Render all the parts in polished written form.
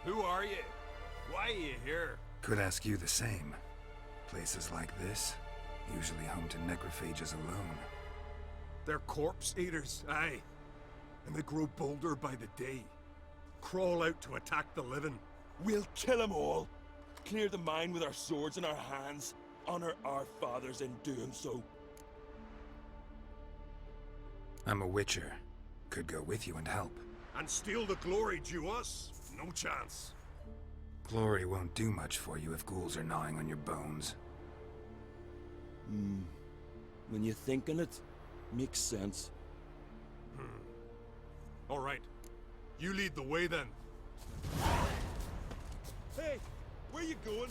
Who are you? Why are you here? Could ask you the same. Places like this, usually home to necrophages alone. They're corpse eaters, aye. And they grow bolder by the day. Crawl out to attack the living. We'll kill them all. Clear the mine with our swords in our hands. Honor our fathers in doing so. I'm a witcher. Could go with you and help. And steal the glory due us? No chance. Glory won't do much for you if ghouls are gnawing on your bones. When you think on it, makes sense. All right. You lead the way then. Hey, where you going?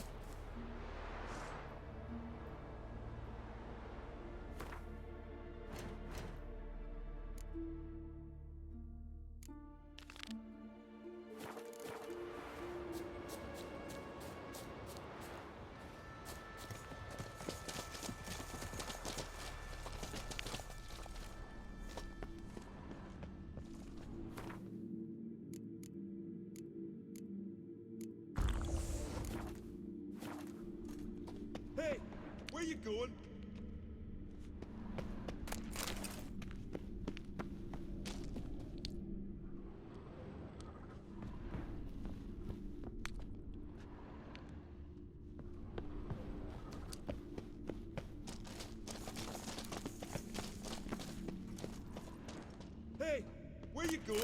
Hey, where you going? Hey, where you going?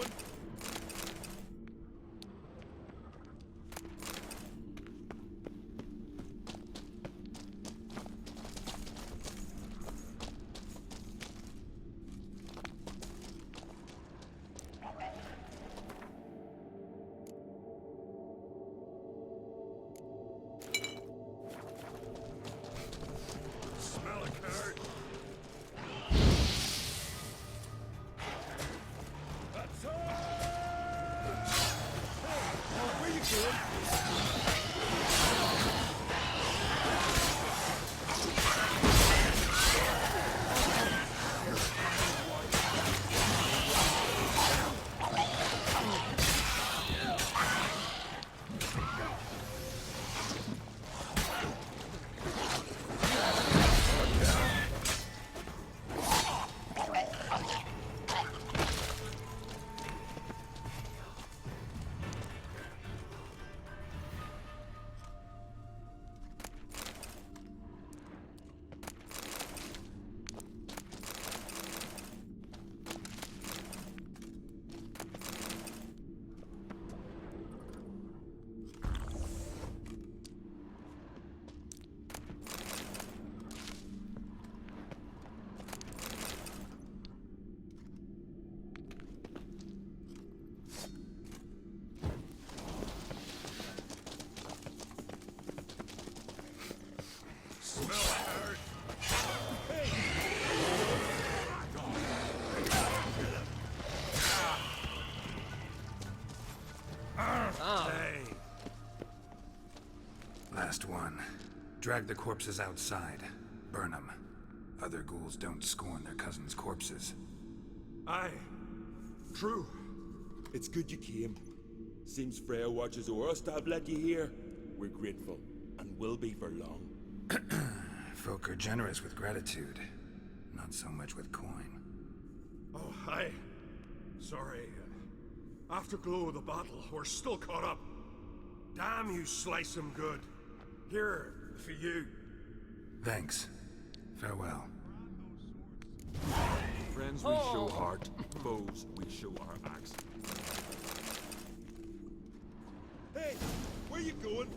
Smell a card. Where you going? Smell a card. Hey. Last one. Drag the corpses outside. Burn them. Other ghouls don't scorn their cousins' corpses. Aye. True. It's good you came. Seems Freya watches over us to have let you here. We're grateful, and will be for long. Folk are generous with gratitude. Not so much with coin. Oh, aye. Sorry. Afterglow of the battle, we're still caught up. Damn, you slice 'em good. Here, for you. Thanks. Farewell. Friends we show heart, foes we show our axe. Hey, where you going?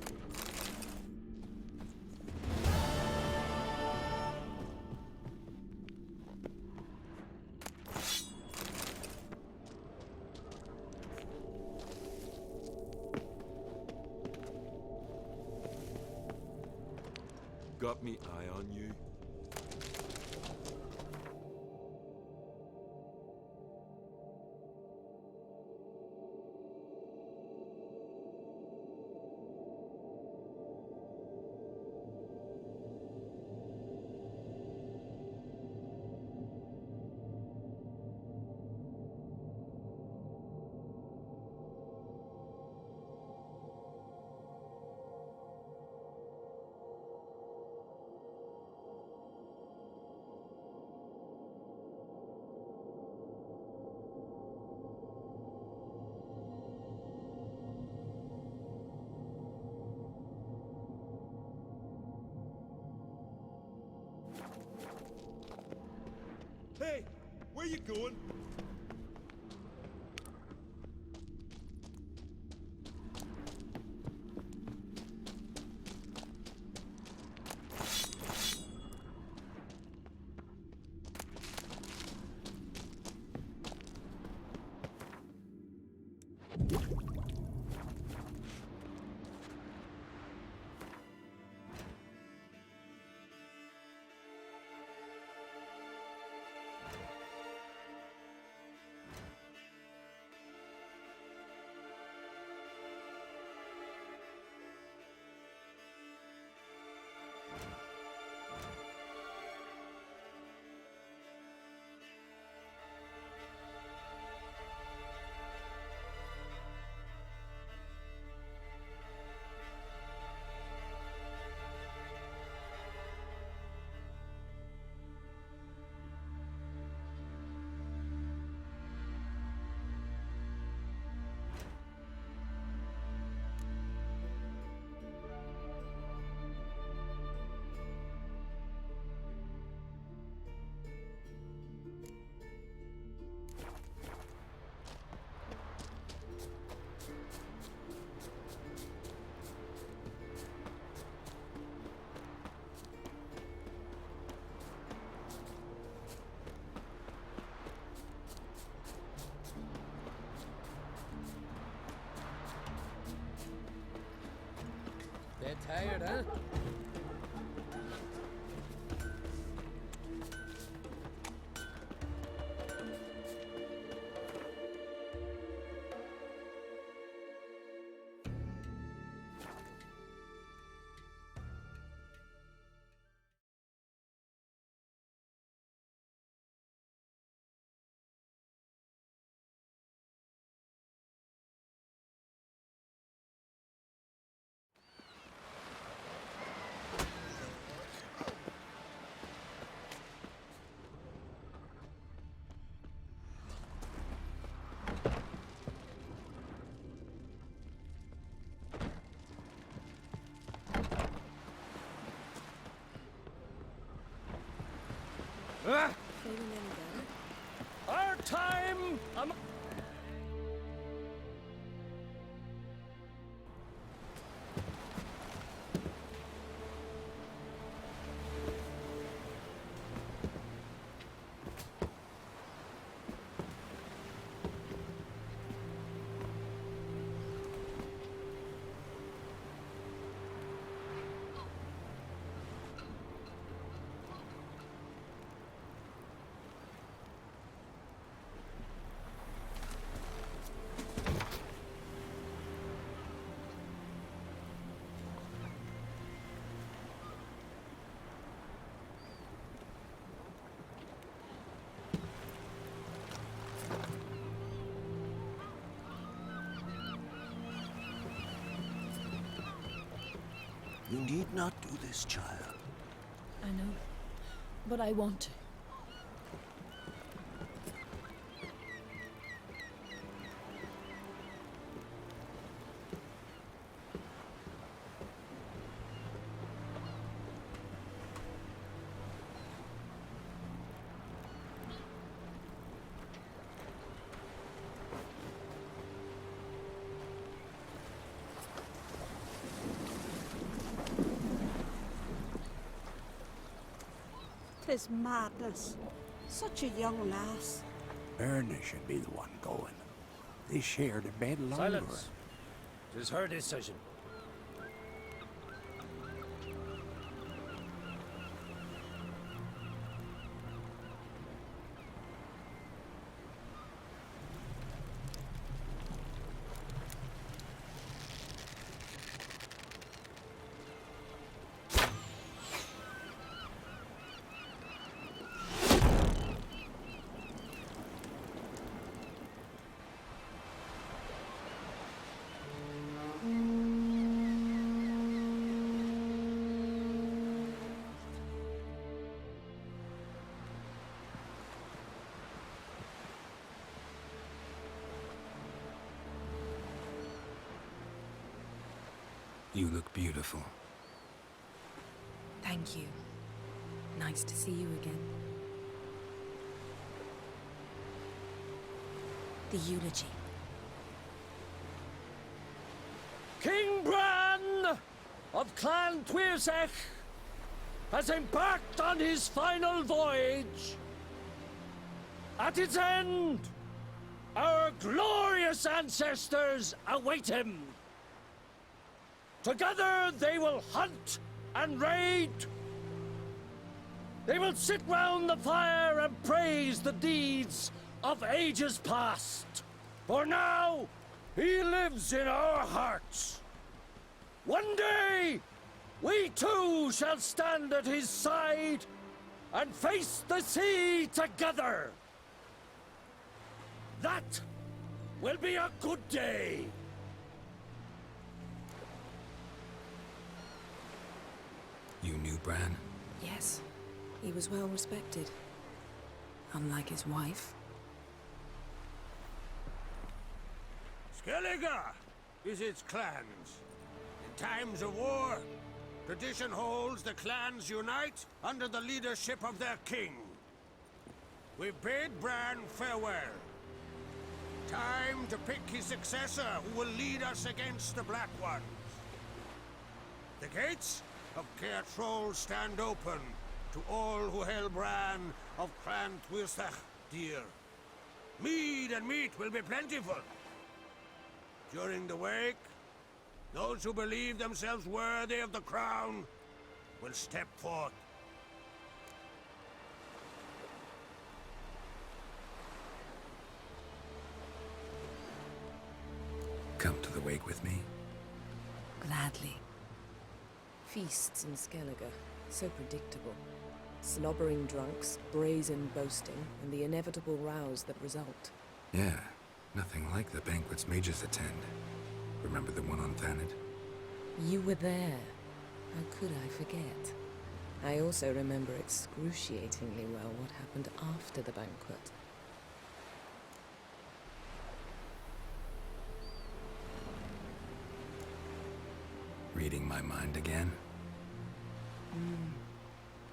Got me eye on you. Hey, where you going? Bit tired, huh? Ah! Feeling any better? Our time! You need not do this, child. I know, but I want to. Tis madness. Such a young lass. Erna should be the one going. They shared a bed longer. Silence. It is her decision. You look beautiful. Thank you. Nice to see you again. The eulogy. King Bran of Clan Tuirsech has embarked on his final voyage. At its end, our glorious ancestors await him. Together they will hunt and raid. They will sit round the fire and praise the deeds of ages past. For now, he lives in our hearts. One day, we too shall stand at his side and face the sea together. That will be a good day. You knew Bran? Yes. He was well respected. Unlike his wife. Skellige visits clans. In times of war, tradition holds the clans unite under the leadership of their king. We bid Bran farewell. Time to pick his successor who will lead us against the Black Ones. The gates of Caer Troll stand open to all who held Bran of Clan Tuirsech dear. Mead and meat will be plentiful. During the wake, those who believe themselves worthy of the crown will step forth. Come to the wake with me? Gladly. Feasts in Skellige, so predictable. Slobbering drunks, brazen boasting, and the inevitable rows that result. Yeah, nothing like the banquets mages attend. Remember the one on Thanedd? You were there. How could I forget? I also remember excruciatingly well what happened after the banquet. Reading my mind again?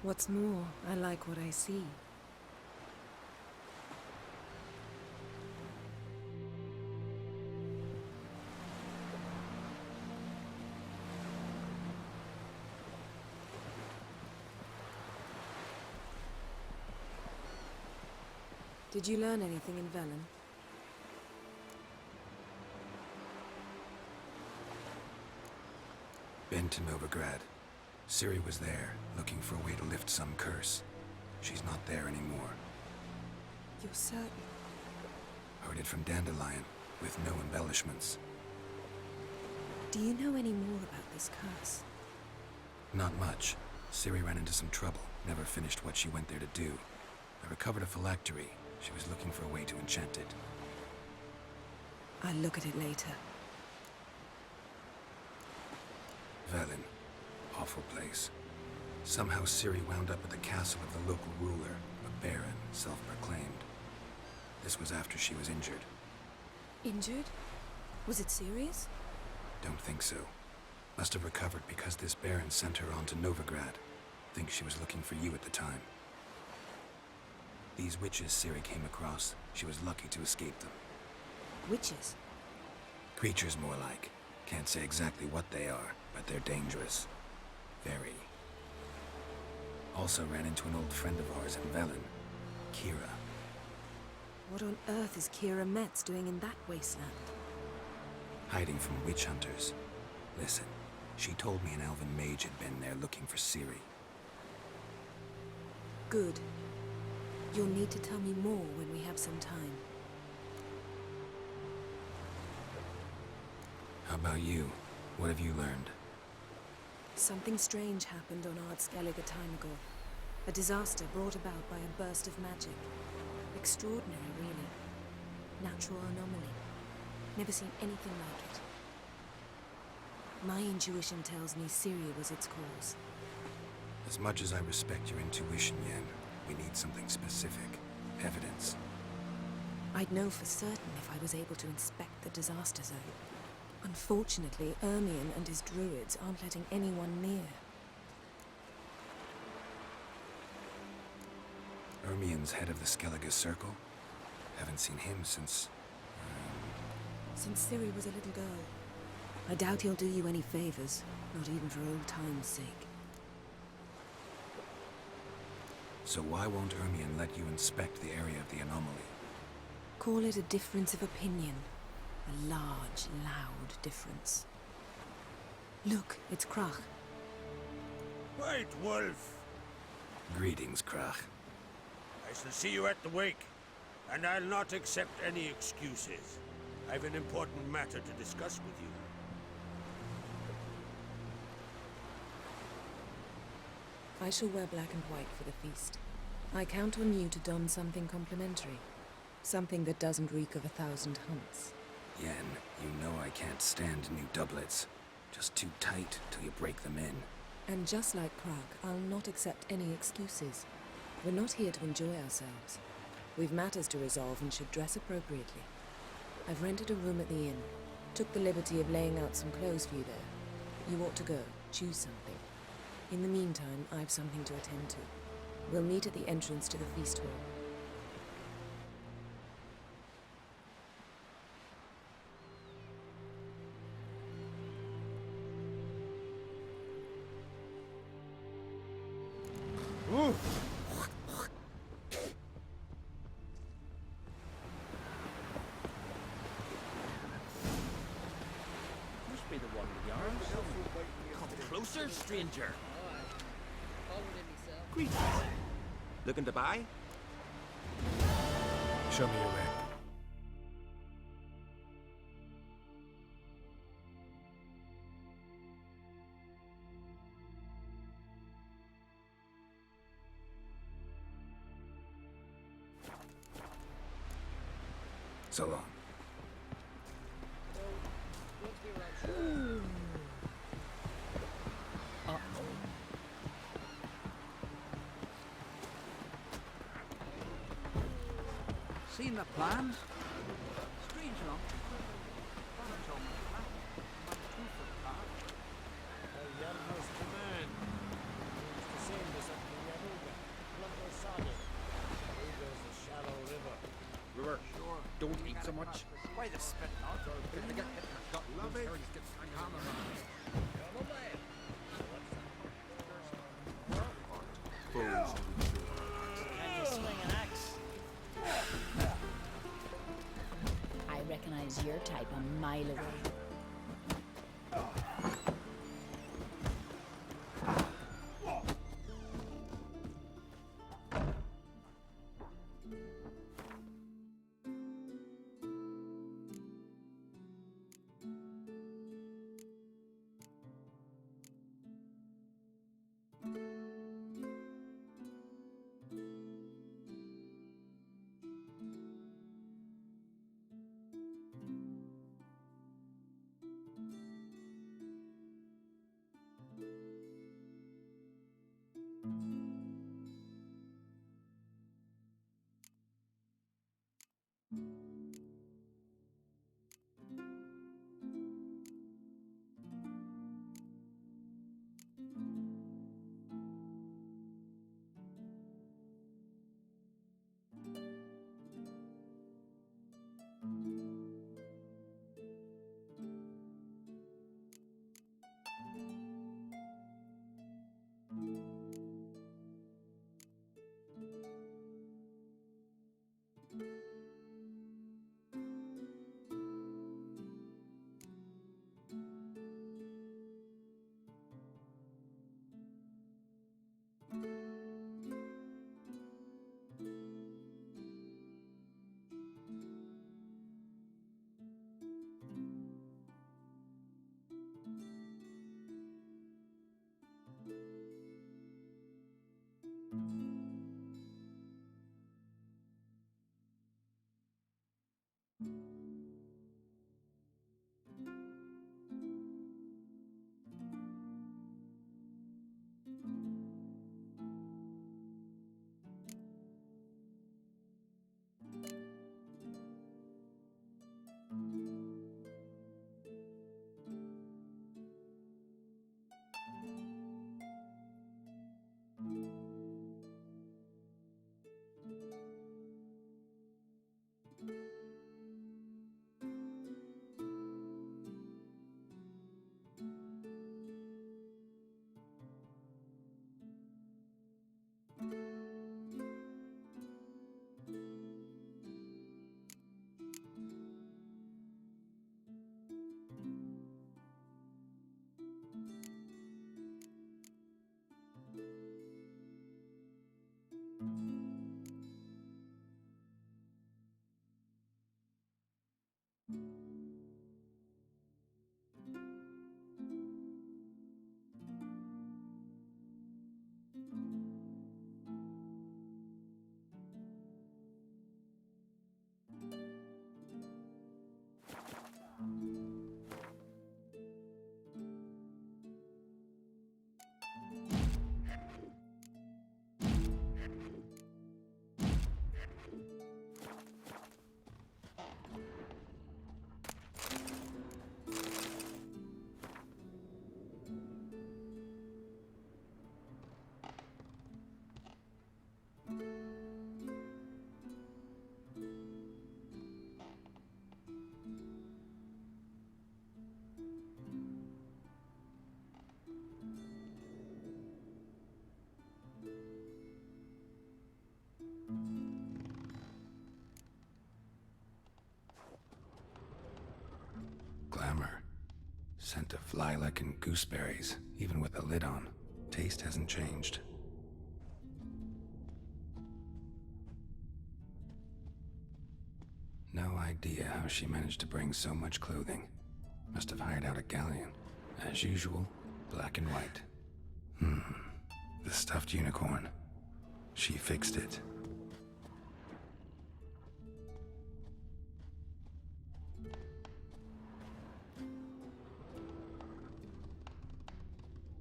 What's more, I like what I see. Did you learn anything in Velen? Been to Novigrad. Ciri was there, looking for a way to lift some curse. She's not there anymore. You're certain? Heard it from Dandelion, with no embellishments. Do you know any more about this curse? Not much. Ciri ran into some trouble, never finished what she went there to do. I recovered a phylactery. She was looking for a way to enchant it. I'll look at it later. Velen. Awful place. Somehow Ciri wound up at the castle of the local ruler, a baron, self-proclaimed. This was after she was injured. Injured? Was it serious? Don't think so. Must have recovered because this baron sent her on to Novigrad. Think she was looking for you at the time. These witches Ciri came across, she was lucky to escape them. Witches? Creatures more like. Can't say exactly what they are, but they're dangerous. Very. Also ran into an old friend of ours in Velen, Kira. What on earth is Kira Metz doing in that wasteland? Hiding from witch hunters. Listen, she told me an elven mage had been there looking for Ciri. Good. You'll need to tell me more when we have some time. How about you? What have you learned? Something strange happened on Ard Skellige a time ago. A disaster brought about by a burst of magic. Extraordinary, really. Natural anomaly. Never seen anything like it. My intuition tells me Ciri was its cause. As much as I respect your intuition, Yen, we need something specific. Evidence. I'd know for certain if I was able to inspect the disaster zone. Unfortunately, Ermion and his druids aren't letting anyone near. Ermion's head of the Skellige Circle? Haven't seen him since... since Ciri was a little girl. I doubt he'll do you any favors, not even for old time's sake. So why won't Ermion let you inspect the area of the anomaly? Call it a difference of opinion. A large, loud difference. Look, it's Crach. White Wolf! Greetings, Crach. I shall see you at the wake, and I'll not accept any excuses. I've an important matter to discuss with you. I shall wear black and white for the feast. I count on you to don something complimentary. Something that doesn't reek of 1,000 hunts. Yen, you know I can't stand new doublets. Just too tight till you break them in. And just like Crach, I'll not accept any excuses. We're not here to enjoy ourselves. We've matters to resolve and should dress appropriately. I've rented a room at the inn. Took the liberty of laying out some clothes for you there. You ought to go. Choose something. In the meantime, I've something to attend to. We'll meet at the entrance to the feast hall. Must be the one with the arms. Come closer, stranger. Greetings. Looking to buy? Show me your way. So long. Seen the plans? Strange enough. Father told me the plan. About a 2-foot path. Yarmos command. It's the same as up in Yaruga. Lumber solid. Yaruga is a shallow river. River, don't eat so much. Why the spit not? Love it. Can you swing an axe? I recognize your type a mile away. glamour. Scent of lilac and gooseberries, even with the lid on. Taste hasn't changed. No idea how she managed to bring so much clothing. Must have hired out a galleon. As usual, black and white. The stuffed unicorn. She fixed it.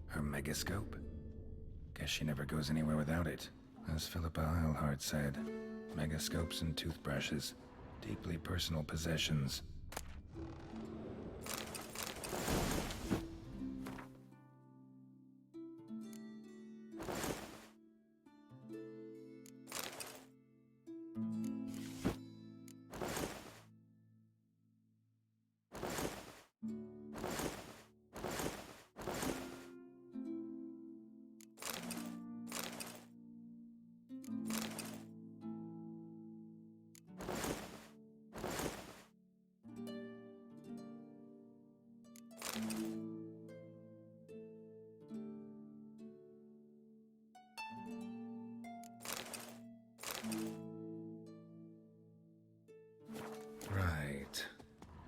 Her megascope? Guess she never goes anywhere without it. As Philippa Eilhart said, megascopes and toothbrushes. Deeply personal possessions. Right.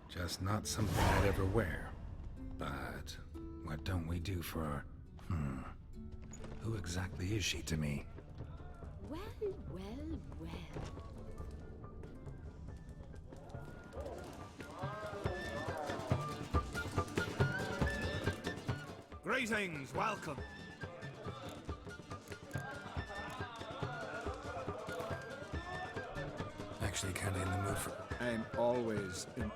Just not something I'd ever wear. But what don't we do for our... Who exactly is she to me? Well, well, well. Greetings, welcome. Actually kinda in the mood for... I'm always in...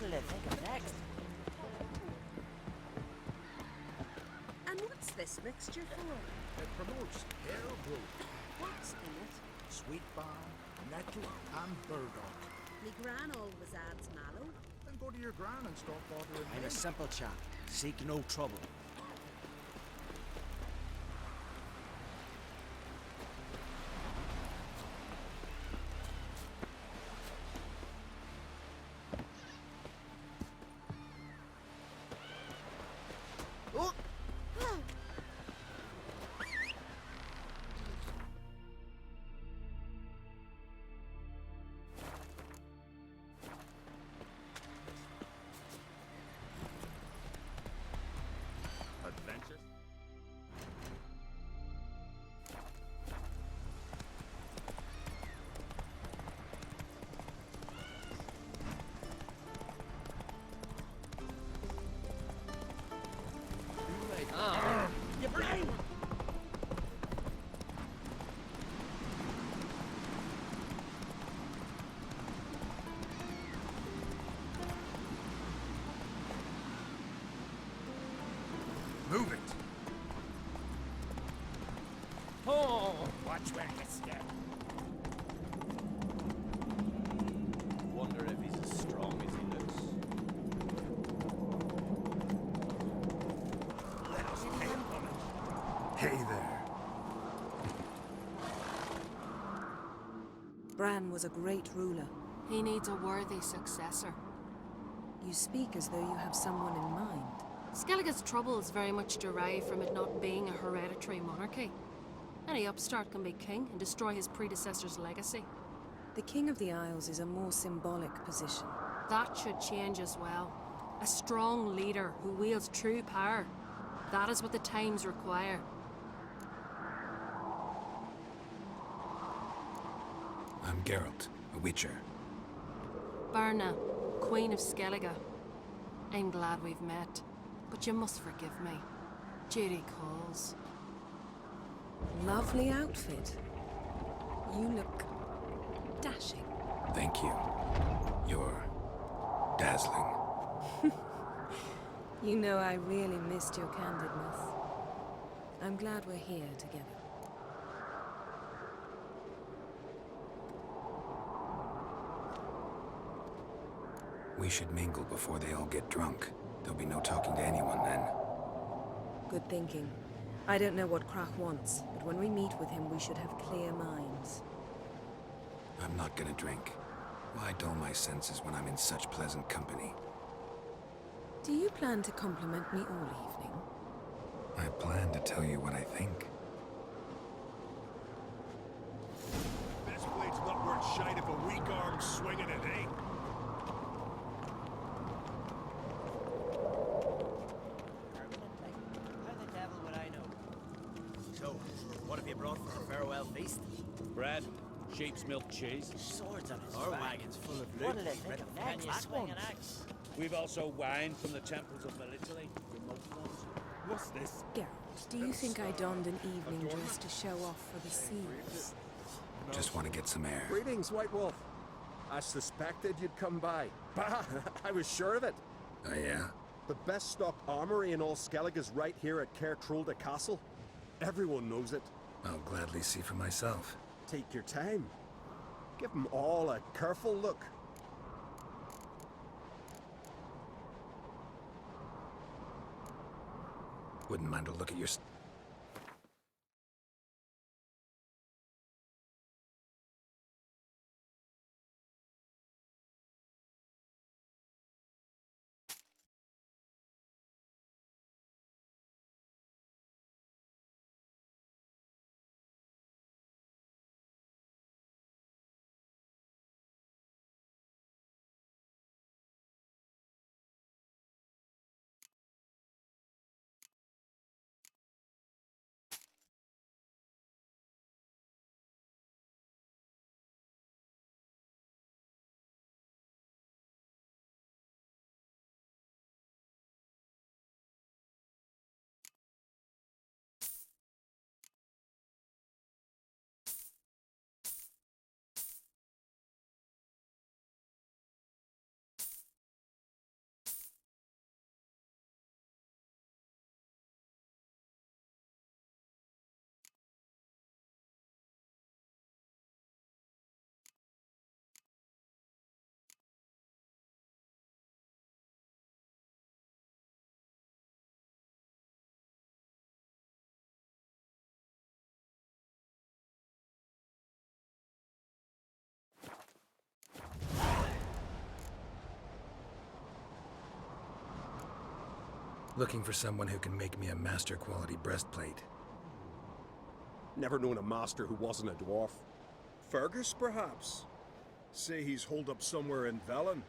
What'll they think of next? And what's this mixture for? It promotes hair growth. What's in it? Sweet balm, nettle, and burdock. Me gran always adds mallow. Then go to your gran and stop bothering I'm me. a simple chap. Seek no trouble. Adventure? You blind! Move it. Oh, watch where you step. Wonder if he's as strong as he looks. Let us pay upon it. Hey there. Bran was a great ruler. He needs a worthy successor. You speak as though you have someone in mind. Skellige's troubles very much derive from it not being a hereditary monarchy. Any upstart can be king and destroy his predecessor's legacy. The King of the Isles is a more symbolic position. That should change as well. A strong leader who wields true power. That is what the times require. I'm Geralt, a Witcher. Berna, Queen of Skellige. I'm glad we've met, but you must forgive me. Duty calls. Lovely outfit. You look dashing. Thank you. You're dazzling. You know I really missed your candidness. I'm glad we're here together. We should mingle before they all get drunk. There'll be no talking to anyone then. Good thinking. I don't know what Krach wants, but when we meet with him, we should have clear minds. I'm not gonna drink. Why dull my senses when I'm in such pleasant company? Do you plan to compliment me all evening? I plan to tell you what I think. This blade's not worth shite if a weak arm's swinging it, eh? How the devil would I know? So, what have you brought for the farewell feast? Bread, sheep's milk cheese. Swords on his Our back. wagon's full of loot. What'll they think of next? Can you swing an axe? We've also wine from the temples of Melitele, remote ones. What's this? Geralt, do you think I donned an evening dress to show off for the seals? Just want to get some air. Greetings, White Wolf. I suspected you'd come by. Bah, I was sure of it. Oh yeah? The best stocked armory in all Skellige is right here at Caer Trolde Castle. Everyone knows it. I'll gladly see for myself. Take your time. Give them all a careful look. Wouldn't mind a look at your... Looking for someone who can make me a master quality breastplate. Never known a master who wasn't a dwarf. Fergus, perhaps? Say he's holed up somewhere in Velen.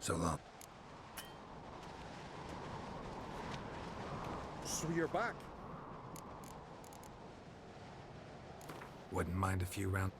So long. So you're back. Wouldn't mind a few rounds.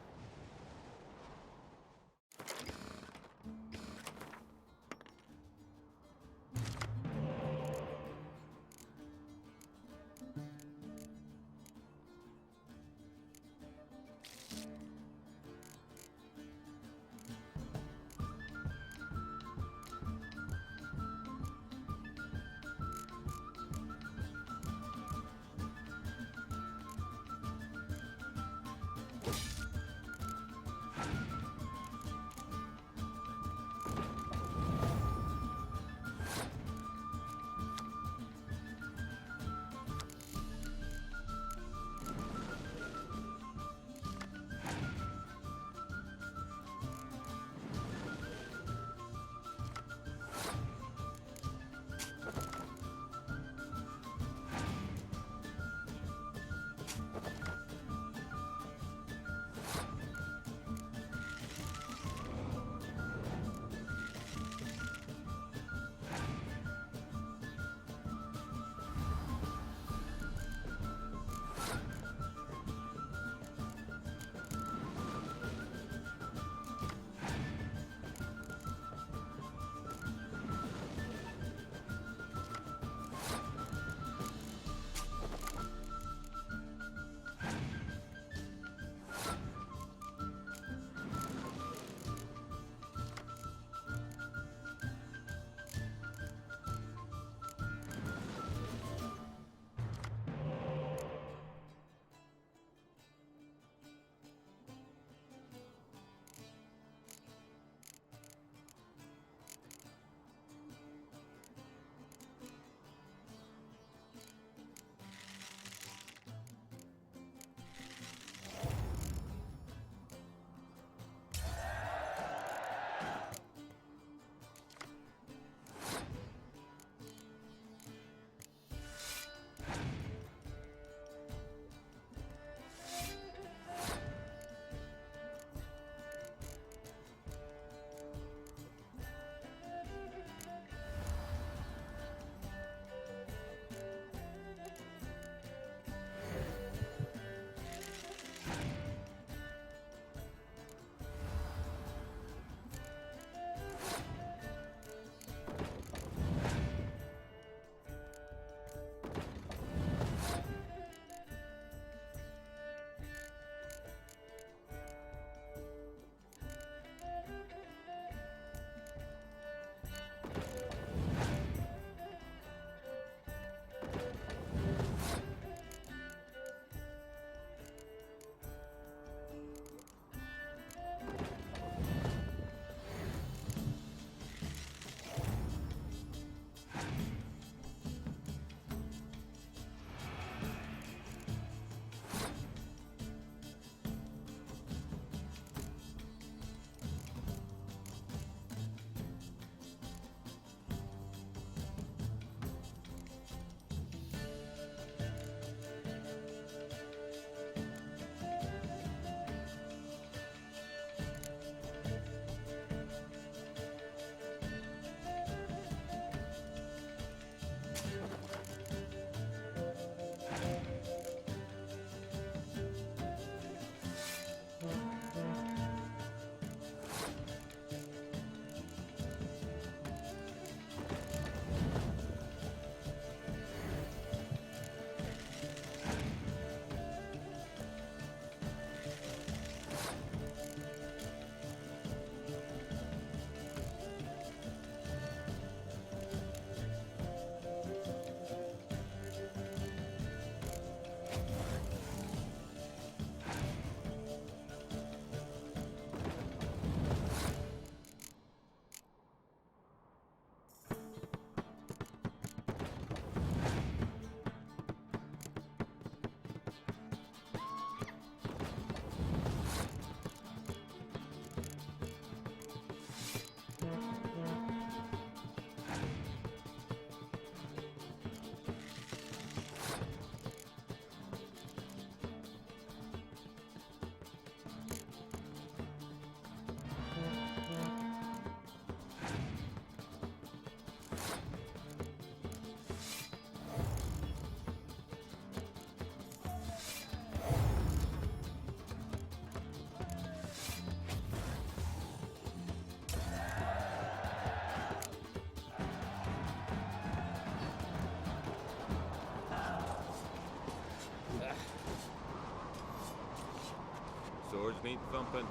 Swords need thumping.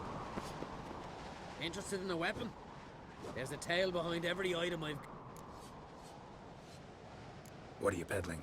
Interested in a weapon? There's a tale behind every item I've... What are you peddling?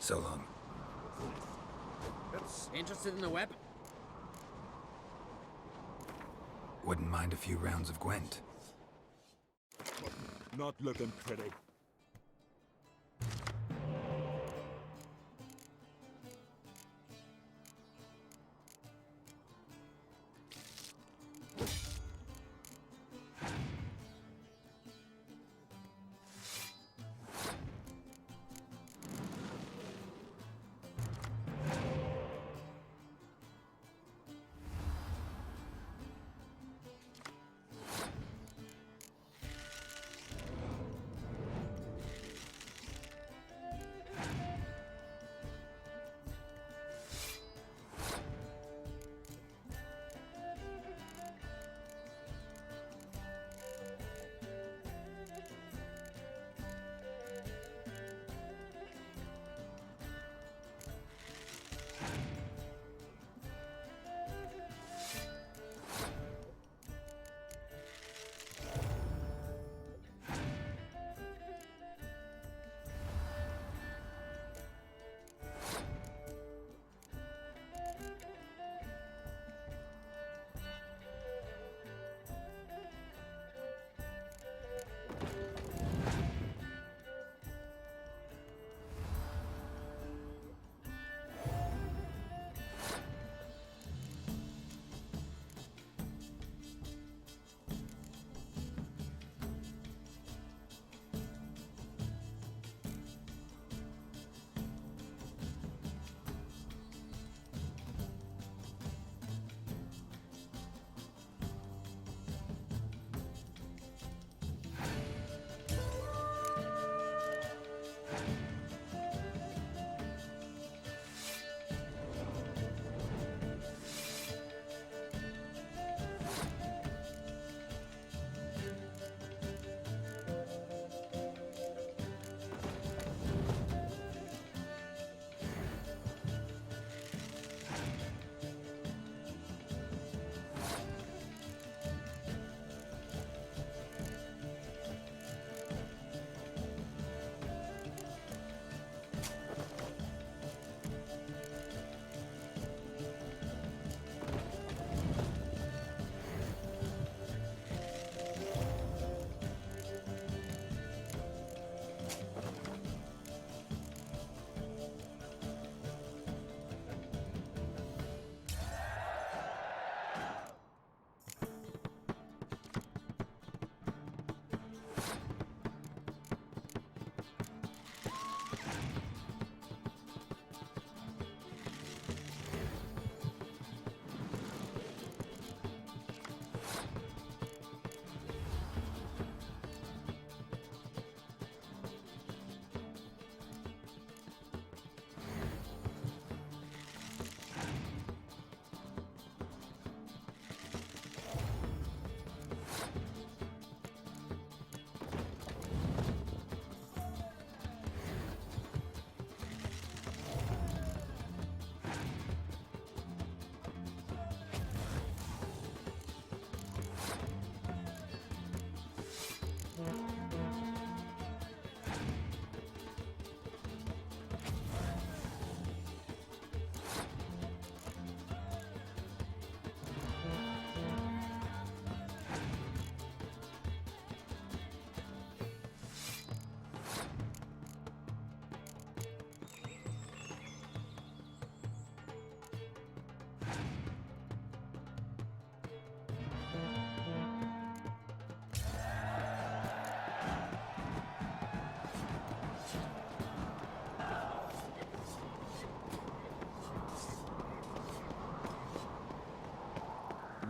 So long. Interested in a weapon? Wouldn't mind a few rounds of Gwent. Not looking pretty.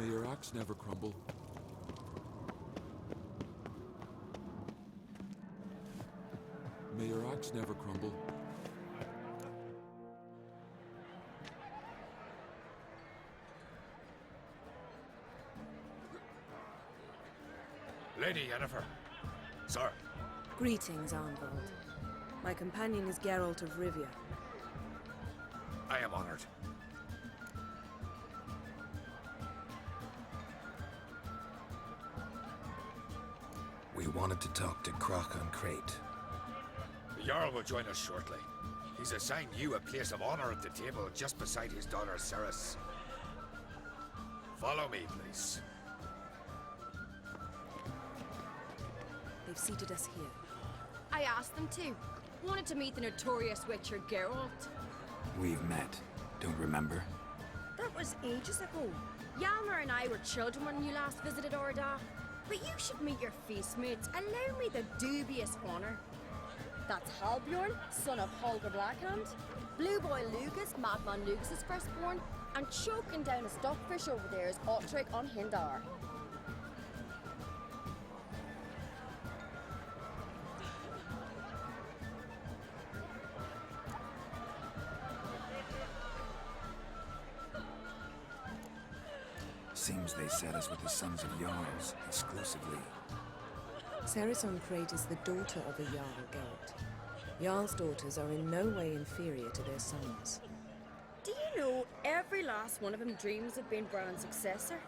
May your axe never crumble. May your axe never crumble. Lady Yennefer. Sir. Greetings, Arnvald. My companion is Geralt of Rivia. I am honored. We wanted to talk to Croc on Crate. The Jarl will join us shortly. He's assigned you a place of honor at the table just beside his daughter Ceres. Follow me, please. They've seated us here. I asked them to. Wanted to meet the notorious Witcher Geralt. We've met. Don't remember? That was ages ago. Hjalmar and I were children when you last visited Ordar. But you should meet your feast mates. Allow me the dubious honor. That's Halbjorn, son of Holger Blackhand. Blue Boy Lucas, Madman Lucas's firstborn. And choking down a stockfish over there is Otric on Hindar. Seems they set us with the sons of Jarls, exclusively. Ceres on Crate is the daughter of a Jarl, Geralt. Jarl's daughters are in no way inferior to their sons. Do you know every last one of them dreams of being Bran's successor?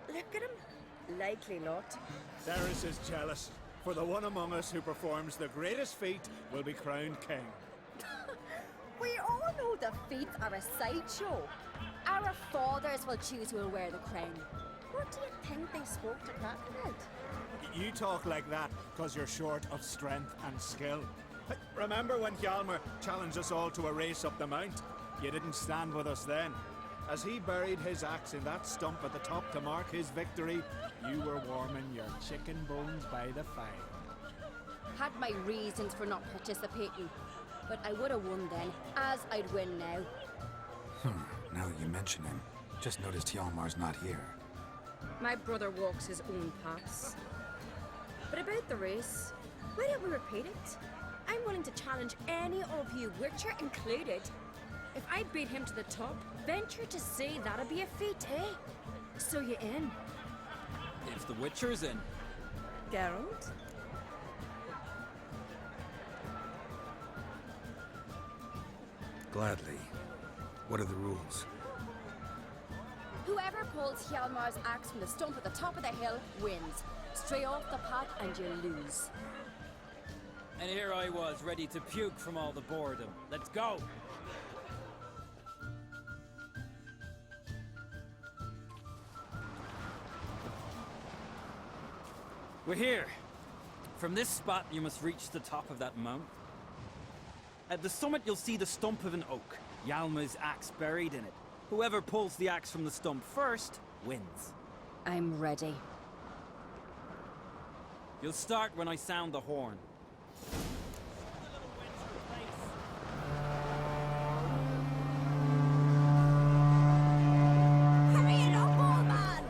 Look at him. Likely lot. Ceres is jealous, for the one among us who performs the greatest feat will be crowned king. We all know the feats are a sideshow. Our fathers will choose who will wear the crown. What do you think they spoke to Crack about? You talk like that because you're short of strength and skill. Remember when Hjalmar challenged us all to a race up the mount? You didn't stand with us then. As he buried his axe in that stump at the top to mark his victory, you were warming your chicken bones by the fire. Had my reasons for not participating, but I would have won then, as I'd win now. Now that you mention him, just noticed Hjalmar's not here. My brother walks his own paths. But about the race, why don't we repeat it? I'm willing to challenge any of you, Witcher included. If I beat him to the top, venture to say that'd be a feat, eh? So you in? If the Witcher's in. Geralt? Gladly. What are the rules? Whoever pulls Hjalmar's axe from the stump at the top of the hill wins. Stray off the path and you lose. And here I was, ready to puke from all the boredom. Let's go! We're here. From this spot, you must reach the top of that mount. At the summit, you'll see the stump of an oak. Hjalmar's axe buried in it. Whoever pulls the axe from the stump first, wins. I'm ready. You'll start when I sound the horn. Hurry it up, old man!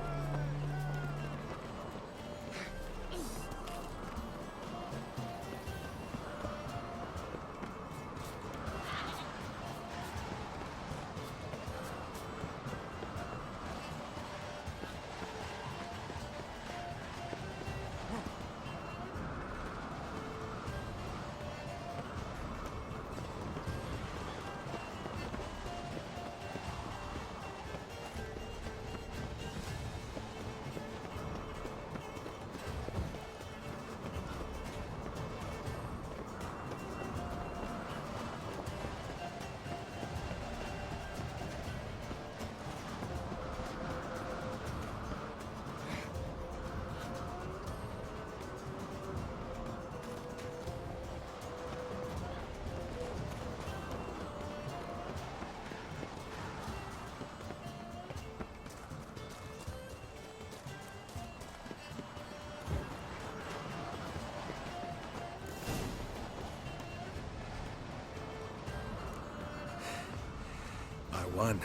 I won,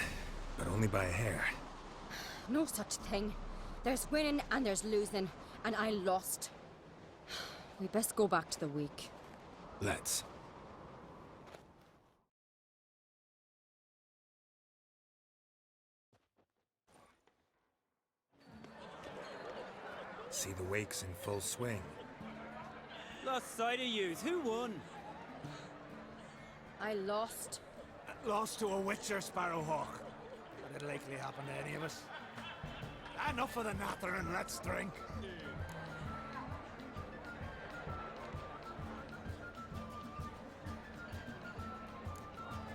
but only by a hair. No such thing. There's winning and there's losing, and I lost. We best go back to the week. Let's. See the wakes in full swing. Lost sight of yous. Who won? I lost. Lost to a witcher, Sparrowhawk. But it'll likely happen to any of us. Enough of the nattering, let's drink.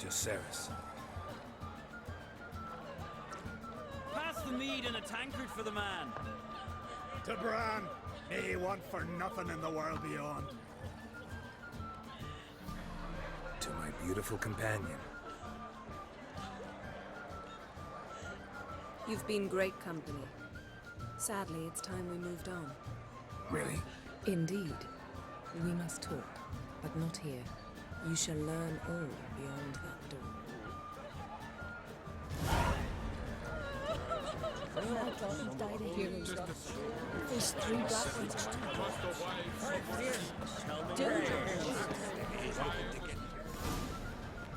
To Ceres. Pass the mead and a tankard for the man. To Bran. He want for nothing in the world beyond. To my beautiful companion. You've been great company. Sadly, it's time we moved on. Really? Indeed. We must talk, but not here. You shall learn all beyond that door. There's 3 black ones.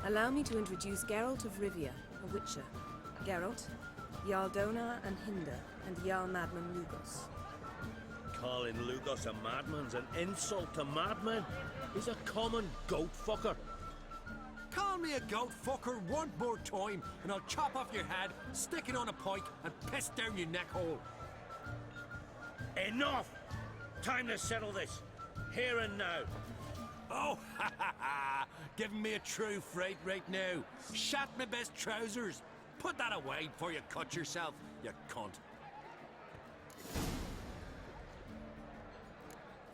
Allow me to introduce Geralt of Rivia, a witcher. Geralt, Jarl Dona and Hinder, and Jarl Madman Lugos. Calling Lugos a madman's an insult to madmen. He's a common goat fucker. Call me a goat fucker one more time, and I'll chop off your head, stick it on a pike, and piss down your neck hole. Enough! Time to settle this. Here and now. Oh, ha ha ha! Giving me a true fright right now. Shat my best trousers. Put that away before you cut yourself, you cunt.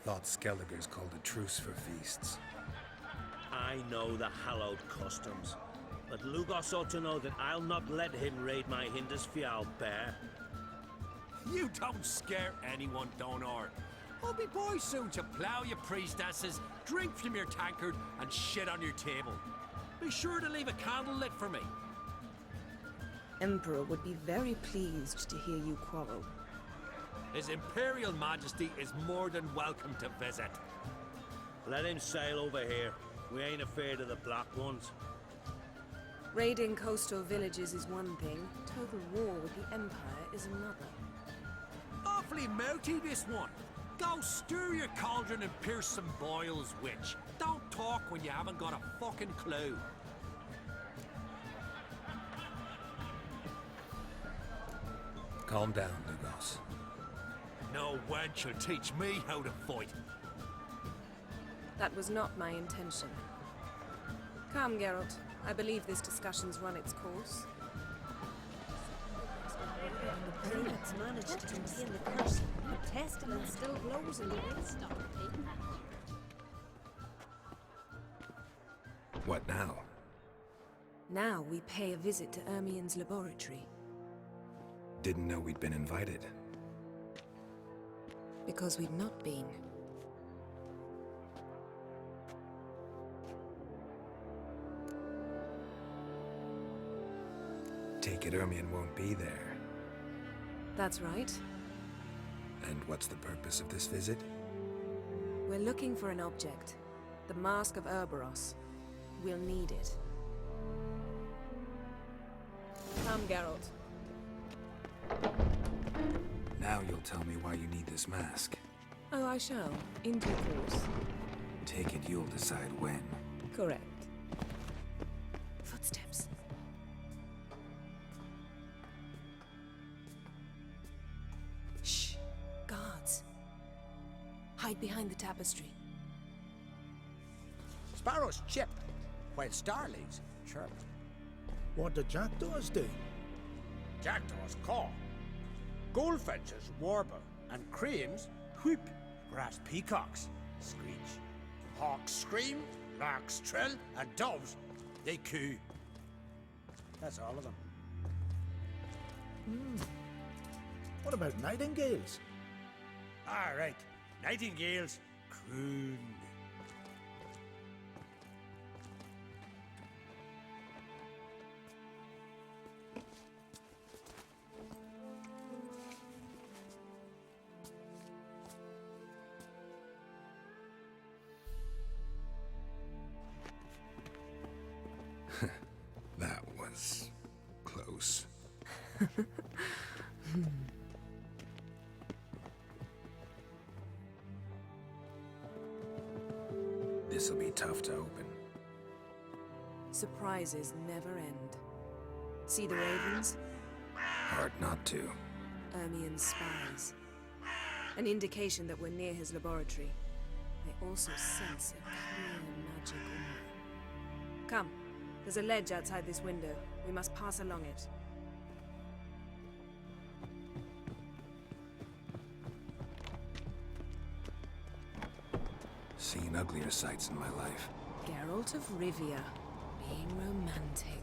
Thought Skellige's called a truce for feasts. I know the hallowed customs, but Lugos ought to know that I'll not let him raid my Hindisfial bear. You don't scare anyone, Donar. I'll be boy soon to plough your priestesses, drink from your tankard, and shit on your table. Be sure to leave a candle lit for me. Emperor would be very pleased to hear you quarrel. His Imperial Majesty is more than welcome to visit. Let him sail over here. We ain't afraid of the Black Ones. Raiding coastal villages is one thing. Total war with the Empire is another. Awfully mouty, this one. Go stir your cauldron and pierce some boils, witch. Don't talk when you haven't got a fucking clue. Calm down, Lugos. No wench will teach me how to fight. That was not my intention. Come, Geralt. I believe this discussion's run its course. The prelates managed to contain the curse. The pestilence still blows in the wind. What now? Now we pay a visit to Ermien's laboratory. Didn't know we'd been invited. Because we'd not been. Take it Ermien won't be there. That's right. And what's the purpose of this visit? We're looking for an object. The Mask of Urboros. We'll need it. Come, Geralt. Now you'll tell me why you need this mask. Oh, I shall. In due course. Take it you'll decide when. Correct. Footsteps. Shh. Guards. Hide behind the tapestry. Sparrows chip, while starlings chirp. What do jackdaws do? Jackdaws caw. Goldfinches warble, and cranes whoop, whereas peacocks screech. Hawks scream, larks trill, and doves, they coo. That's all of them. What about nightingales? All right, nightingales croon. This'll be tough to open. Surprises never end. See the ravens? Hard not to. Ermien's spies. An indication that we're near his laboratory. I also sense a clear magic aura. Come, there's a ledge outside this window. We must pass along it. Seen uglier sights in my life. Geralt of Rivia, being romantic.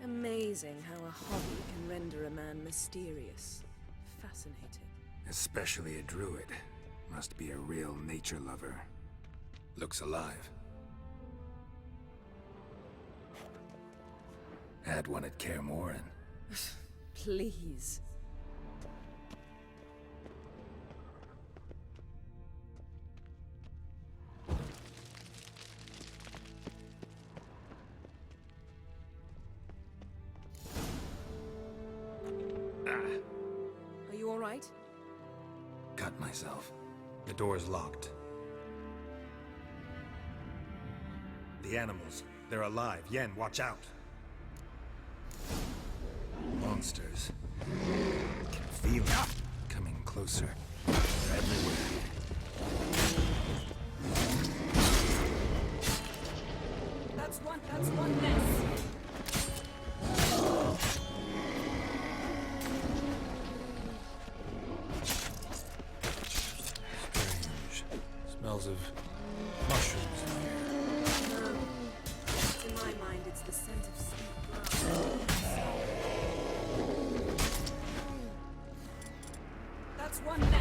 Amazing how a hobby can render a man mysterious. Fascinating. Especially a druid. Must be a real nature lover. Looks alive. Had one at Kaer Morhen. Please. Are you all right? Cut myself. The door's locked. The animals. They're alive. Yen, watch out. Monsters. I can feel it. Coming closer. They're everywhere. That's one less. Smells of mushrooms in here. No. To my mind, it's the scent of steep grass. That's one less.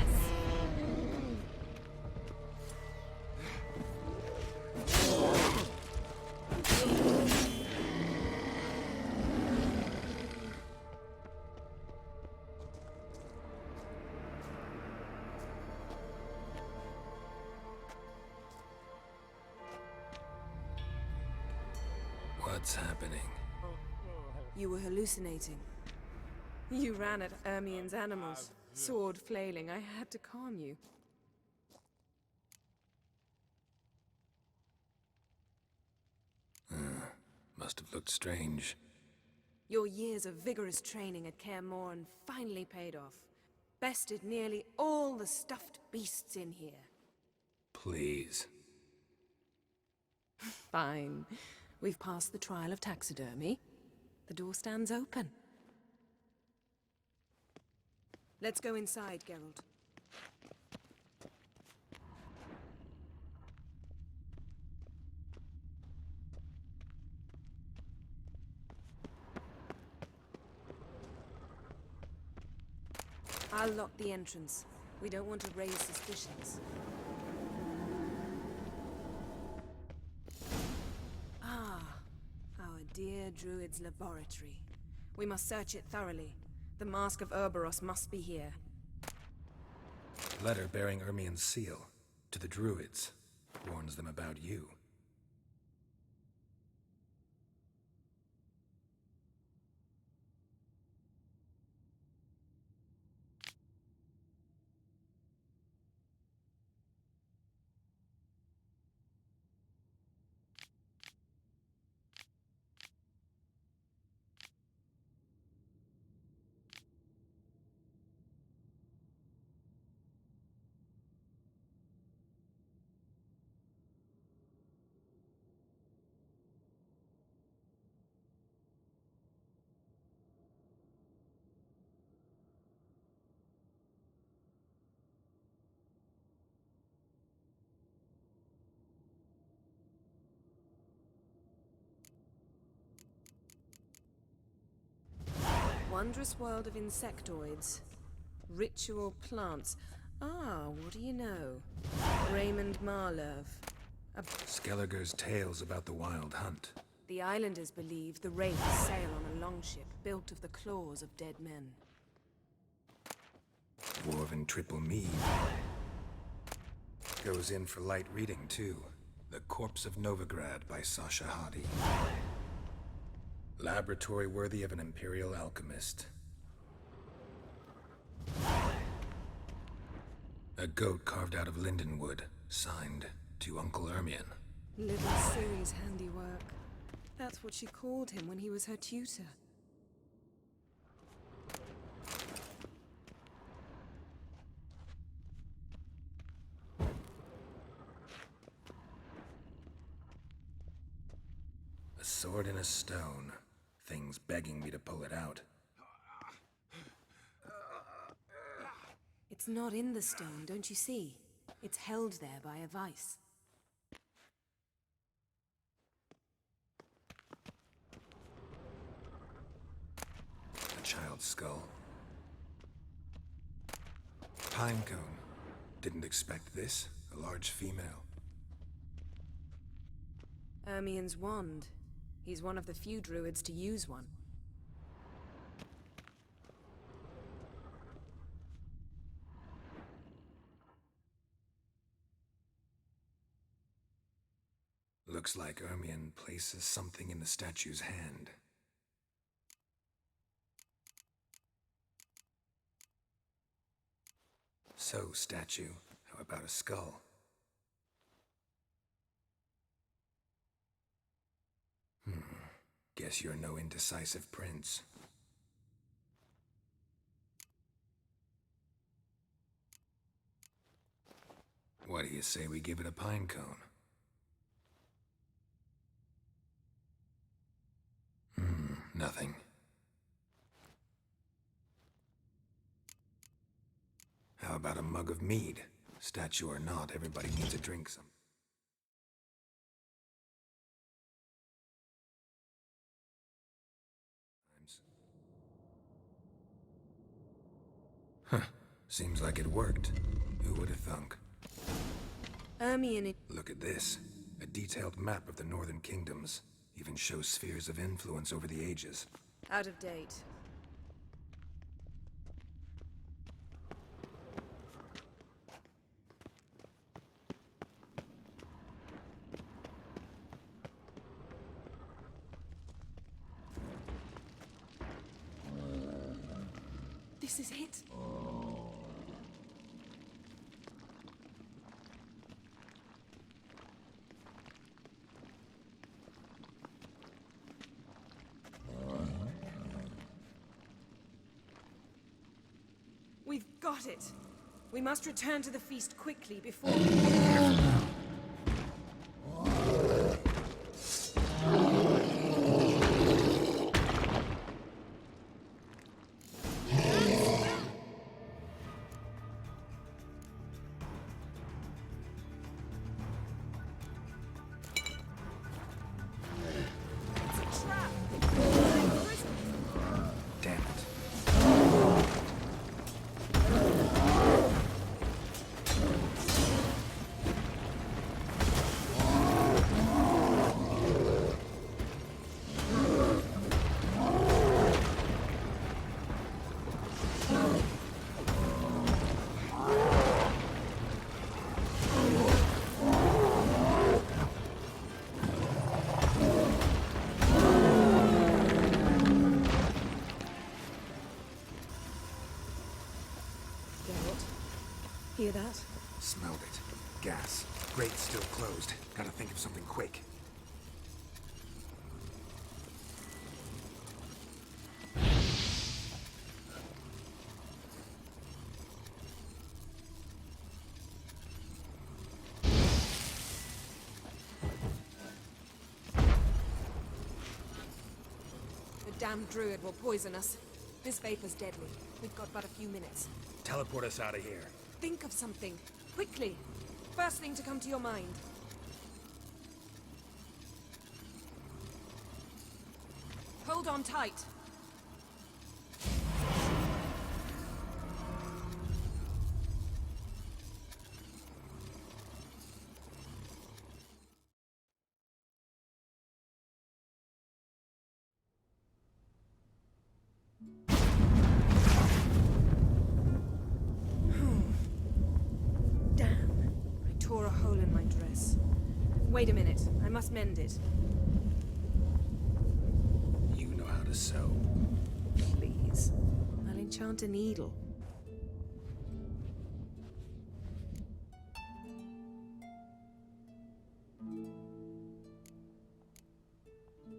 What's happening? You were hallucinating. You ran at Ermien's animals, sword flailing. I had to calm you. Must have looked strange. Your years of vigorous training at Kaer Morhen finally paid off. Bested nearly all the stuffed beasts in here. Please. Fine. We've passed the trial of taxidermy. The door stands open. Let's go inside, Geralt. I'll lock the entrance. We don't want to raise suspicions. Ah, our dear Druid's laboratory. We must search it thoroughly. The Mask of Urboros must be here. Letter bearing Ermien's seal to the Druids. Warns them about you. Wondrous world of insectoids. Ritual plants. Ah, what do you know? Raymond Marlov. Skellige's tales about the Wild Hunt. The islanders believe the Wraiths sail on a longship built of the claws of dead men. Dwarven Triple Mead. Goes in for light reading, too. The Corpse of Novigrad by Sasha Hadi. Laboratory worthy of an Imperial alchemist. A goat carved out of lindenwood, signed to Uncle Ermien. Little Ciri's handiwork. That's what she called him when he was her tutor. A sword in a stone. Things begging me to pull it out. It's not in the stone, don't you see? It's held there by a vice. A child's skull. Pinecone. Didn't expect this. A large female. Ermien's wand. He's one of the few druids to use one. Looks like Ermien places something in the statue's hand. So, statue, how about a skull? Guess you're no indecisive prince. What do you say we give it a pine cone? Nothing. How about a mug of mead? Statue or not, everybody needs a drink some. Huh. Seems like it worked. Who would have thunk? Ermien... Look at this. A detailed map of the Northern Kingdoms. Even shows spheres of influence over the ages. Out of date. This is it. We've got it. We must return to the feast quickly before... Hear that? Smelled it. Gas. Grate's still closed. Gotta think of something quick. The damned druid will poison us. This vapor's deadly. We've got but a few minutes. Teleport us out of here. Think of something. Quickly. First thing to come to your mind. Hold on tight. Damn. I tore a hole in my dress. Wait a minute. I must mend it. You know how to sew. Please. I'll enchant a needle.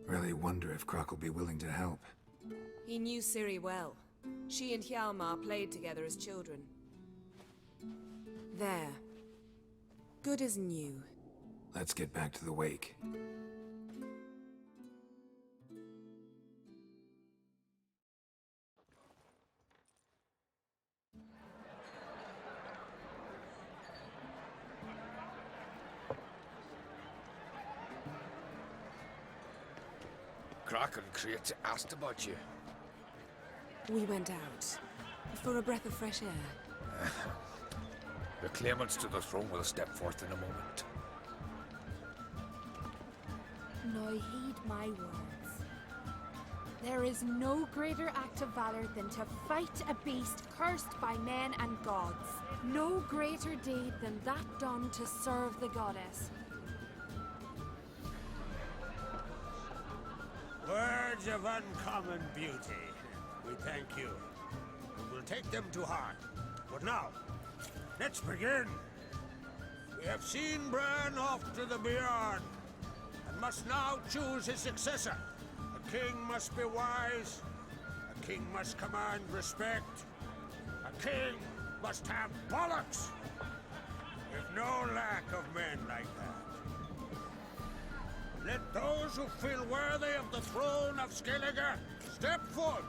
Really wonder if Croc will be willing to help. He knew Ciri well. She and Hjalmar played together as children. There. Good as new. Let's get back to the wake. Croc and Crate asked about you. We went out. For a breath of fresh air. The claimants to the throne will step forth in a moment. Now heed my words. There is no greater act of valor than to fight a beast cursed by men and gods. No greater deed than that done to serve the goddess. Words of uncommon beauty. We thank you. We will take them to heart. But now, let's begin. We have seen Bran off to the beyond, and must now choose his successor. A king must be wise. A king must command respect. A king must have bollocks. We've no lack of men like that. Let those who feel worthy of the throne of Skellige step forth.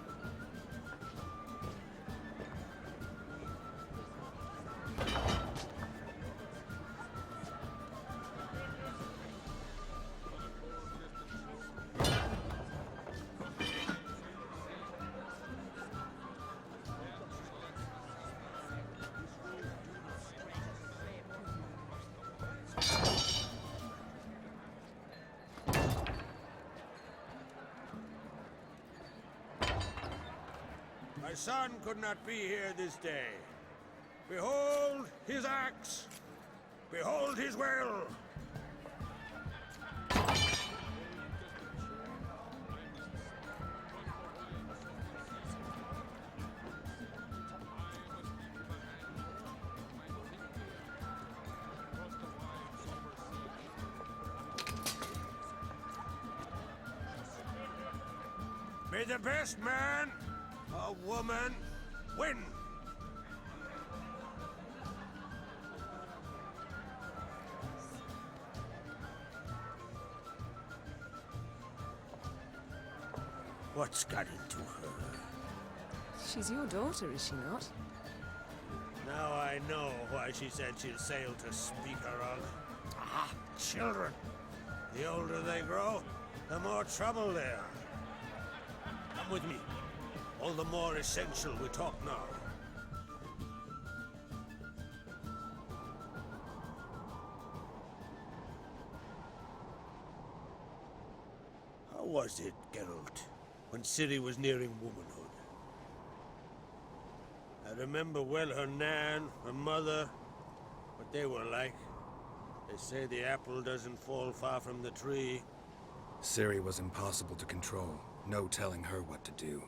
My son could not be here this day. Behold his axe. Behold his will. May the best man or woman win. What's got into her? She's your daughter, is she not? Now I know why she said she'll sail to speak her of. Ah, children. The older they grow, the more trouble they are. Come with me. All the more essential we talk now. How was it, Geralt, when Ciri was nearing womanhood? I remember well her nan, her mother, what they were like. They say the apple doesn't fall far from the tree. Ciri was impossible to control. No telling her what to do.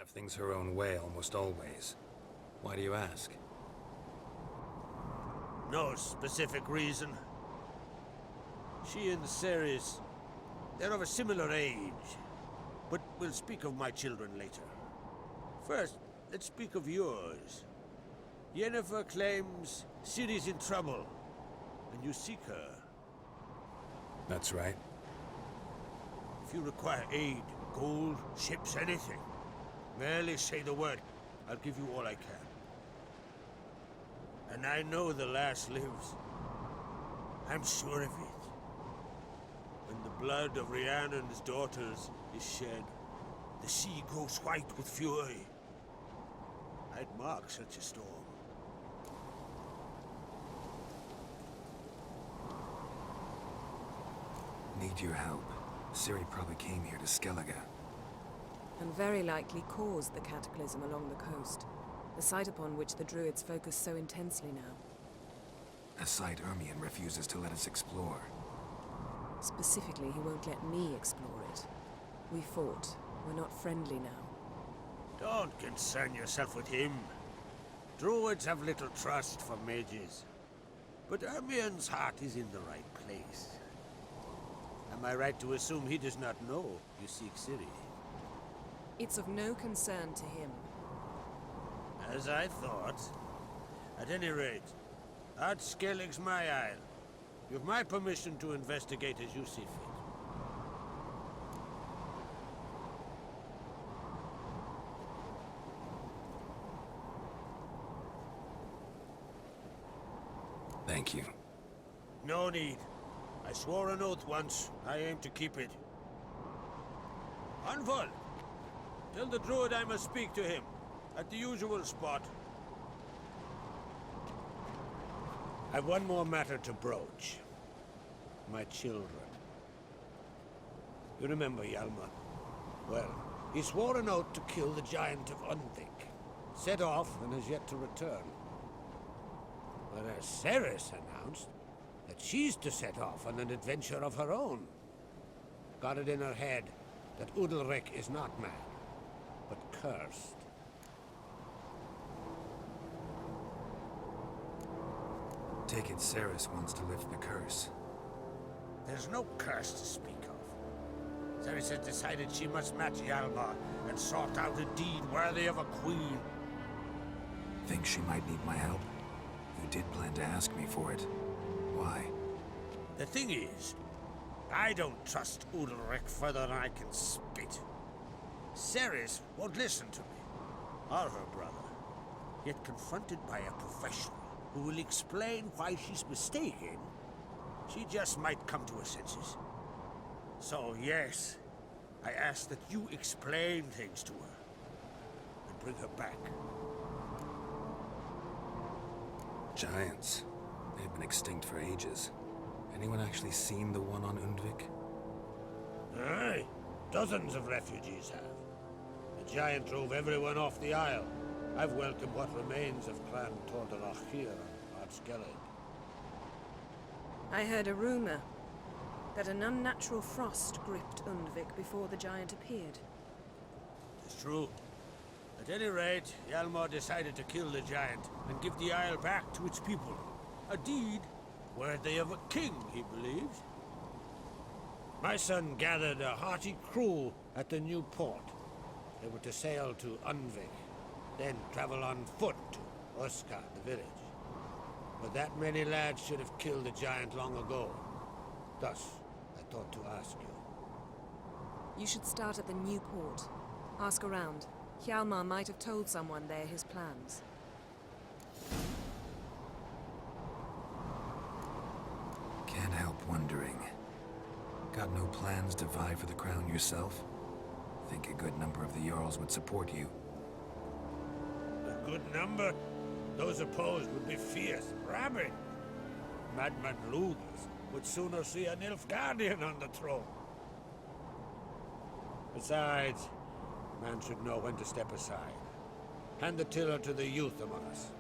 have things her own way almost always. Why do you ask? No specific reason. She and Ceres, they're of a similar age. But we'll speak of my children later. First, let's speak of yours. Yennefer claims Ciri's in trouble, and you seek her. That's right. If you require aid, gold, ships, anything, merely say the word. I'll give you all I can. And I know the lass lives. I'm sure of it. When the blood of Rhiannon's daughters is shed, the sea grows white with fury. I'd mark such a storm. Need your help. Ciri probably came here to Skellige. And very likely caused the cataclysm along the coast, the site upon which the Druids focus so intensely now. A site Ermion refuses to let us explore. Specifically, he won't let me explore it. We fought. We're not friendly now. Don't concern yourself with him. Druids have little trust for mages. But Ermion's heart is in the right place. Am I right to assume he does not know you seek Ciri? It's of no concern to him. As I thought. At any rate, Ard Skellig's my isle. You've my permission to investigate as you see fit. Thank you. No need. I swore an oath once. I aim to keep it. Anvol! Tell the druid I must speak to him. At the usual spot. I've one more matter to broach. My children. You remember Hjalmar? Well, he swore an oath to kill the giant of Undvik. Set off and has yet to return. Whereas Ceres announced that she's to set off on an adventure of her own. Got it in her head that Udalryk is not mad, but cursed. Take it Ceres wants to lift the curse. There's no curse to speak of. Ceres has decided she must match Hjalmar and sought out a deed worthy of a queen. Think she might need my help? You did plan to ask me for it. Why? The thing is, I don't trust Udalryk further than I can spit. Ceres won't listen to me, or her brother. Yet confronted by a professional who will explain why she's mistaken, she just might come to her senses. So yes, I ask that you explain things to her and bring her back. Giants. They've been extinct for ages. Anyone actually seen the one on Undvik? Aye. Dozens of refugees have. The giant drove everyone off the isle. I've welcomed what remains of Clan Tordarach here on Ard Skellig. I heard a rumor that an unnatural frost gripped Undvik before the giant appeared. It's true. At any rate, Hjalmar decided to kill the giant and give the isle back to its people. A deed worthy of a king, he believes. My son gathered a hearty crew at the new port. They were to sail to Undvik, then travel on foot to Oskar, the village. But that many lads should have killed the giant long ago. Thus, I thought to ask you. You should start at the new port. Ask around. Hjalmar might have told someone there his plans. Can't help wondering. Got no plans to vie for the crown yourself? Think a good number of the Jarls would support you. A good number? Those opposed would be fierce, rabid. Madman Luders would sooner see an Nilfgaardian on the throne. Besides, a man should know when to step aside. Hand the tiller to the youth among us.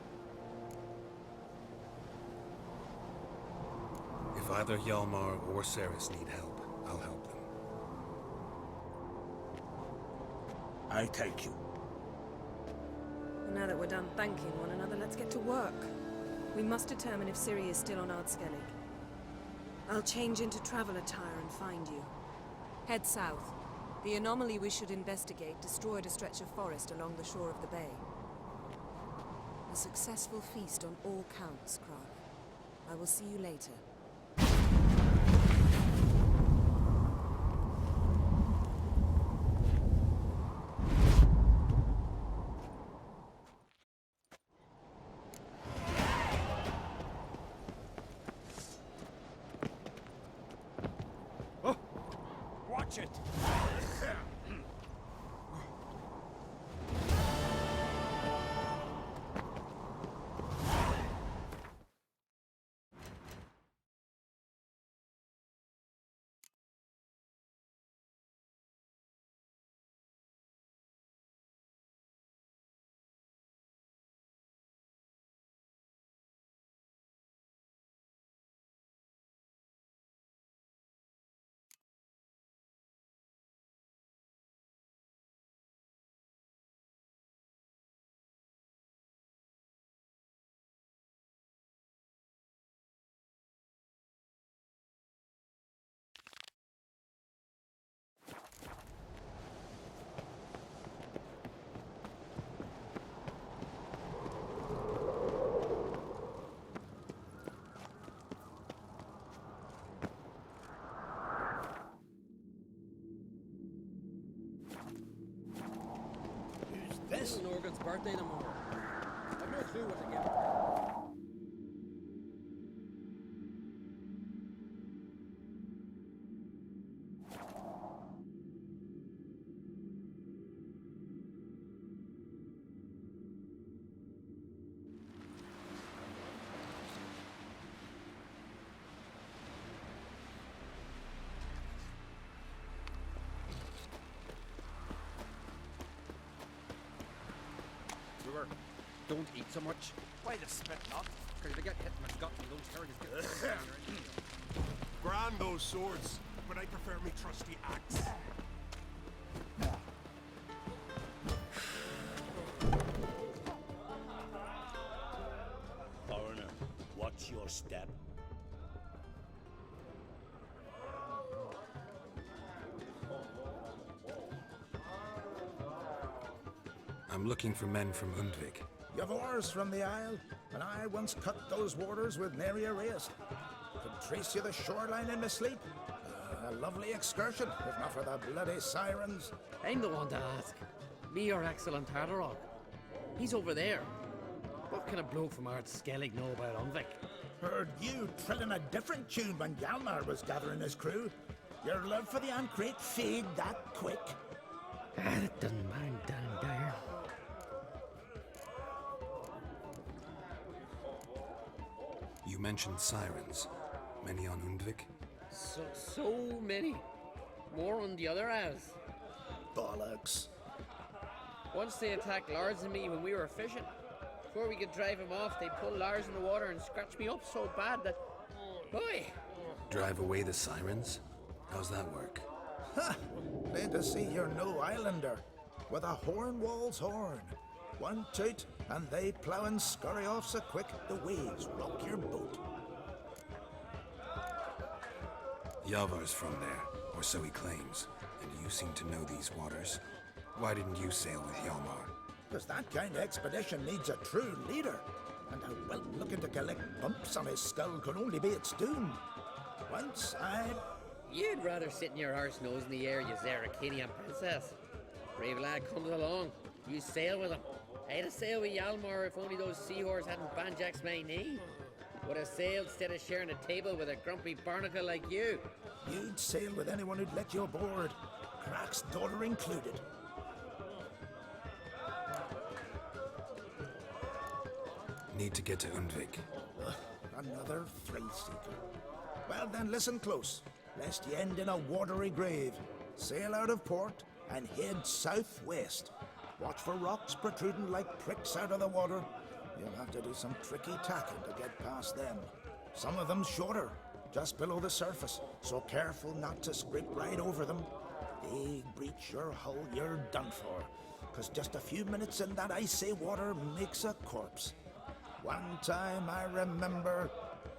If either Hjalmar or Ceres need help, I'll help them. I thank you. Now that we're done thanking one another, let's get to work. We must determine if Ciri is still on Ardskellig. I'll change into travel attire and find you. Head south. The anomaly we should investigate destroyed a stretch of forest along the shore of the bay. A successful feast on all counts, Krog. I will see you later. Watch it! This is Norgan's birthday tomorrow. I've no clue what to give her. Don't eat so much. Why the spit not? Because they get hit in the gut and those targets get... Grand those swords, but I prefer me trusty axe. Foreigner, watch your step. I'm looking for men from Undvik. Yavors from the Isle, and I once cut those waters with nary a race. Could trace you the shoreline in my sleep. A lovely excursion, if not for the bloody sirens. I'm the one to ask. Me or Axel and Tartarok? He's over there. What can a bloke from Ardskellig know about Undvik? Heard you trilling a different tune when Hjalmar was gathering his crew. Your love for the Ancrate fade that quick. It doesn't mind down there. You mentioned sirens. Many on Undvik? So many. More on the other halves. Bollocks. Once they attacked Lars and me when we were fishing. Before we could drive him off, they pulled Lars in the water and scratched me up so bad that... Boy! Drive away the sirens? How's that work? Ha! Glad to see you're no islander. With a Hornwall's horn. One toot, and they plough and scurry off so quick the waves rock your boat. Yavar's from there, or so he claims, and you seem to know these waters. Why didn't you sail with Hjalmar? Because that kind of expedition needs a true leader, and a whelp looking to collect bumps on his skull could only be its doom. Once You'd rather sit in your arse nose in the air, you Zarakinian princess. Brave lad comes along, you sail with him. I'd have sailed with Hjalmar if only those seahorses hadn't banjaxed my knee. Would have sailed instead of sharing a table with a grumpy barnacle like you. You'd sail with anyone who'd let you aboard, Crach's daughter included. Need to get to Undvik. Another thrill-seeker. Well then, listen close, lest you end in a watery grave. Sail out of port and head southwest. Watch for rocks protruding like pricks out of the water. You'll have to do some tricky tacking to get past them. Some of them shorter, just below the surface, so careful not to scrape right over them. Big breach your hull, you're done for. 'Cause just a few minutes in that icy water makes a corpse. One time I remember...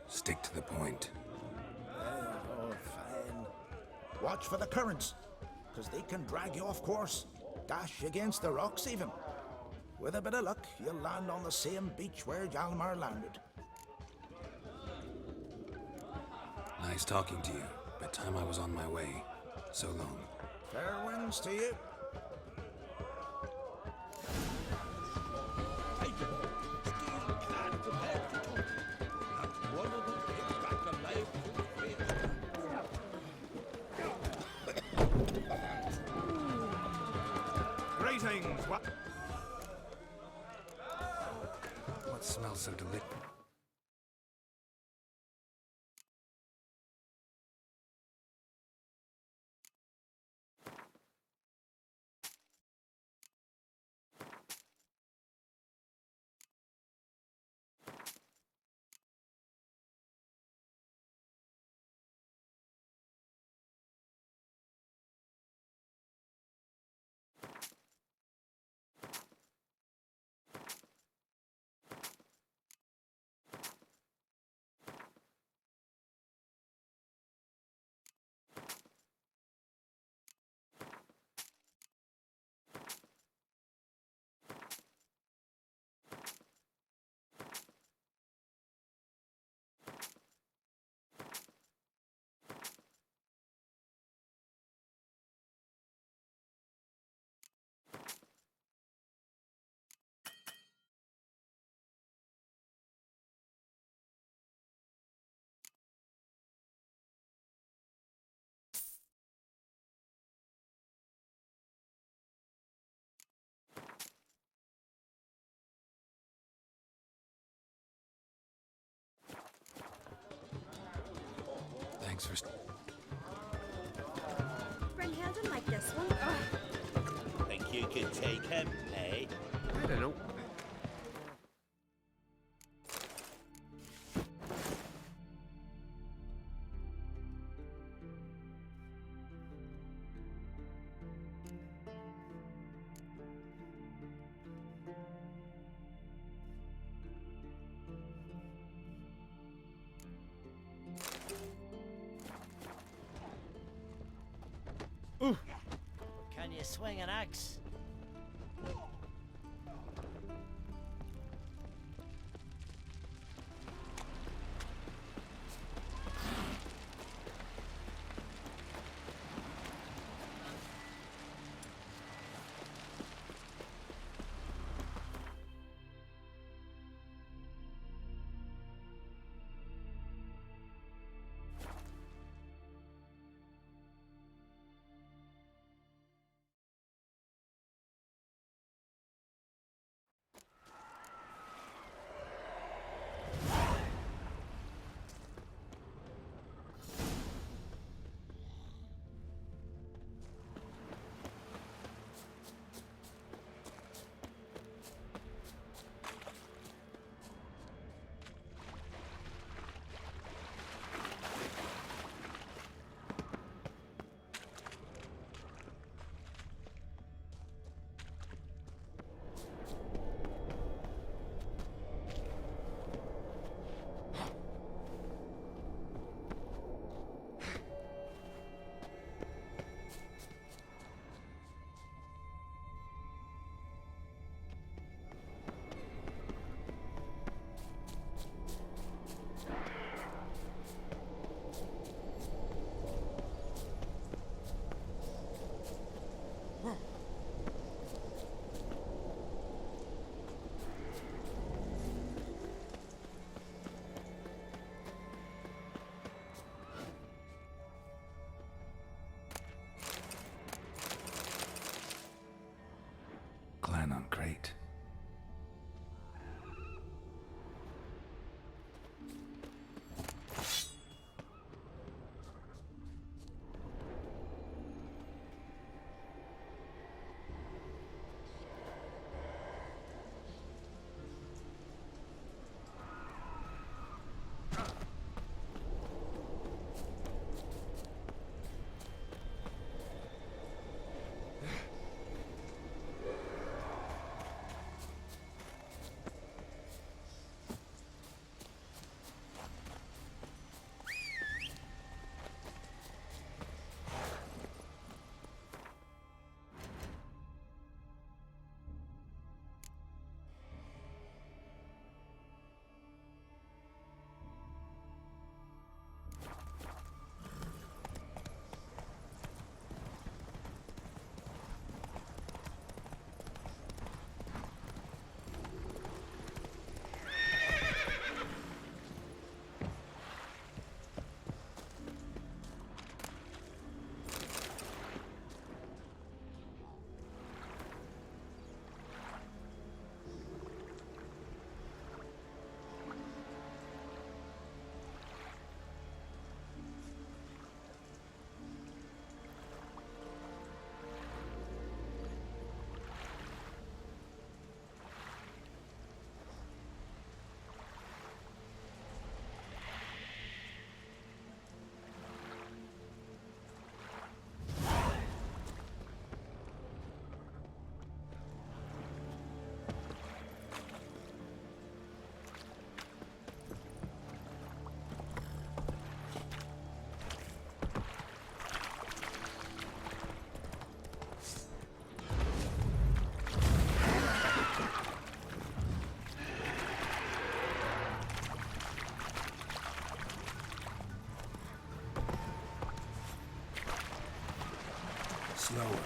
Stick to the point. Oh, fine. Watch for the currents, 'cause they can drag you off course. Dash against the rocks even. With a bit of luck, you'll land on the same beach where Hjalmar landed. Nice talking to you, but time I was on my way. So long. Fair winds to you. Greetings! What smells so delicious? Thanks for... Brynhild didn't like this one. Ugh. Think you could take him, eh? I don't know. Can you swing an axe? slower.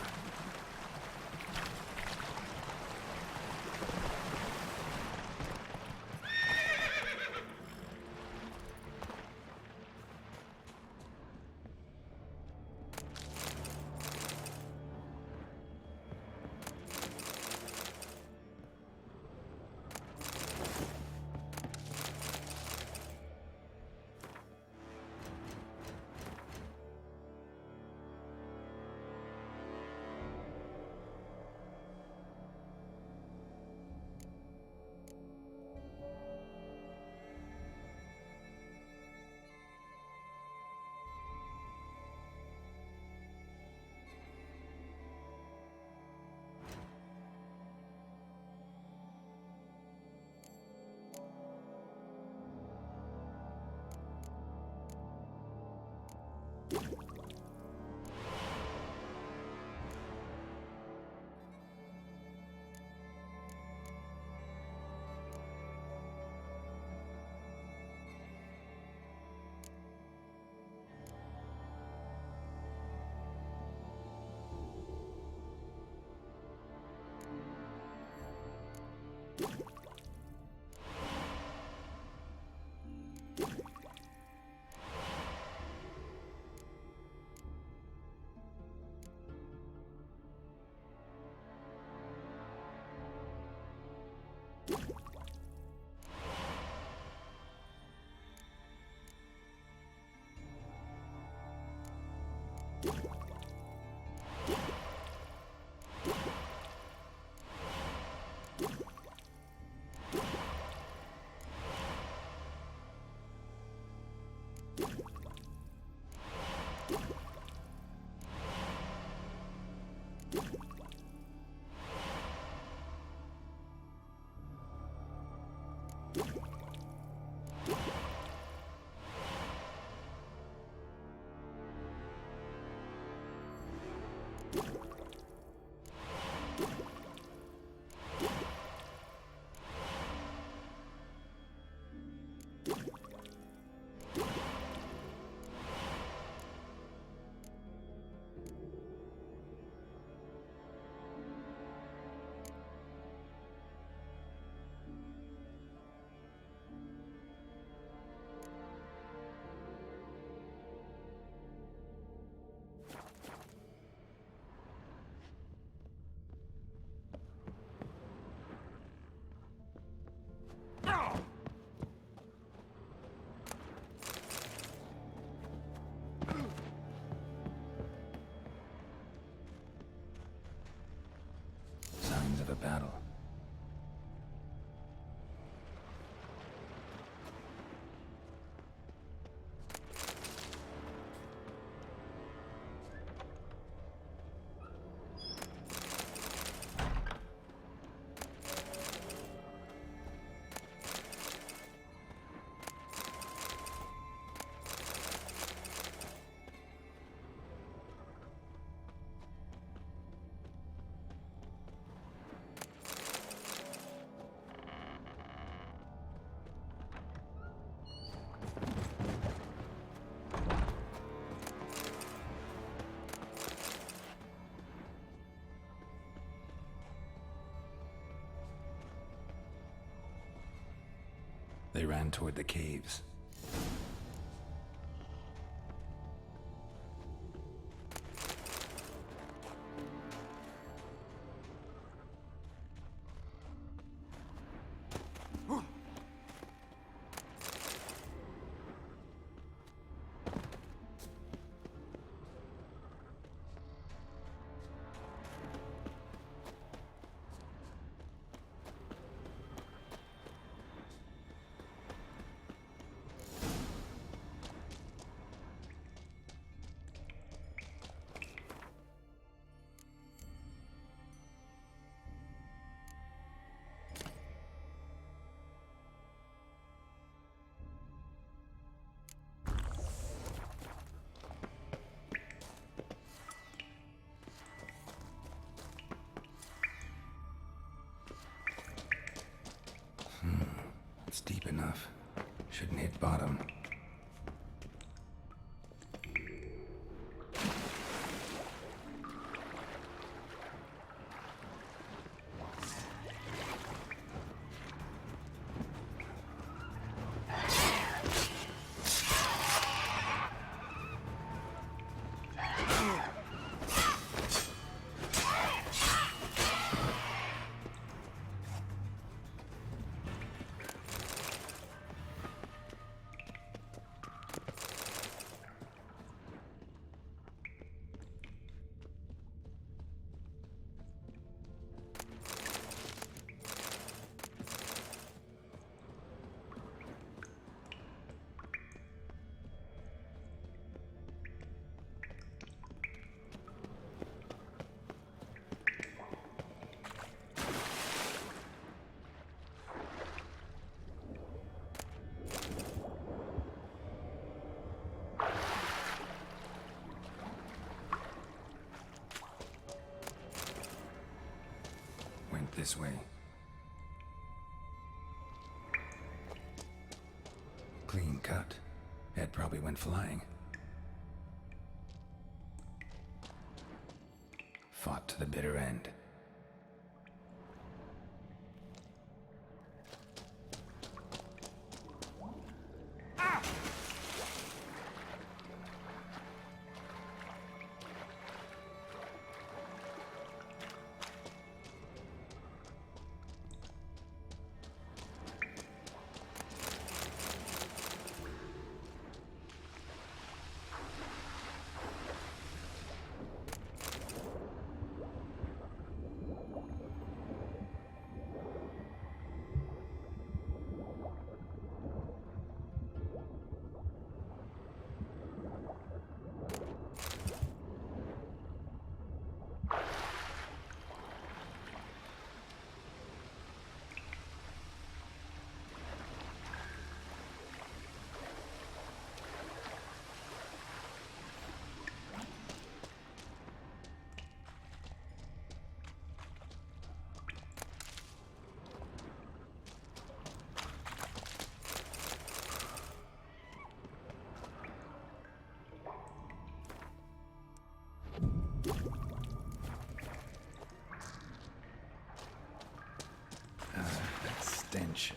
Signs of a battle. They ran toward the caves. It's deep enough. Shouldn't hit bottom. This way. Clean cut. Ed probably went flying. Fought to the bitter end. That stench.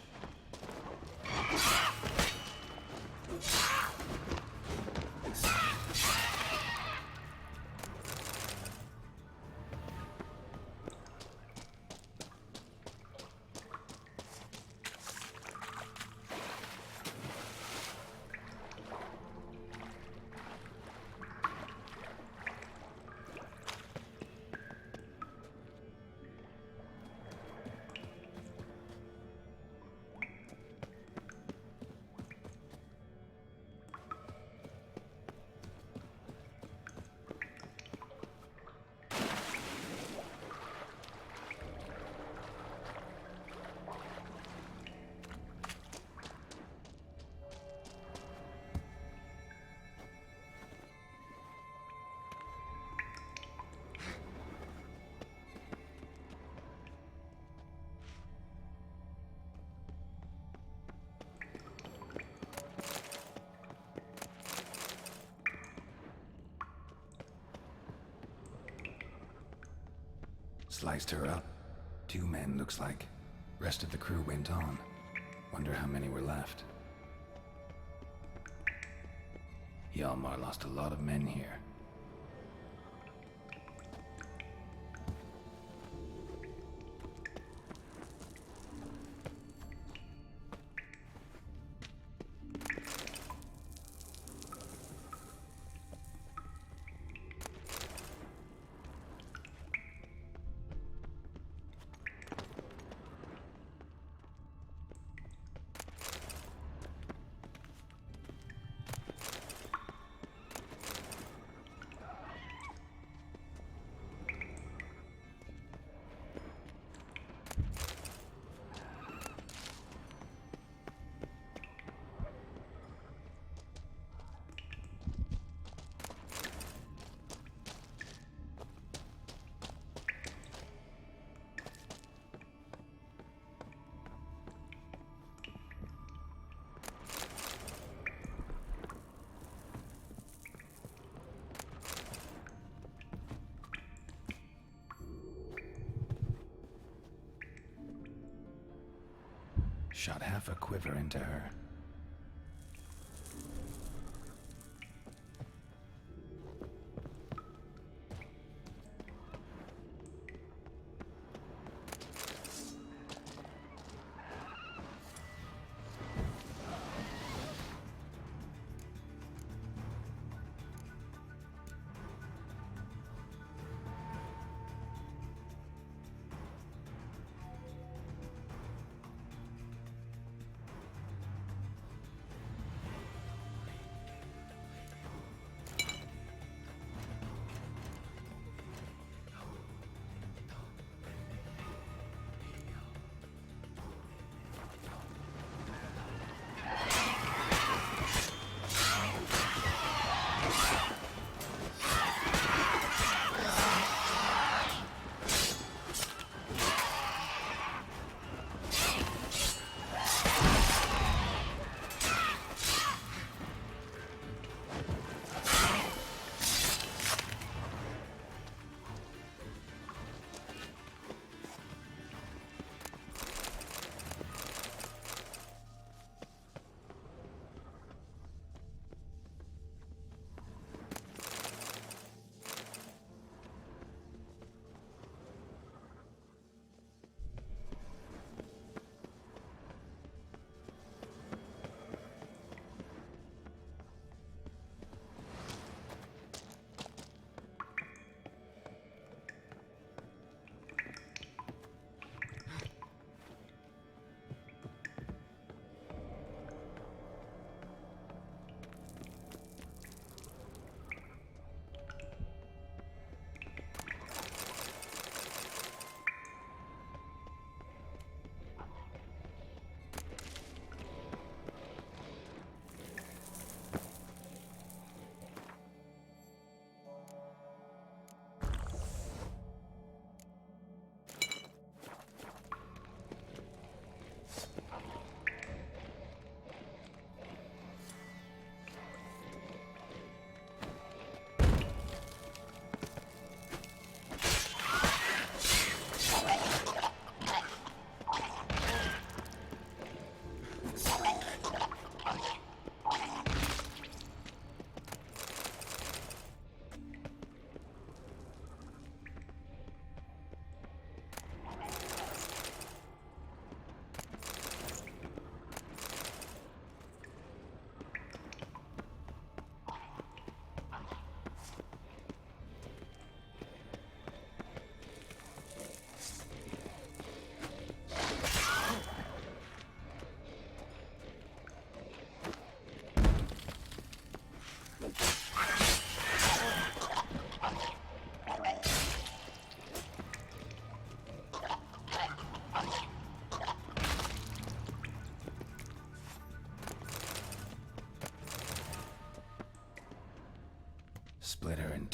Sliced her up. 2 men, looks like. Rest of the crew went on. Wonder how many were left. Hjalmar lost a lot of men here. Shot half a quiver into her.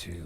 too.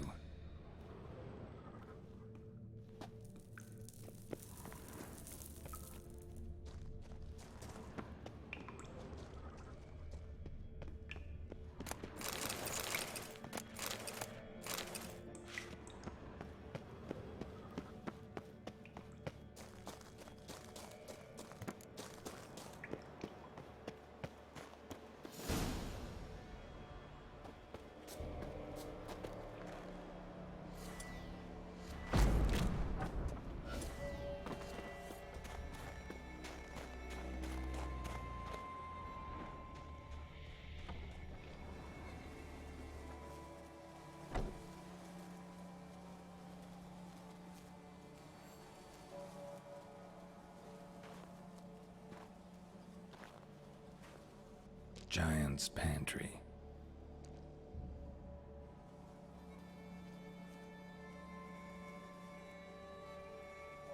Giant's Pantry.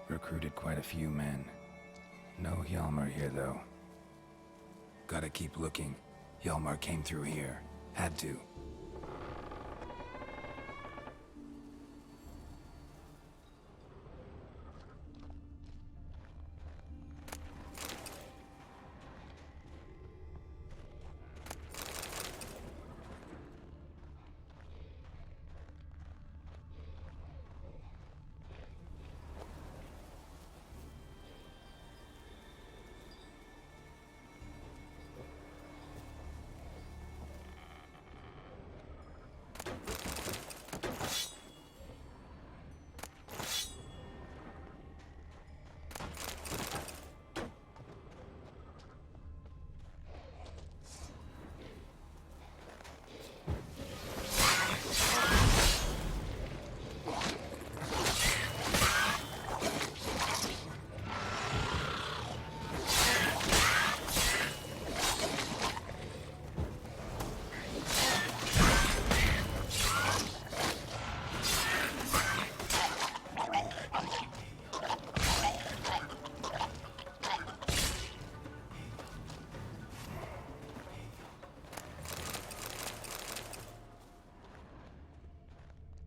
Recruited quite a few men. No Hjalmar here, though. Gotta keep looking. Hjalmar came through here. Had to.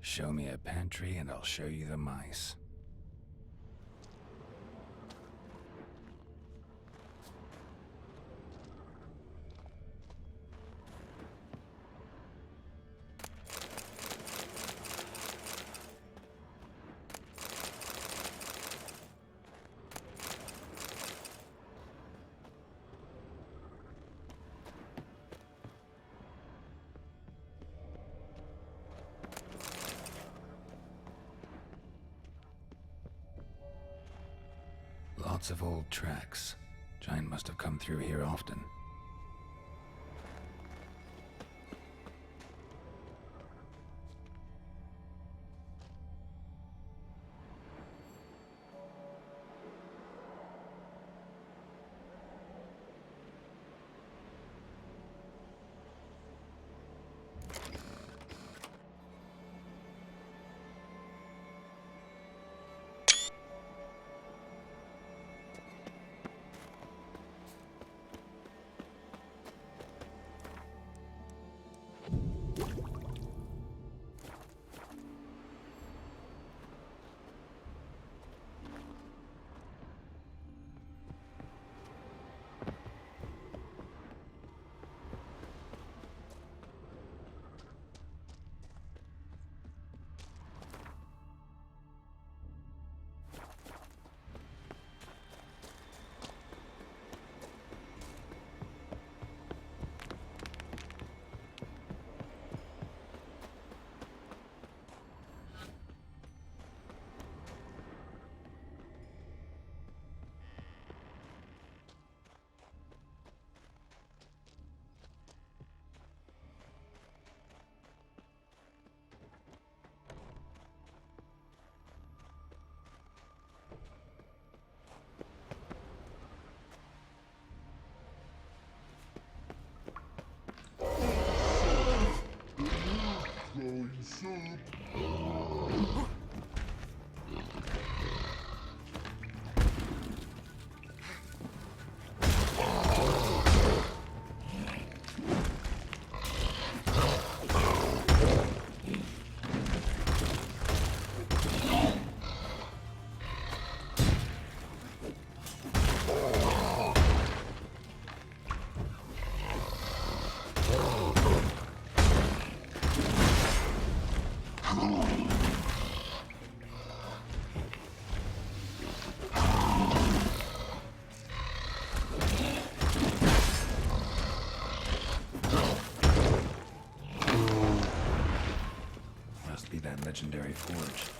Show me a pantry and I'll show you the mice. Lots of old tracks. Giant must have come through here often. legendary forge.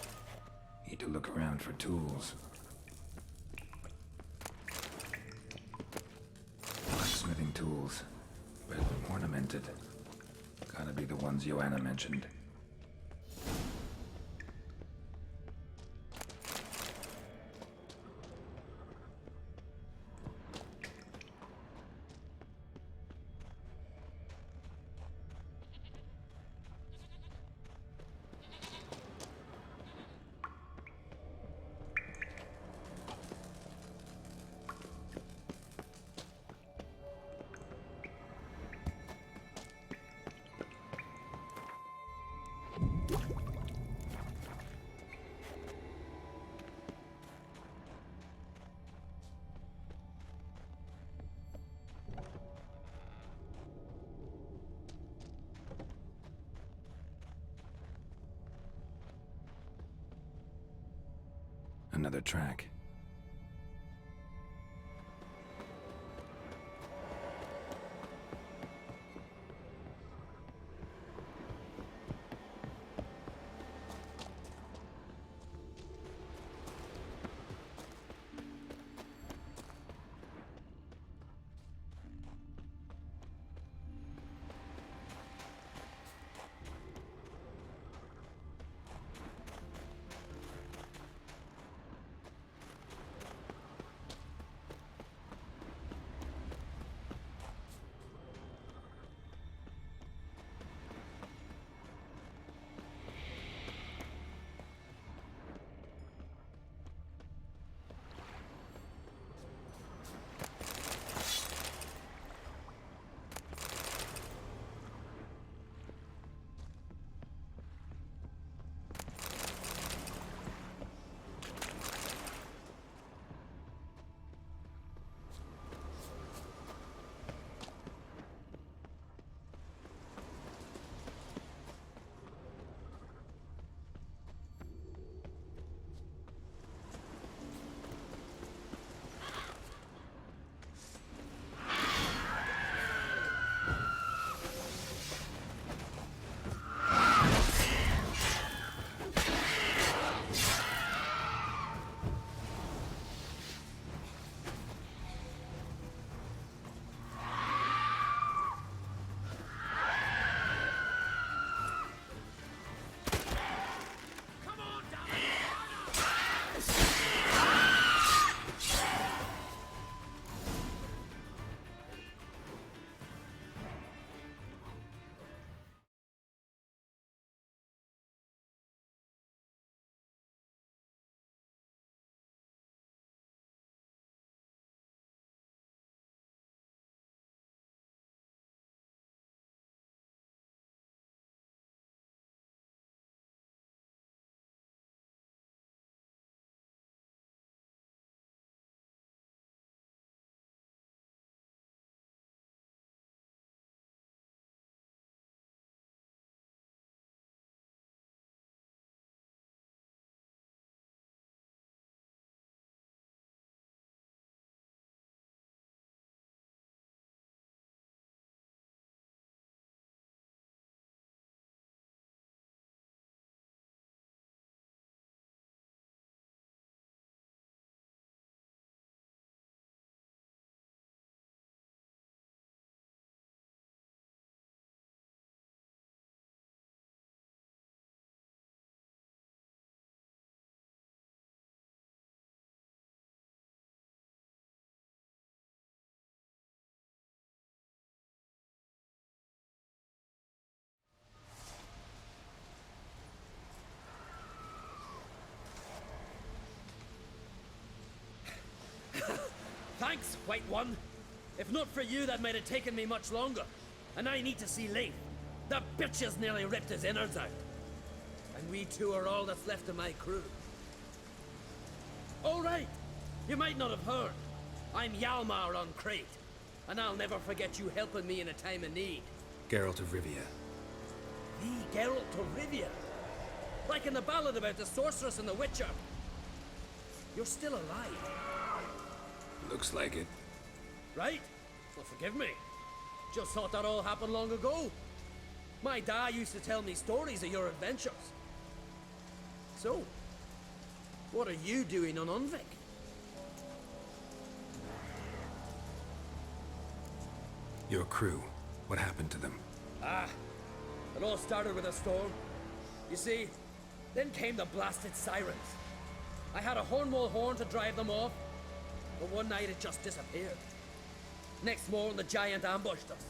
Need to look around for tools. Blacksmithing tools, but ornamented. Gotta be the ones Joanna mentioned. Another track. Thanks, White One. If not for you, that might have taken me much longer. And I need to see Leif. The bitch has nearly ripped his innards out. And we two are all that's left of my crew. All right. You might not have heard. I'm Hjalmar on Crete. And I'll never forget you helping me in a time of need. Geralt of Rivia. The Geralt of Rivia? Like in the ballad about the sorceress and the witcher. You're still alive. Looks like it. Right? Well, forgive me. Just thought that all happened long ago. My dad used to tell me stories of your adventures. So, what are you doing on Unvik? Your crew, what happened to them? It all started with a storm. You see, then came the blasted sirens. I had a Hornwall horn to drive them off, but one night it just disappeared. Next morning, the giant ambushed us,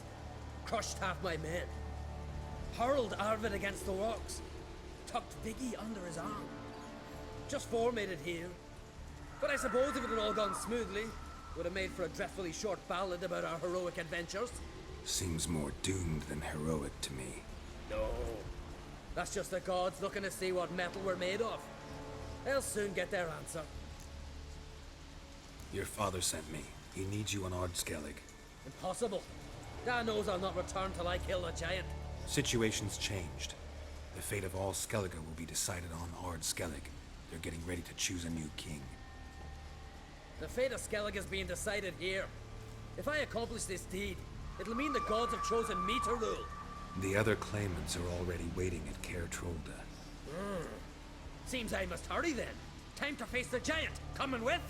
crushed half my men, hurled Arvid against the rocks, tucked Viggy under his arm. Just formatted here. But I suppose if it had all gone smoothly, would have made for a dreadfully short ballad about our heroic adventures. Seems more doomed than heroic to me. No. That's just the gods looking to see what metal we're made of. They'll soon get their answer. Your father sent me. He needs you on Ard Skellig. Impossible. Dad knows I'll not return till I kill the giant. Situation's changed. The fate of all Skellige will be decided on Ard Skellig. They're getting ready to choose a new king. The fate of Skellig is being decided here. If I accomplish this deed, it'll mean the gods have chosen me to rule. The other claimants are already waiting at Caer Trolda. Seems I must hurry then. Time to face the giant. Coming with?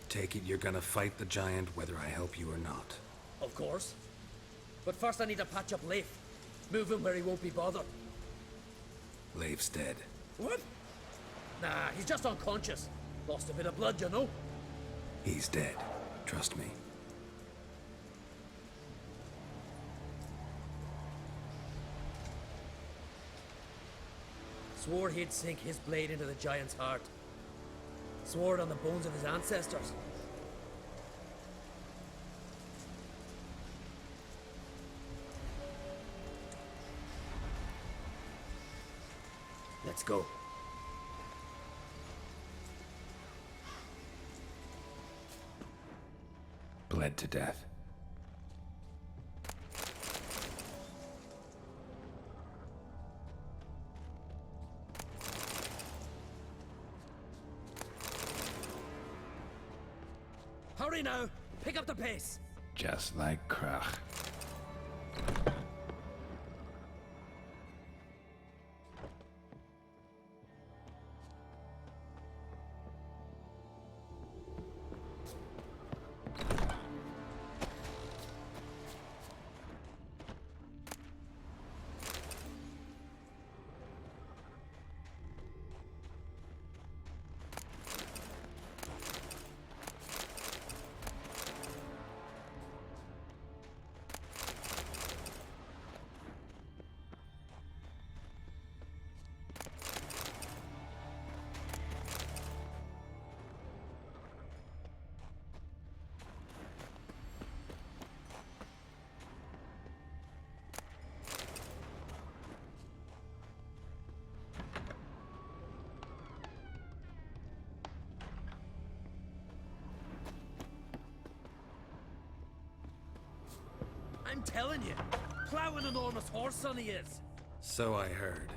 Take it you're gonna fight the giant whether I help you or not. Of course. But first I need to patch up Leif. Move him where he won't be bothered. Leif's dead. What? Nah, he's just unconscious. Lost a bit of blood, you know. He's dead. Trust me. Swore he'd sink his blade into the giant's heart. Swore it on the bones of his ancestors. Let's go. Bled to death. Hurry now! Pick up the pace! Just like Krach. I'm telling you, plow an enormous horse son he is. So I heard.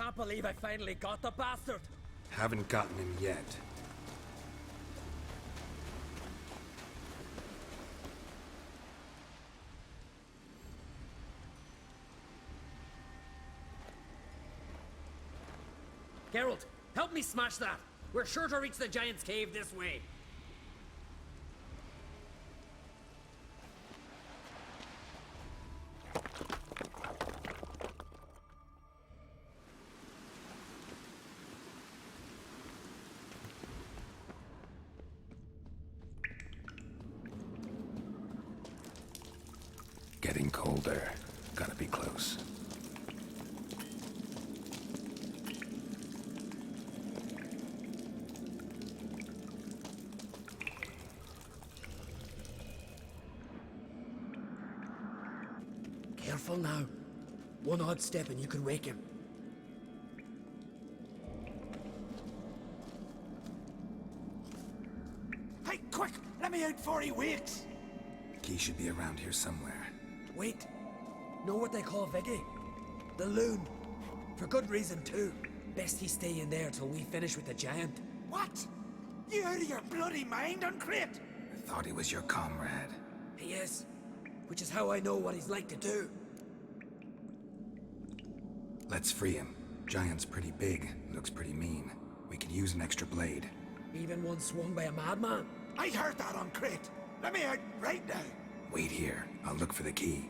can't believe I finally got the bastard. Haven't gotten him yet. Geralt, help me smash that. We're sure to reach the Giant's Cave this way. Getting colder. Gotta be close. Careful now. One odd step and you can wake him. Hey, quick! Let me out before he wakes! Key should be around here somewhere. Wait. Know what they call Viggy? The loon. For good reason, too. Best he stay in there till we finish with the Giant. What? You out of your bloody mind, Uncrate? I thought he was your comrade. He is. Which is how I know what he's like to do. Let's free him. Giant's pretty big, looks pretty mean. We could use an extra blade. Even one swung by a madman. I heard that, Uncrate. Let me out right now. Wait here. I'll look for the key.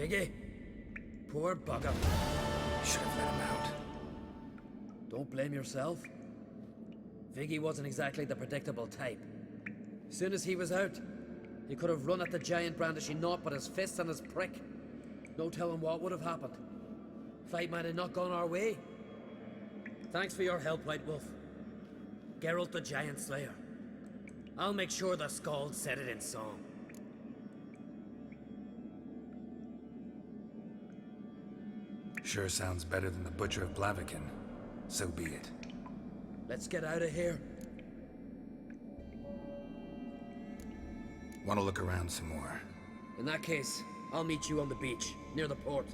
Viggy? Poor bugger. Should have let him out. Don't blame yourself. Viggy wasn't exactly the predictable type. As soon as he was out, he could have run at the giant brandishing naught but his fists and his prick. No telling what would have happened. Fight might have not gone our way. Thanks for your help, White Wolf. Geralt the Giant Slayer. I'll make sure the Skald said it in song. Sure sounds better than the Butcher of Blaviken. So be it. Let's get out of here. Want to look around some more? In that case, I'll meet you on the beach, near the port.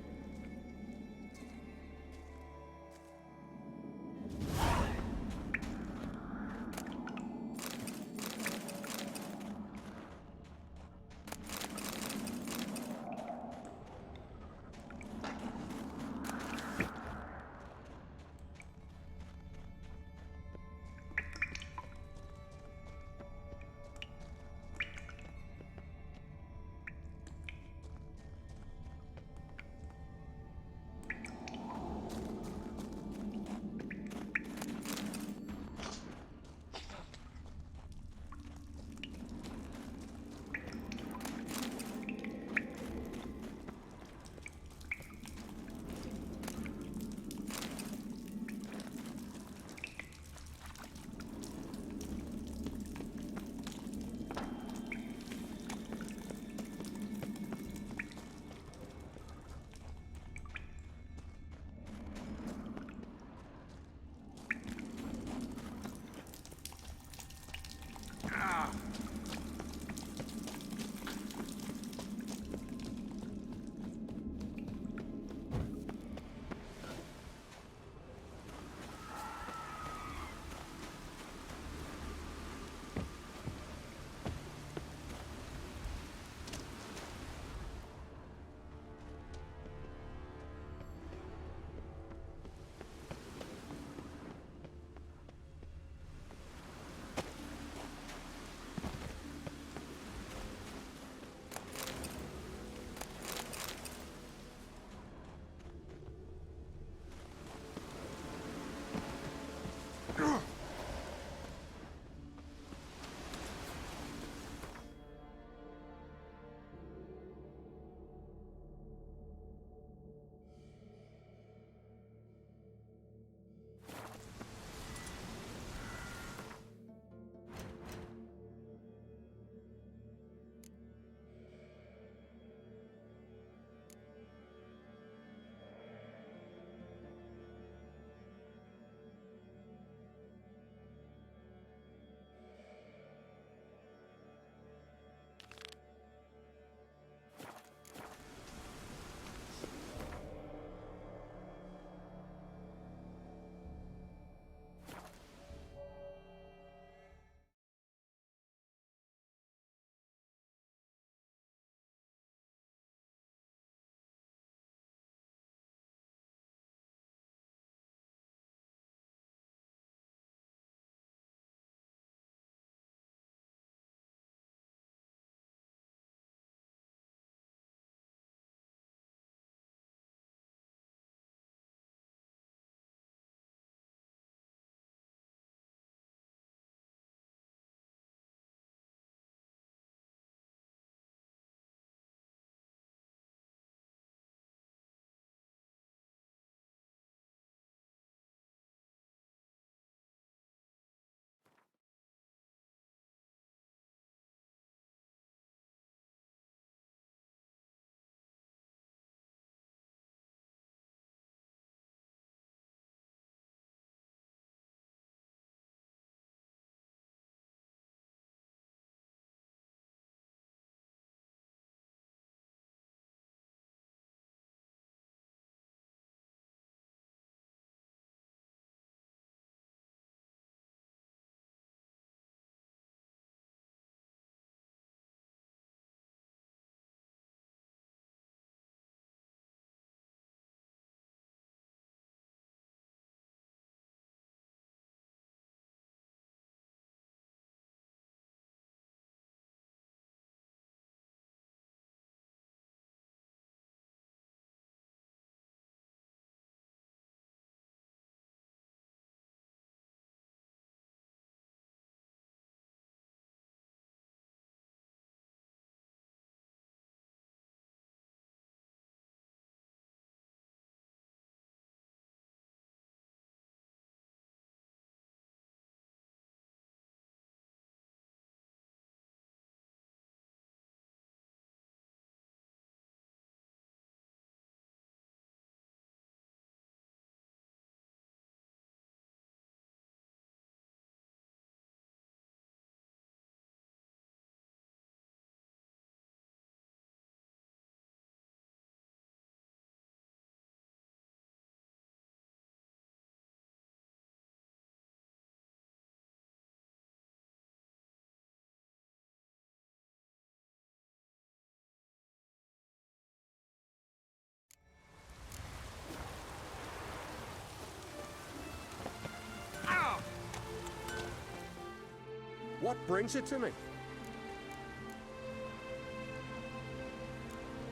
What brings it to me?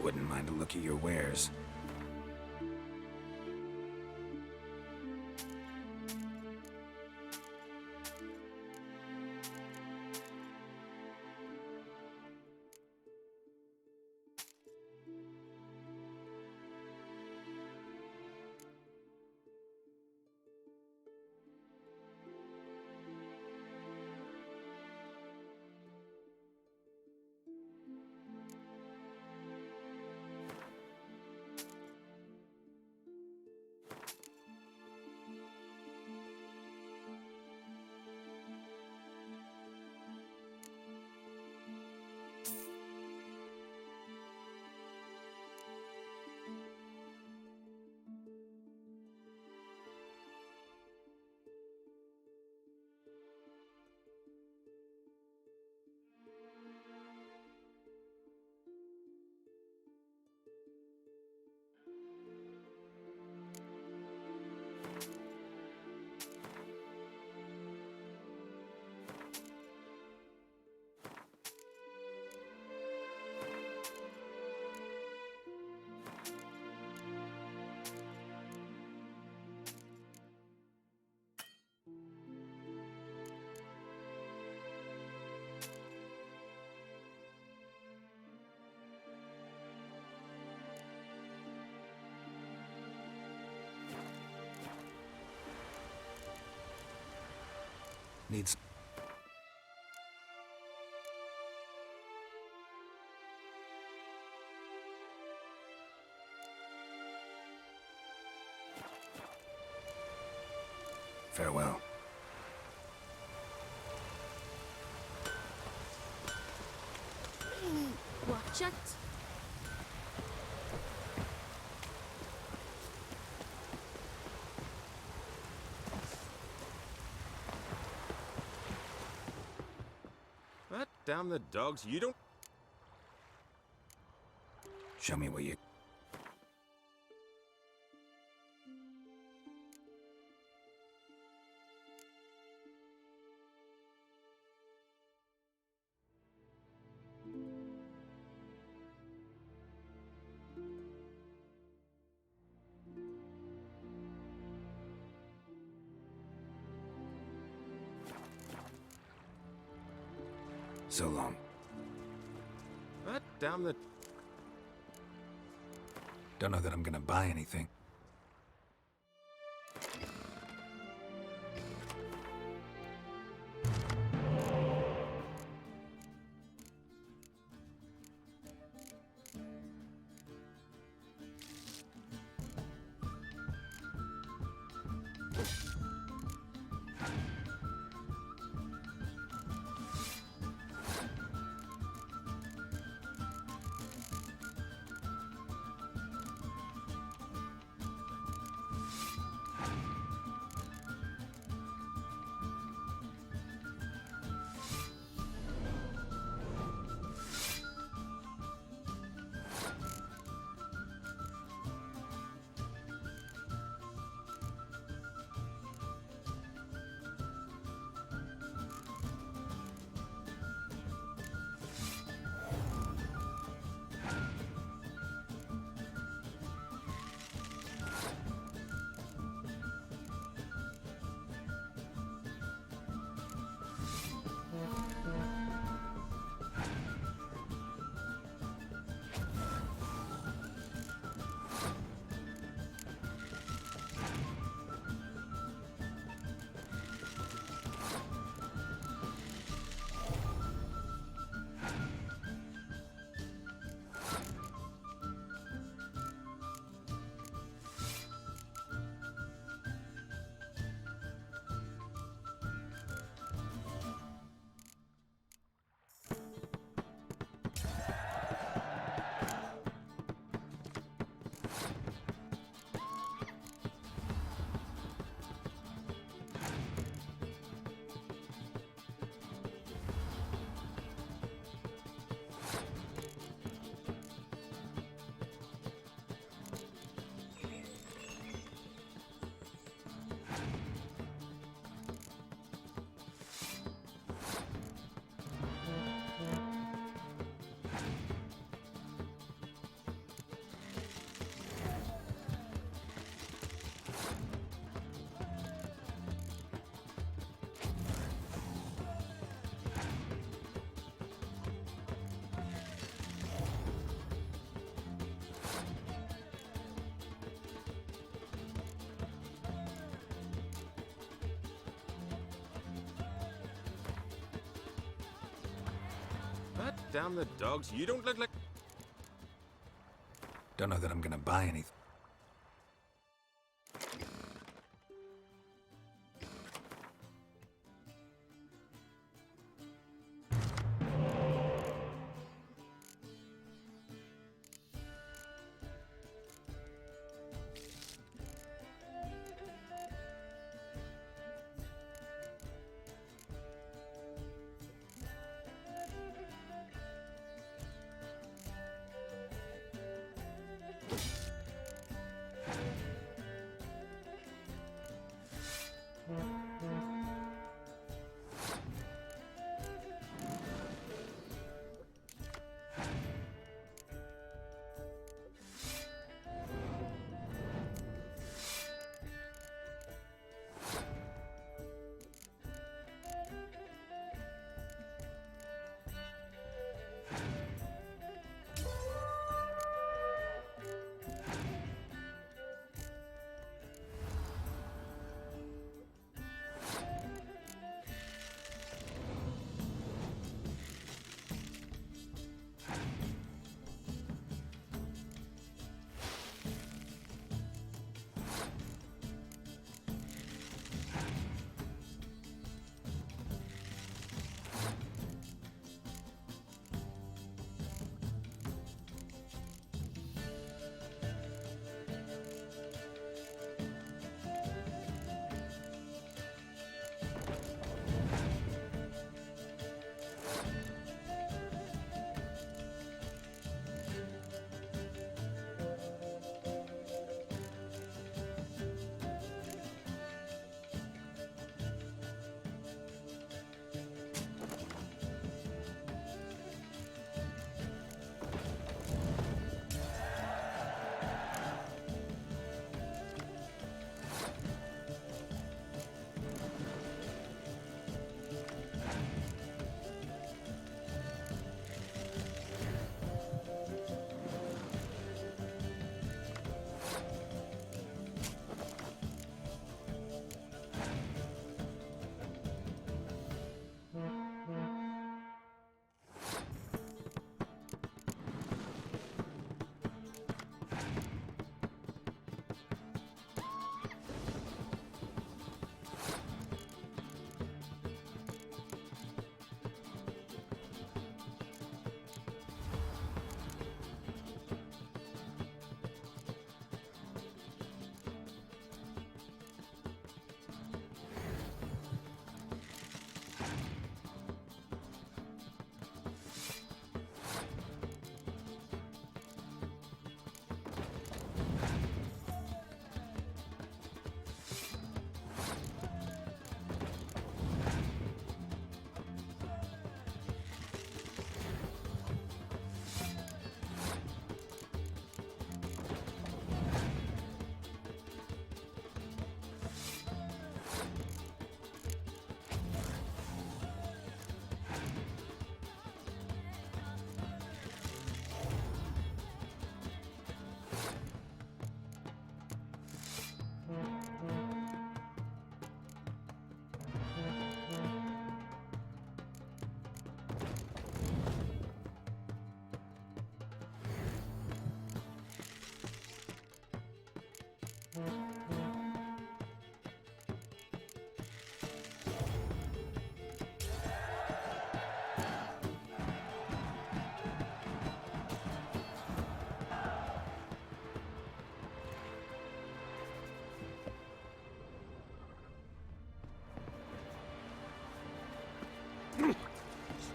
Wouldn't mind a look at your wares. Needs... Farewell. Watch it. What? Damn the dogs, you don't... Show me where you... So long. What? Damn the... Don't know that I'm gonna buy anything. Damn the dogs, you don't look like... Don't know that I'm gonna buy anything.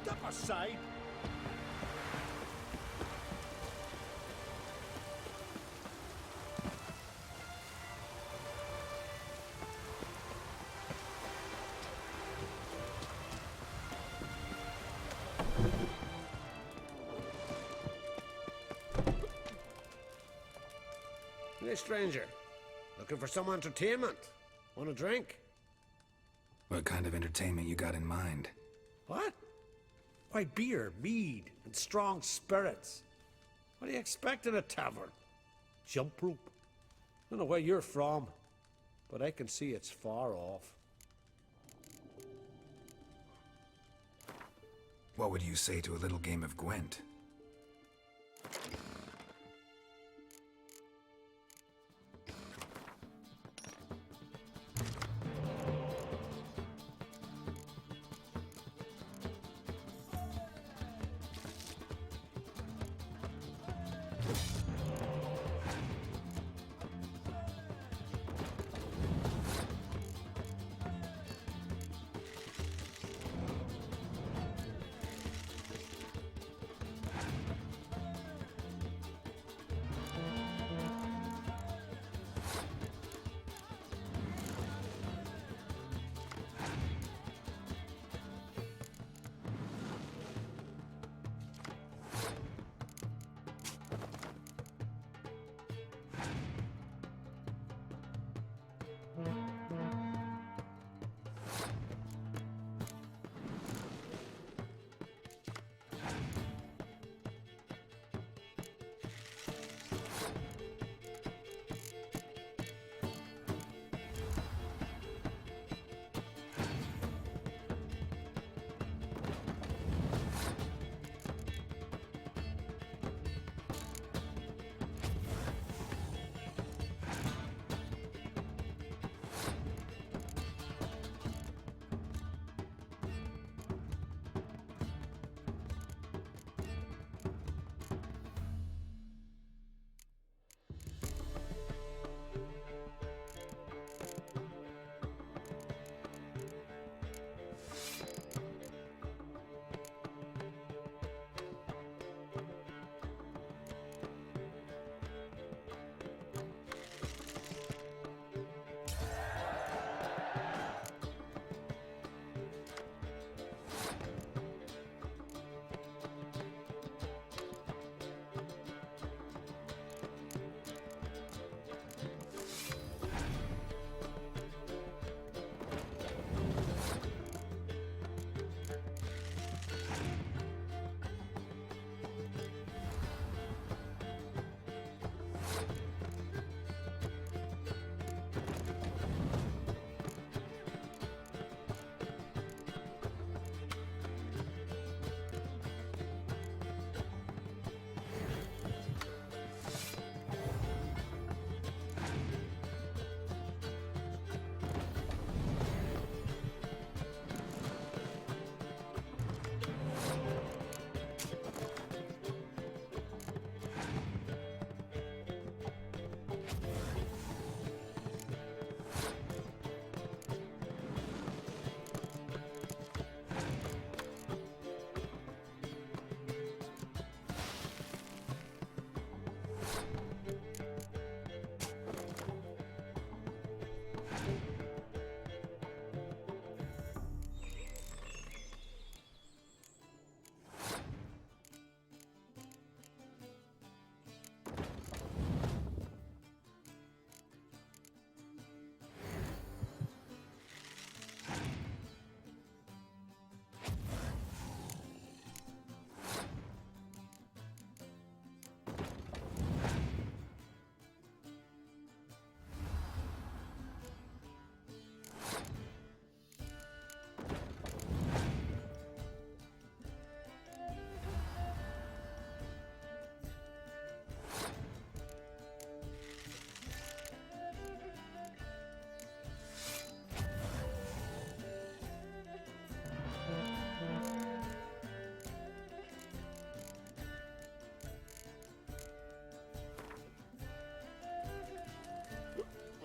Step aside! Hey, stranger. Looking for some entertainment? Want a drink? What kind of entertainment you got in mind? What? Why, beer, mead, and strong spirits. What do you expect in a tavern? Jump rope? Don't know where you're from, but I can see it's far off. What would you say to a little game of Gwent?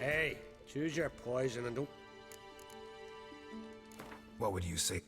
Hey, choose your poison and don't... What would you say?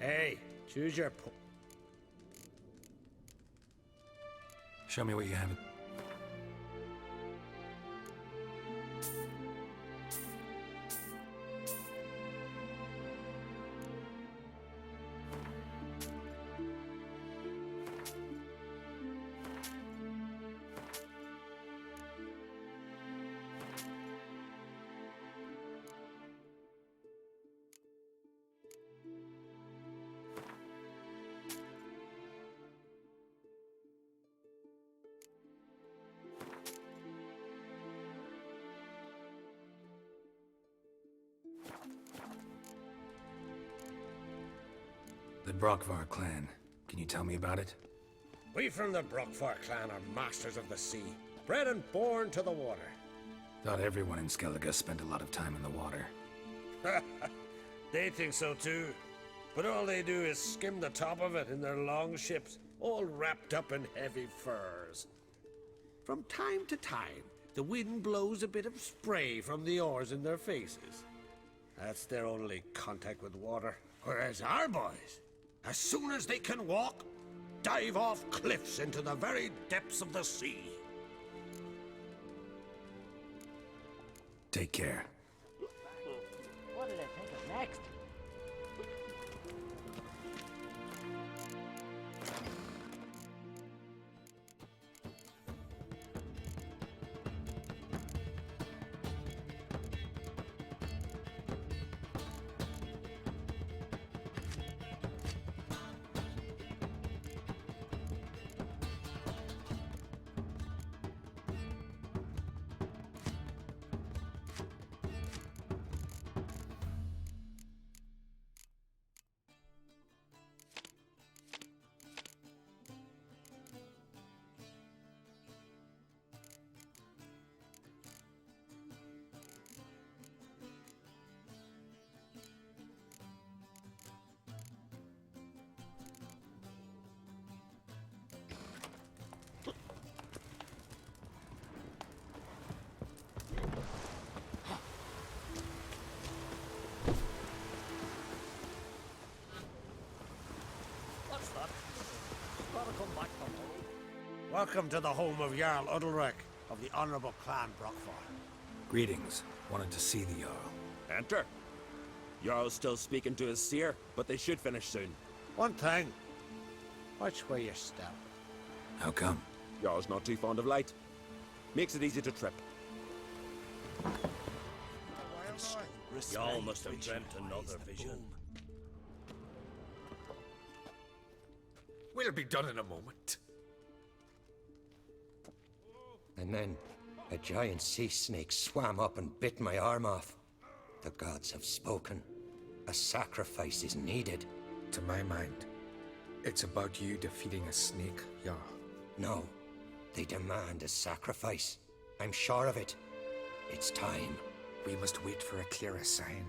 Hey, choose your Show me what you have. The Brockvar clan. Can you tell me about it? We from the Brockvar clan are masters of the sea, bred and born to the water. Thought everyone in Skellige spent a lot of time in the water. They think so too, but all they do is skim the top of it in their long ships, all wrapped up in heavy furs. From time to time, the wind blows a bit of spray from the oars in their faces. That's their only contact with water. Whereas our boys, as soon as they can walk, dive off cliffs into the very depths of the sea. Take care. What'll they think of next? Welcome to the home of Jarl Udalric of the Honorable Clan Brockvar. Greetings. Wanted to see the Jarl. Enter. Jarl's still speaking to his seer, but they should finish soon. One thing. Watch where you step. How come? Jarl's not too fond of light. Makes it easy to trip. Y'all must have dreamt another vision. We'll be done in a moment. And then a giant sea snake swam up and bit my arm off. The gods have spoken. A sacrifice is needed. To my mind, it's about you defeating a snake, Jarl. No, they demand a sacrifice. I'm sure of it. It's time. We must wait for a clearer sign.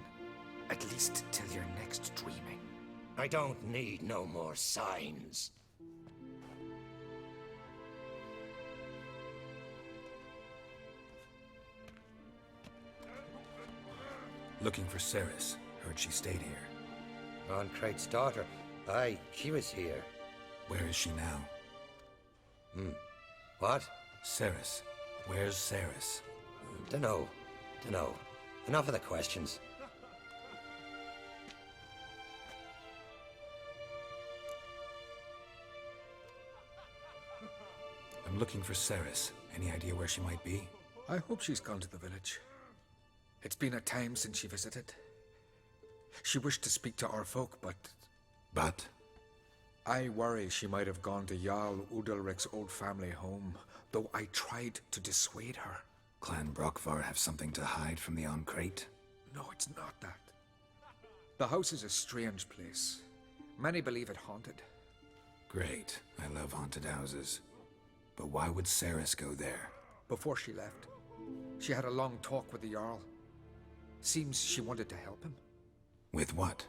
At least till your next dreaming. I don't need no more signs. Looking for Cerys. Heard she stayed here. Oncrate's daughter. Aye, she was here. Where is she now? What? Cerys. Where's Cerys? Dunno. Enough of the questions. I'm looking for Cerys. Any idea where she might be? I hope she's gone to the village. It's been a time since she visited. She wished to speak to our folk, but... But? I worry she might have gone to Jarl Udalric's old family home, though I tried to dissuade her. Clan Brockvar have something to hide from the Oncrate? No, it's not that. The house is a strange place. Many believe it haunted. Great. I love haunted houses. But why would Cerys go there? Before she left, she had a long talk with the Jarl. Seems she wanted to help him. With what?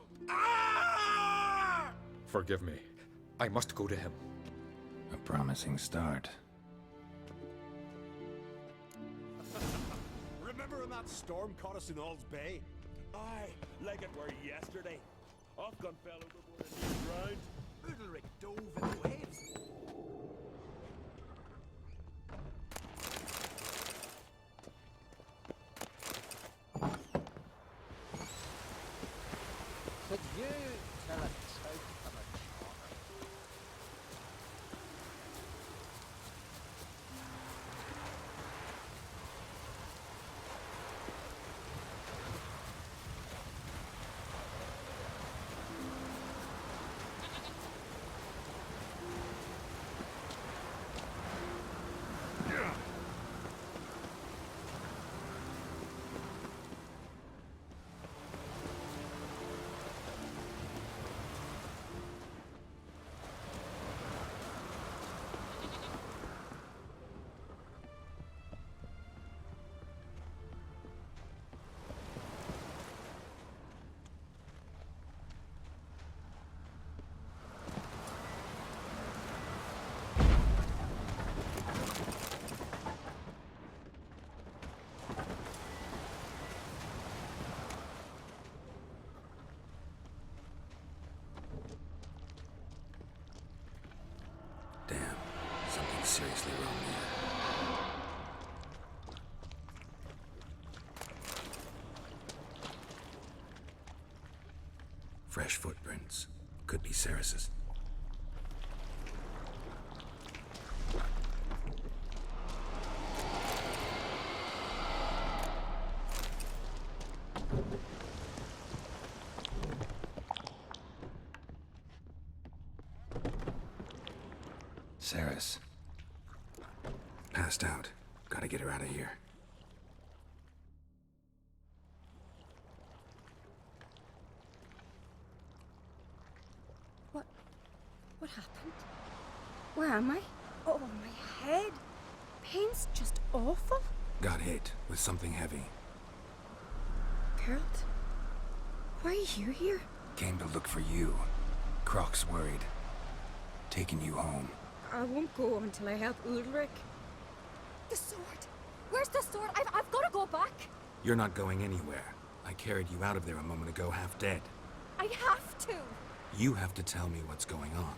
Forgive me. I must go to him. A promising start. Remember when that storm caught us in All's Bay? Aye, like it were yesterday. I've gone fell overboard in this round. Udalric dove in the waves. Could you tell a tale of a charmer? Damn, something's seriously wrong here. Fresh footprints. Could be Ceres's. Ceres. Passed out. Gotta get her out of here. What happened? Where am I? Oh, my head. Pain's just awful. Got hit with something heavy. Geralt, why are you here? Came to look for you. Croc's worried. Taking you home. I won't go until I help Udalric. The sword! Where's the sword? I've got to go back! You're not going anywhere. I carried you out of there a moment ago half dead. I have to! You have to tell me what's going on.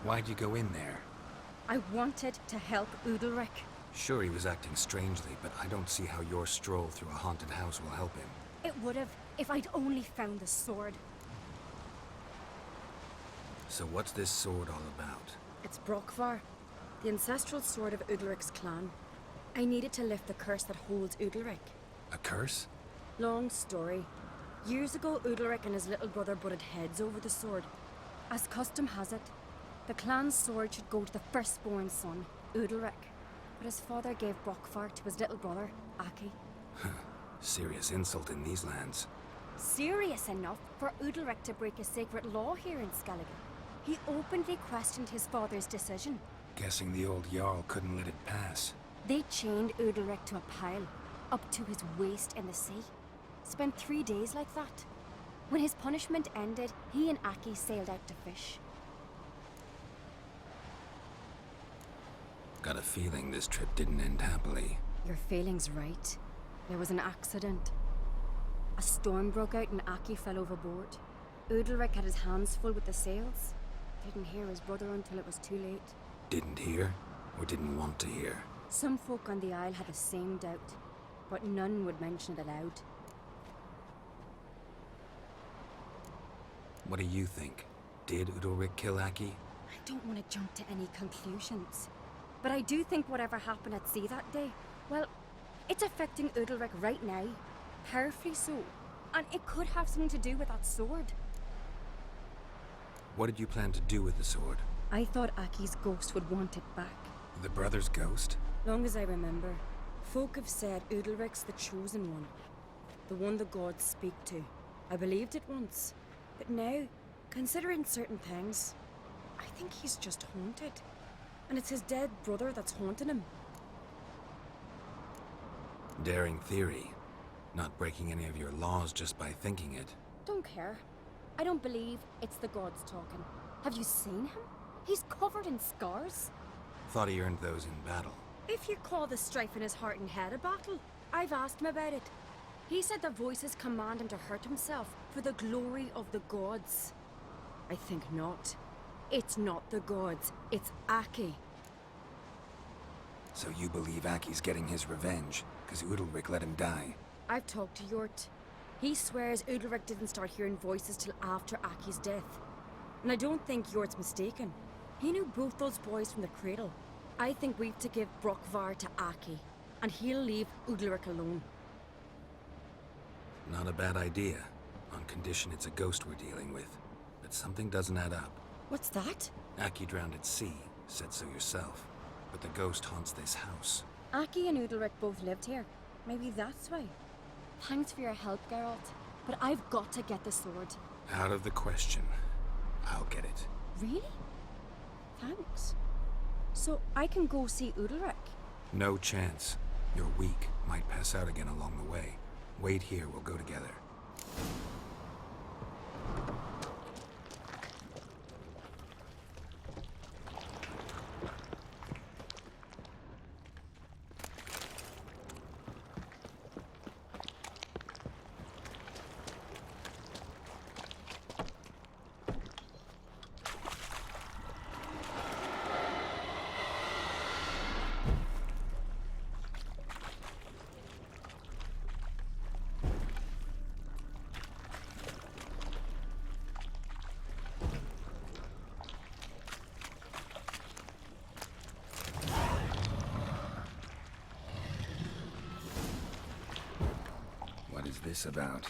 Why'd you go in there? I wanted to help Udalric. Sure, he was acting strangely, but I don't see how your stroll through a haunted house will help him. It would have if I'd only found the sword. So what's this sword all about? It's Brokvar, the ancestral sword of Udalric's clan. I needed to lift the curse that holds Udalric. A curse? Long story. Years ago, Udalric and his little brother butted heads over the sword. As custom has it, the clan's sword should go to the firstborn son, Udalric. But his father gave Brokvar to his little brother, Aki. Serious insult in these lands. Serious enough for Udalric to break a sacred law here in Skellige. He openly questioned his father's decision. Guessing the old Jarl couldn't let it pass. They chained Udalric to a pile, up to his waist in the sea. Spent 3 days like that. When his punishment ended, he and Aki sailed out to fish. Got a feeling this trip didn't end happily. Your feeling's right. There was an accident. A storm broke out and Aki fell overboard. Udalric had his hands full with the sails. Didn't hear his brother until it was too late. Didn't hear, or didn't want to hear? Some folk on the Isle had the same doubt, but none would mention it aloud. What do you think? Did Udalric kill Aki? I don't want to jump to any conclusions. But I do think whatever happened at sea that day, well, it's affecting Udalric right now. Powerfully so. And it could have something to do with that sword. What did you plan to do with the sword? I thought Aki's ghost would want it back. The brother's ghost? Long as I remember, folk have said Udalric's the chosen one. The one the gods speak to. I believed it once. But now, considering certain things, I think he's just haunted. And it's his dead brother that's haunting him. Daring theory. Not breaking any of your laws just by thinking it. Don't care. I don't believe it's the gods talking. Have you seen him? He's covered in scars. Thought he earned those in battle. If you call the strife in his heart and head a battle, I've asked him about it. He said the voices command him to hurt himself for the glory of the gods. I think not. It's not the gods, it's Aki. So you believe Aki's getting his revenge, because Udalric let him die? I've talked to Yort. He swears Udalric didn't start hearing voices till after Aki's death. And I don't think Yort's mistaken. He knew both those boys from the cradle. I think we've to give Brokvar to Aki, and he'll leave Udalric alone. Not a bad idea, on condition it's a ghost we're dealing with. But something doesn't add up. What's that? Aki drowned at sea, said so yourself. But the ghost haunts this house. Aki and Udalric both lived here. Maybe that's why. Thanks for your help, Geralt. But I've got to get the sword. Out of the question. I'll get it. Really? Thanks. So I can go see Udalric? No chance. You're weak. Might pass out again along the way. Wait here, we'll go together. What is this about?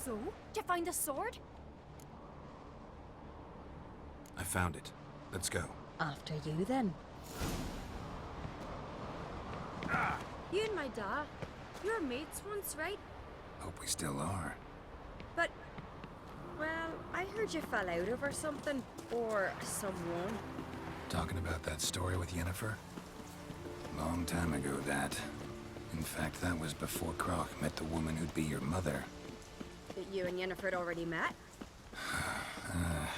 So, did you find the sword? I found it. Let's go. After you, then. You and my da, you were mates once, right? Hope we still are. But, well, I heard you fell out over something, or someone. Talking about that story with Yennefer? Long time ago, that. In fact, that was before Croc met the woman who'd be your mother. That you and Yennefer had already met?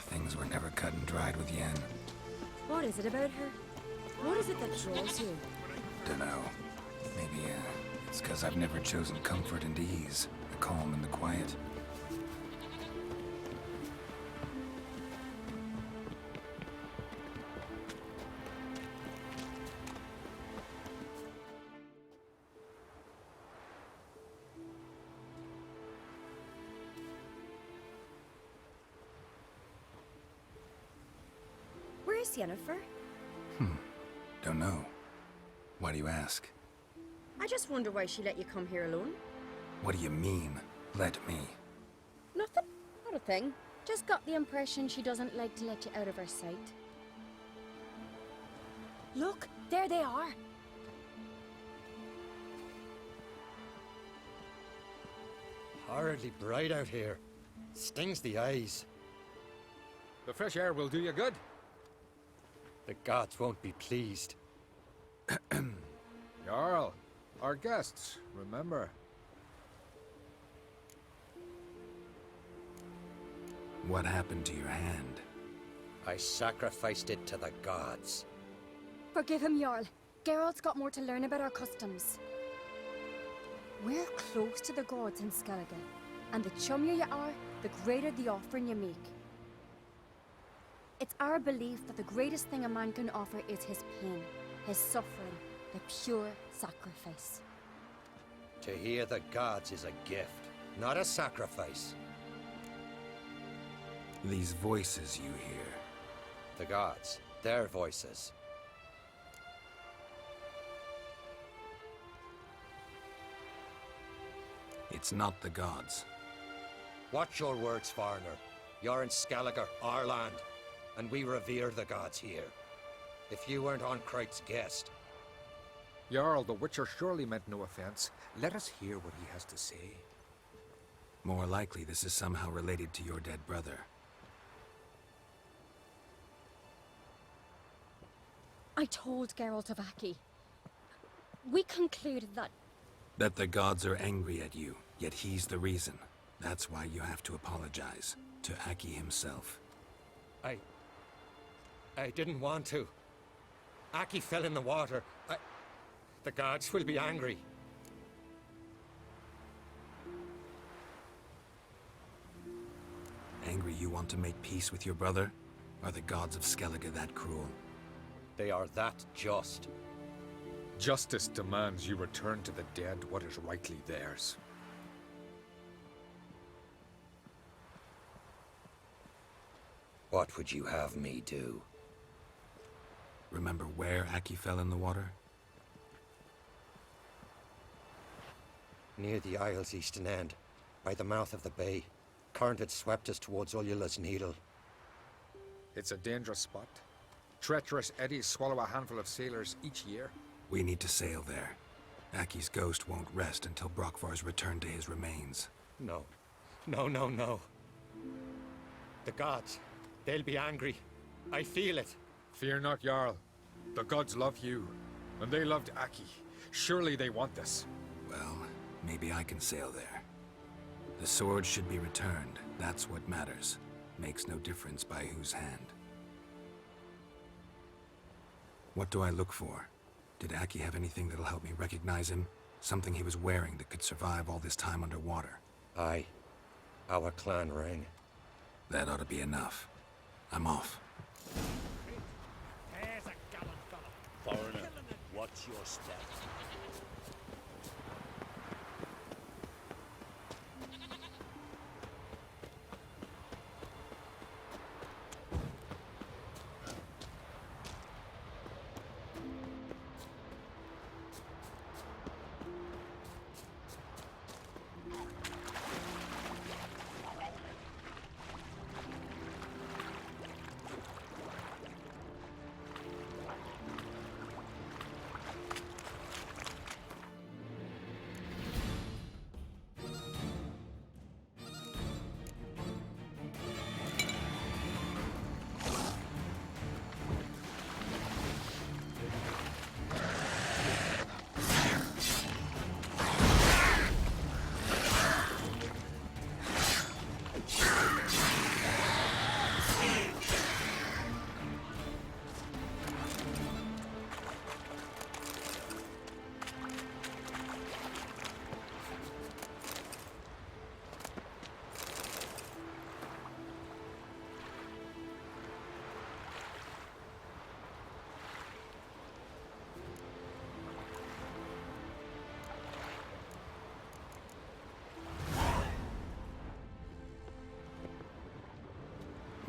Things were never cut and dried with Yen. What is it about her? What is it that draws you? Dunno. Maybe, it's because I've never chosen comfort and ease, the calm and the quiet. Where's Yennefer? Don't know. Why do you ask? I just wonder why she let you come here alone. What do you mean, let me? Nothing. Not a thing. Just got the impression she doesn't like to let you out of her sight. Look, there they are. Horridly bright out here. Stings the eyes. The fresh air will do you good. The gods won't be pleased. Jarl, our guests, remember. What happened to your hand? I sacrificed it to the gods. Forgive him, Jarl. Geralt's got more to learn about our customs. We're close to the gods in Skellige, and the chummier you are, the greater the offering you make. It's our belief that the greatest thing a man can offer is his pain, his suffering, the pure sacrifice. To hear the gods is a gift, not a sacrifice. These voices you hear. The gods, their voices. It's not the gods. Watch your words, foreigner. You're in Skellige, our land, and we revere the gods here. If you weren't Onkreit's guest... Jarl, the Witcher surely meant no offense. Let us hear what he has to say. More likely this is somehow related to your dead brother. I told Geralt of Aki. We concluded that... That the gods are angry at you, yet he's the reason. That's why you have to apologize. To Aki himself. I didn't want to. Aki fell in the water. The gods will be angry. Angry you want to make peace with your brother? Are the gods of Skellige that cruel? They are that just. Justice demands you return to the dead what is rightly theirs. What would you have me do? Remember where Aki fell in the water? Near the Isle's eastern end, by the mouth of the bay. Current had swept us towards Ullula's Needle. It's a dangerous spot. Treacherous eddies swallow a handful of sailors each year. We need to sail there. Aki's ghost won't rest until Brokvar's returned to his remains. No. No. The gods, they'll be angry. I feel it. Fear not, Jarl. The gods love you, and they loved Aki. Surely they want this. Well, maybe I can sail there. The sword should be returned. That's what matters. Makes no difference by whose hand. What do I look for? Did Aki have anything that'll help me recognize him? Something he was wearing that could survive all this time underwater? Aye. Our clan ring. That ought to be enough. I'm off. There's a gallant fellow. Foreigner, watch your step.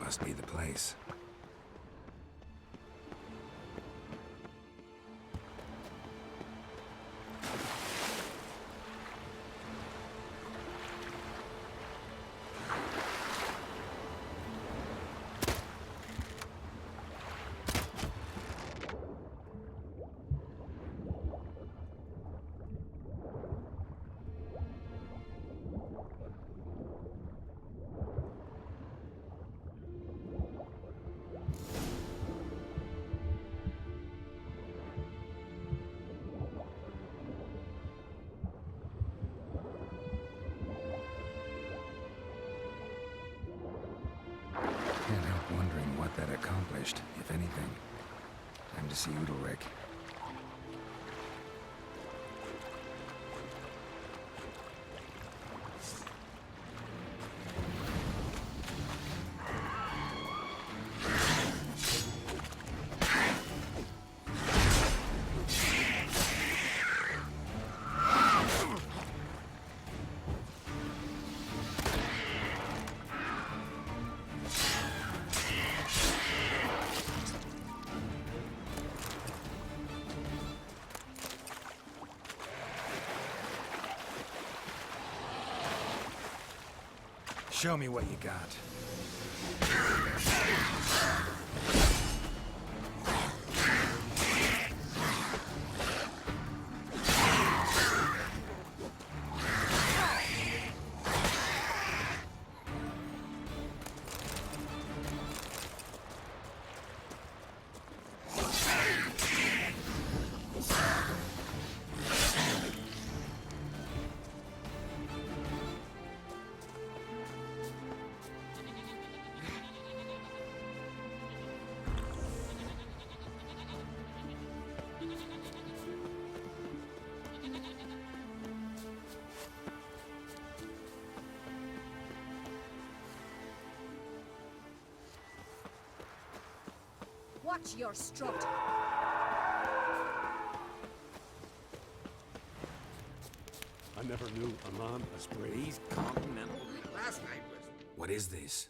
Must be the place. Can't help wondering what that accomplished, if anything. Time to see Udalric. Show me what you got. Watch your strut. I never knew a man as brave, continental. Last night was... What is this?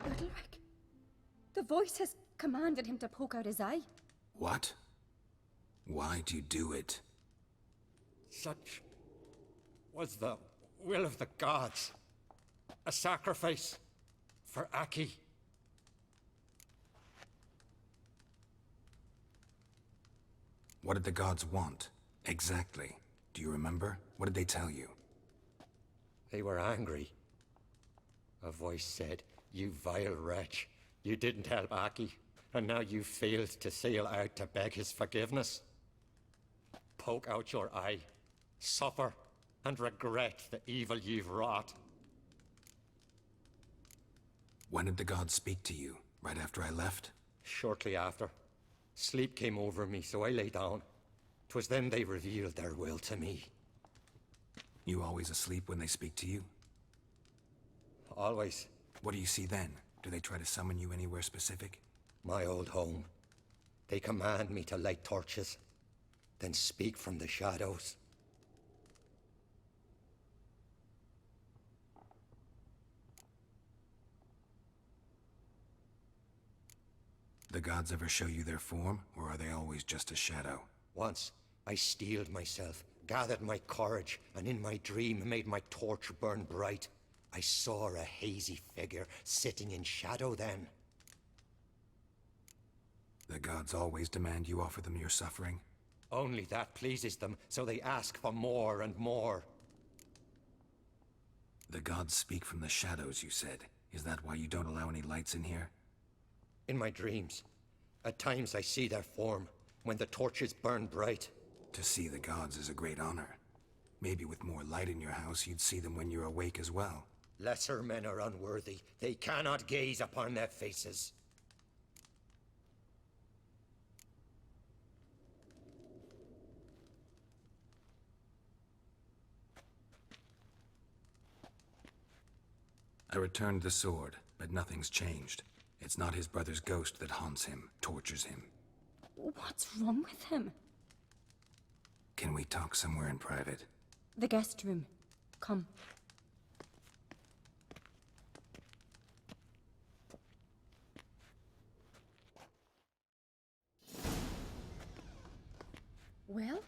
Udalric. The voice has commanded him to poke out his eye. What? Why do you do it? Such was the will of the gods. A sacrifice for Aki. What did the gods want? Exactly. Do you remember? What did they tell you? They were angry. A voice said, "You vile wretch. You didn't help Aki, and now you failed to sail out to beg his forgiveness. Poke out your eye, suffer, and regret the evil you've wrought." When did the gods speak to you? Right after I left? Shortly after. Sleep came over me, so I lay down. 'Twas then they revealed their will to me. You always asleep when they speak to you? Always. What do you see then? Do they try to summon you anywhere specific? My old home. They command me to light torches, then speak from the shadows. The gods ever show you their form, or are they always just a shadow? Once, I steeled myself, gathered my courage, and in my dream made my torch burn bright. I saw a hazy figure sitting in shadow then. The gods always demand you offer them your suffering? Only that pleases them, so they ask for more and more. The gods speak from the shadows, you said. Is that why you don't allow any lights in here? In my dreams, at times I see their form, when the torches burn bright. To see the gods is a great honor. Maybe with more light in your house, you'd see them when you're awake as well. Lesser men are unworthy. They cannot gaze upon their faces. I returned the sword, but nothing's changed. It's not his brother's ghost that haunts him, tortures him. What's wrong with him? Can we talk somewhere in private? The guest room. Come. Well,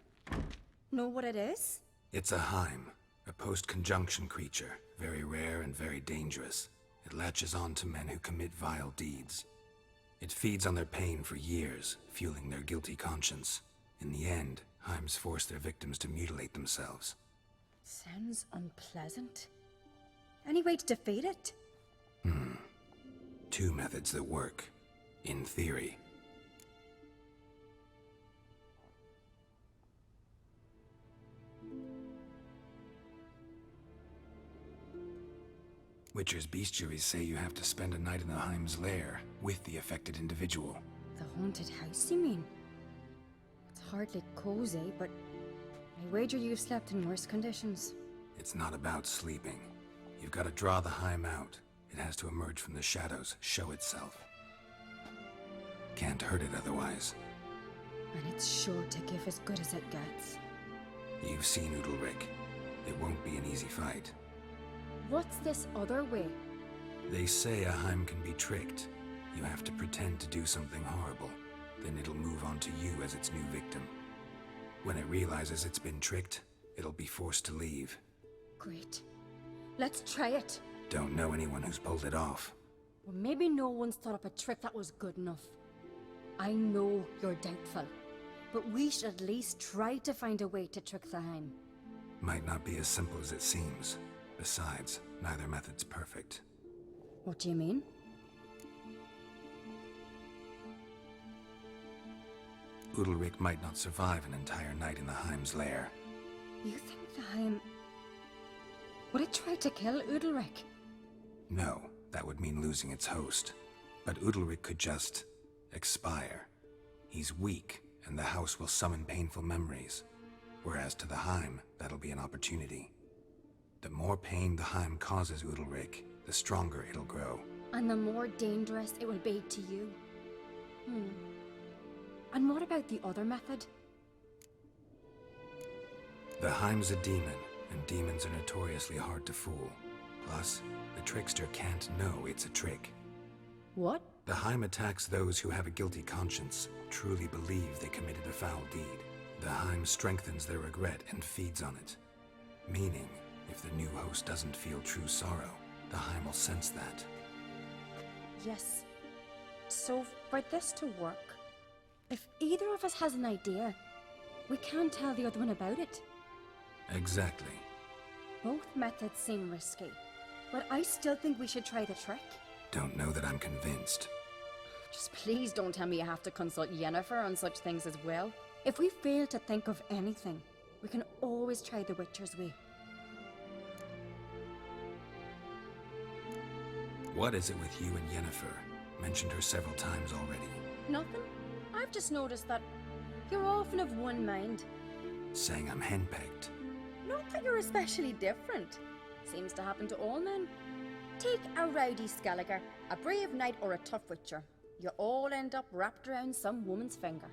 know what it is? It's a Heim, a post-conjunction creature, very rare and very dangerous. It latches on to men who commit vile deeds. It feeds on their pain for years, fueling their guilty conscience. In the end, Heims force their victims to mutilate themselves. Sounds unpleasant. Any way to defeat it? Two methods that work. In theory. Witcher's bestiaries say you have to spend a night in the Heim's lair with the affected individual. The haunted house, you mean? It's hardly cozy, but I wager you've slept in worse conditions. It's not about sleeping. You've got to draw the Heim out. It has to emerge from the shadows, show itself. Can't hurt it otherwise. And it's sure to give as good as it gets. You've seen Udalric. It won't be an easy fight. What's this other way? They say a Heim can be tricked. You have to pretend to do something horrible. Then it'll move on to you as its new victim. When it realizes it's been tricked, it'll be forced to leave. Great. Let's try it. Don't know anyone who's pulled it off. Well, maybe no one's thought up a trick that was good enough. I know you're doubtful, but we should at least try to find a way to trick the Heim. Might not be as simple as it seems. Besides, neither method's perfect. What do you mean? Udalryk might not survive an entire night in the Heim's lair. You think the Heim... would it try to kill Udalryk? No, that would mean losing its host. But Udalryk could just... expire. He's weak, and the house will summon painful memories. Whereas to the Heim, that'll be an opportunity. The more pain the Heim causes Udalryk, the stronger it'll grow. And the more dangerous it will be to you. And what about the other method? The Heim's a demon, and demons are notoriously hard to fool. Plus, the trickster can't know it's a trick. What? The Heim attacks those who have a guilty conscience, truly believe they committed a foul deed. The Heim strengthens their regret and feeds on it. Meaning, if the new host doesn't feel true sorrow, the Heim will sense that. Yes. So, for this to work, if either of us has an idea, we can't tell the other one about it. Exactly. Both methods seem risky, but I still think we should try the trick. Don't know that I'm convinced. Just please don't tell me you have to consult Yennefer on such things as well. If we fail to think of anything, we can always try the Witcher's way. What is it with you and Yennefer? Mentioned her several times already. Nothing. I've just noticed that you're often of one mind. Saying I'm henpecked. Not that you're especially different. Seems to happen to all men. Take a rowdy Skelliger, a brave knight, or a tough witcher. You all end up wrapped around some woman's finger.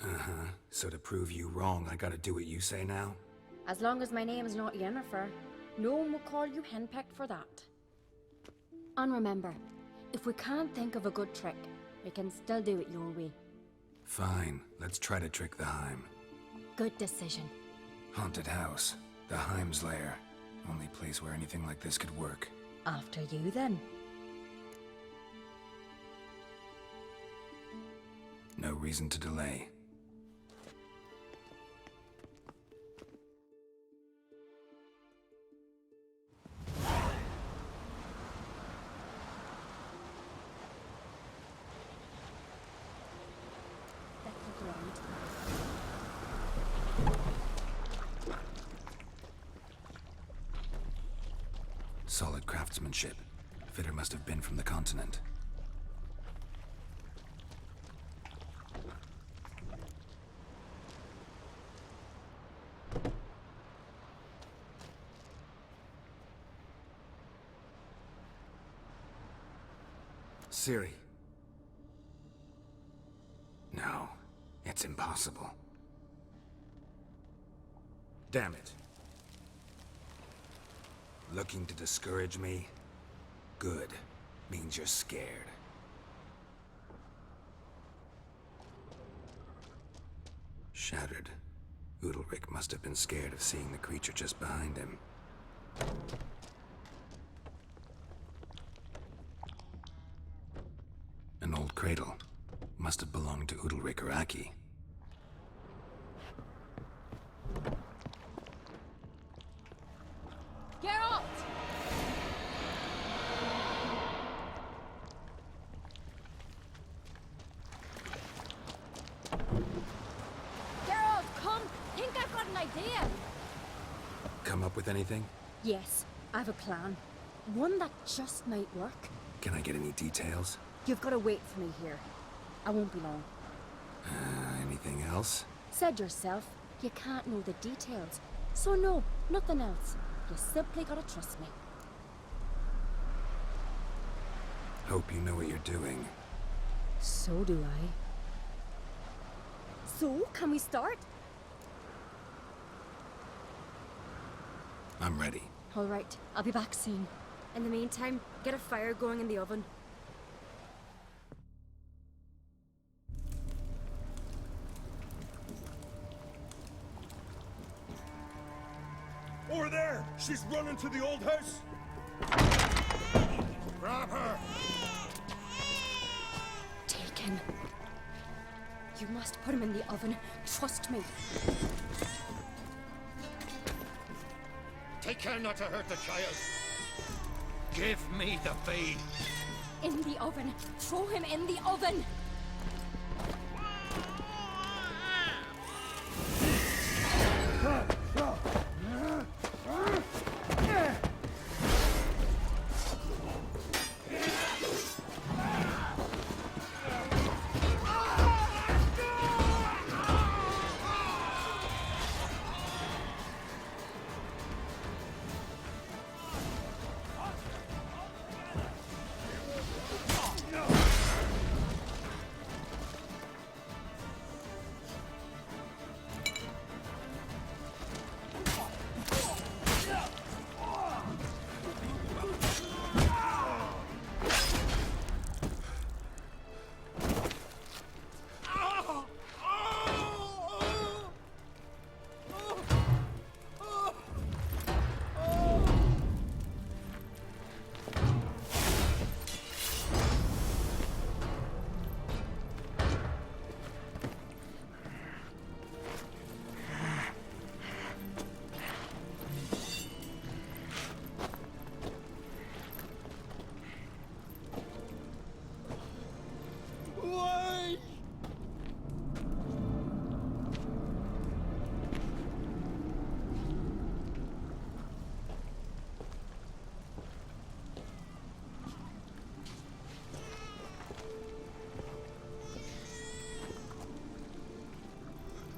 Uh-huh. So to prove you wrong, I gotta do what you say now? As long as my name is not Yennefer, no one will call you henpecked for that. And remember, if we can't think of a good trick, we can still do it your way. Fine, let's try to trick the Heim. Good decision. Haunted house. The Heim's lair. Only place where anything like this could work. After you, then. No reason to delay. Solid craftsmanship. Fitter must have been from the continent. Ciri. No, it's impossible. Damn it. Looking to discourage me? Good. Means you're scared. Shattered. Udalryk must have been scared of seeing the creature just behind him. An old cradle. Must have belonged to Udalryk or Aki. Geralt! Geralt, come! Think I've got an idea! Come up with anything? Yes, I have a plan. One that just might work. Can I get any details? You've got to wait for me here. I won't be long. Anything else? Said yourself, you can't know the details. So no, nothing else. You simply gotta trust me. Hope you know what you're doing. So do I. So, can we start? I'm ready. All right, I'll be back soon. In the meantime, get a fire going in the oven. Over there! She's running to the old house! Grab her! Take him. You must put him in the oven. Trust me. Take care not to hurt the child. Give me the babe. In the oven. Throw him in the oven.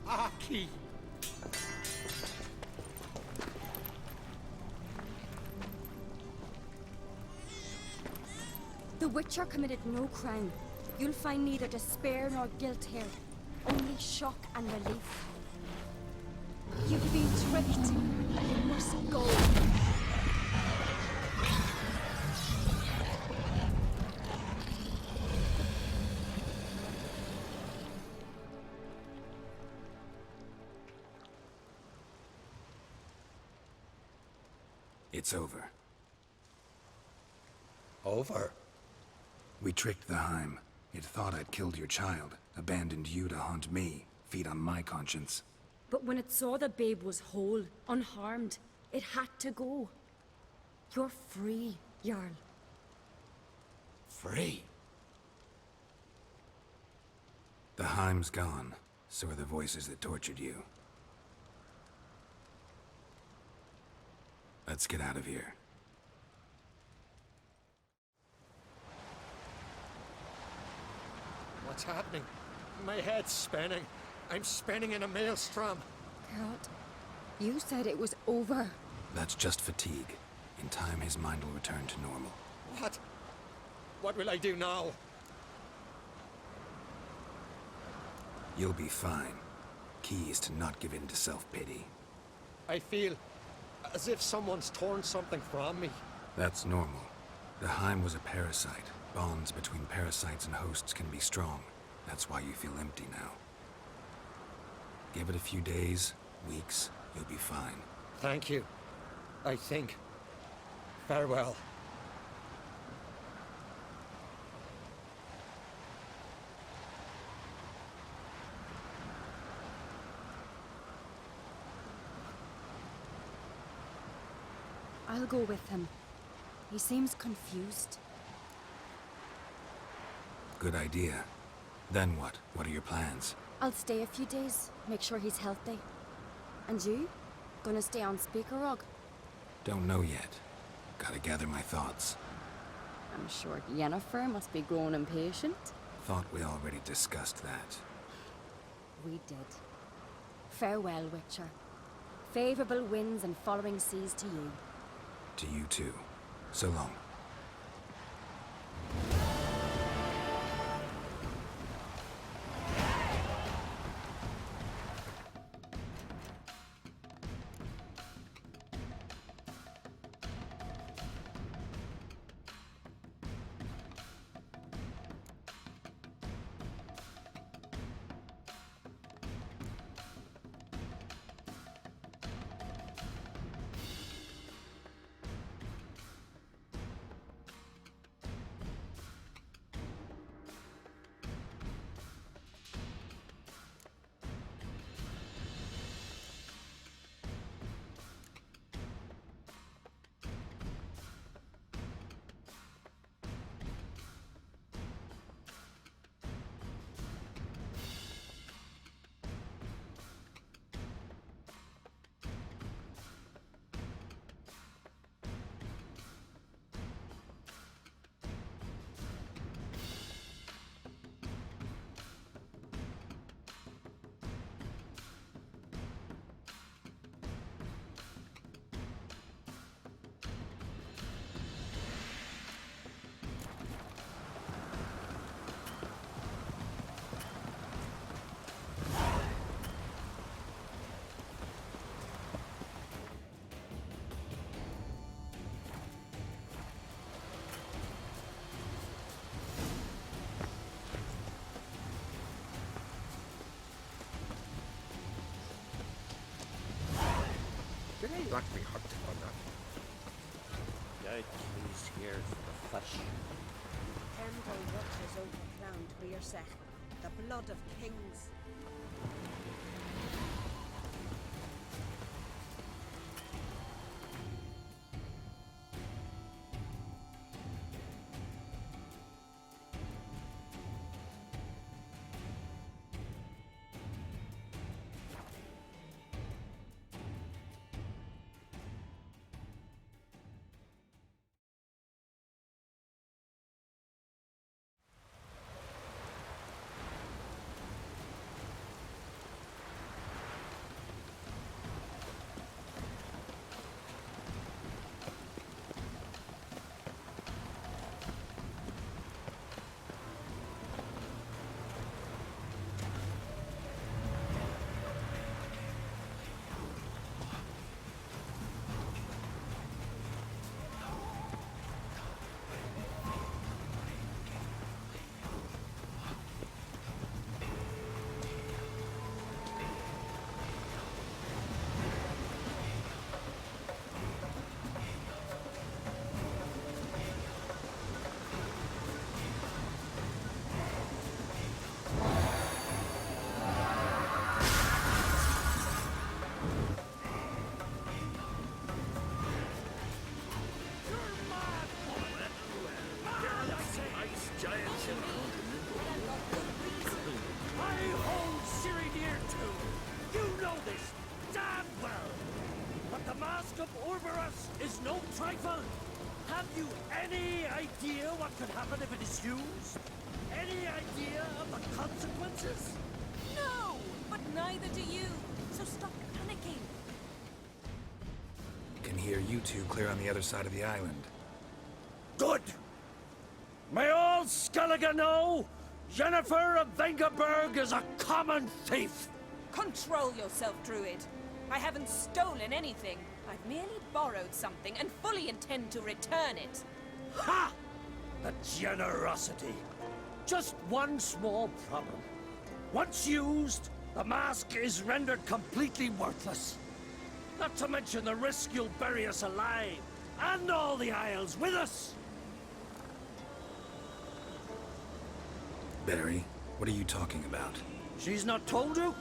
Aki! The Witcher committed no crime. You'll find neither despair nor guilt here. Only shock and relief. You've been tricked. You must go. It's over. Over? We tricked the Heim. It thought I'd killed your child, abandoned you to haunt me, feed on my conscience. But when it saw the babe was whole, unharmed, it had to go. You're free, Jarl. Free? The Heim's gone, so are the voices that tortured you. Let's get out of here. What's happening? My head's spinning. I'm spinning in a maelstrom. Geralt, you said it was over. That's just fatigue. In time, his mind will return to normal. What? What will I do now? You'll be fine. Key is to not give in to self-pity. I feel as if someone's torn something from me. That's normal. The Heim was a parasite. Bonds between parasites and hosts can be strong. That's why you feel empty now. Give it a few days, weeks, you'll be fine. Thank you. I think. Farewell. I'll go with him. He seems confused. Good idea. Then what? What are your plans? I'll stay a few days, make sure he's healthy. And you? Gonna stay on Speaker Rog? Don't know yet. Gotta gather my thoughts. I'm sure Yennefer must be growing impatient. Thought we already discussed that. We did. Farewell, Witcher. Favorable winds and following seas to you. To you too. So long. That we hurt on that. Yet he's here for the flesh. Tempo watches over Clown Tweersech, the blood of kings. Is no trifle. Have you any idea what could happen if it is used? Any idea of the consequences? No, but neither do you. So stop panicking. Can hear you two clear on the other side of the island. Good. May all Skellige know Jennifer of Vengerberg is a common thief. Control yourself, Druid. I haven't stolen anything. I've merely borrowed something and fully intend to return it. Ha! The generosity. Just one small problem. Once used, the mask is rendered completely worthless. Not to mention the risk you'll bury us alive, and all the Isles with us. Barry, what are you talking about? She's not told you?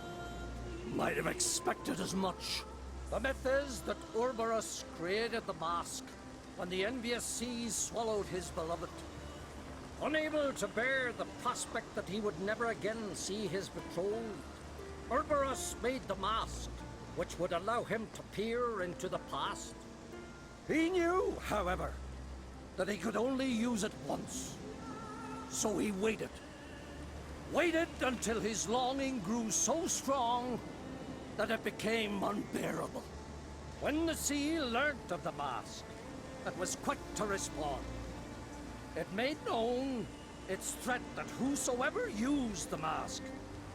Might have expected as much. The myth is that Urberus created the mask when the envious seas swallowed his beloved. Unable to bear the prospect that he would never again see his betrothed, Urberus made the mask, which would allow him to peer into the past. He knew, however, that he could only use it once. So he waited. Waited until his longing grew so strong that it became unbearable. When the sea learnt of the mask, it was quick to respond. It made known its threat that whosoever used the mask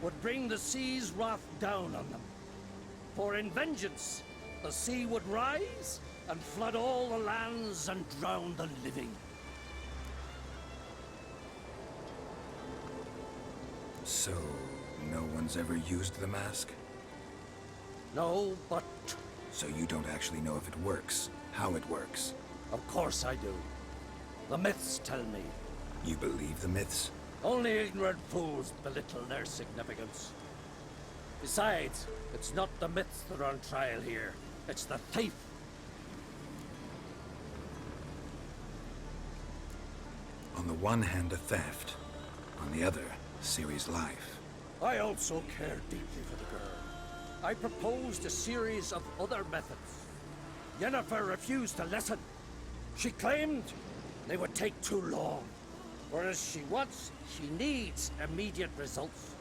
would bring the sea's wrath down on them. For in vengeance, the sea would rise and flood all the lands and drown the living. So, no one's ever used the mask? No, but... So you don't actually know if it works, how it works? Of course I do. The myths tell me. You believe the myths? Only ignorant fools belittle their significance. Besides, it's not the myths that are on trial here. It's the thief. On the one hand, a theft. On the other, Ciri's life. I also care deeply for the girl. I proposed a series of other methods. Yennefer refused to listen. She claimed they would take too long. Whereas she needs immediate results.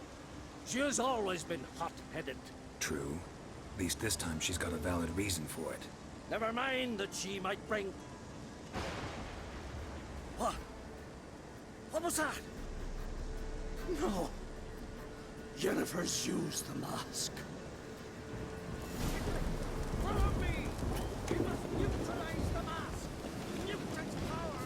She has always been hot-headed. True. At least this time she's got a valid reason for it. Never mind that she might bring... What? What was that? No. Yennefer's used the mask. Follow me! We must neutralize the mask! Mute its power!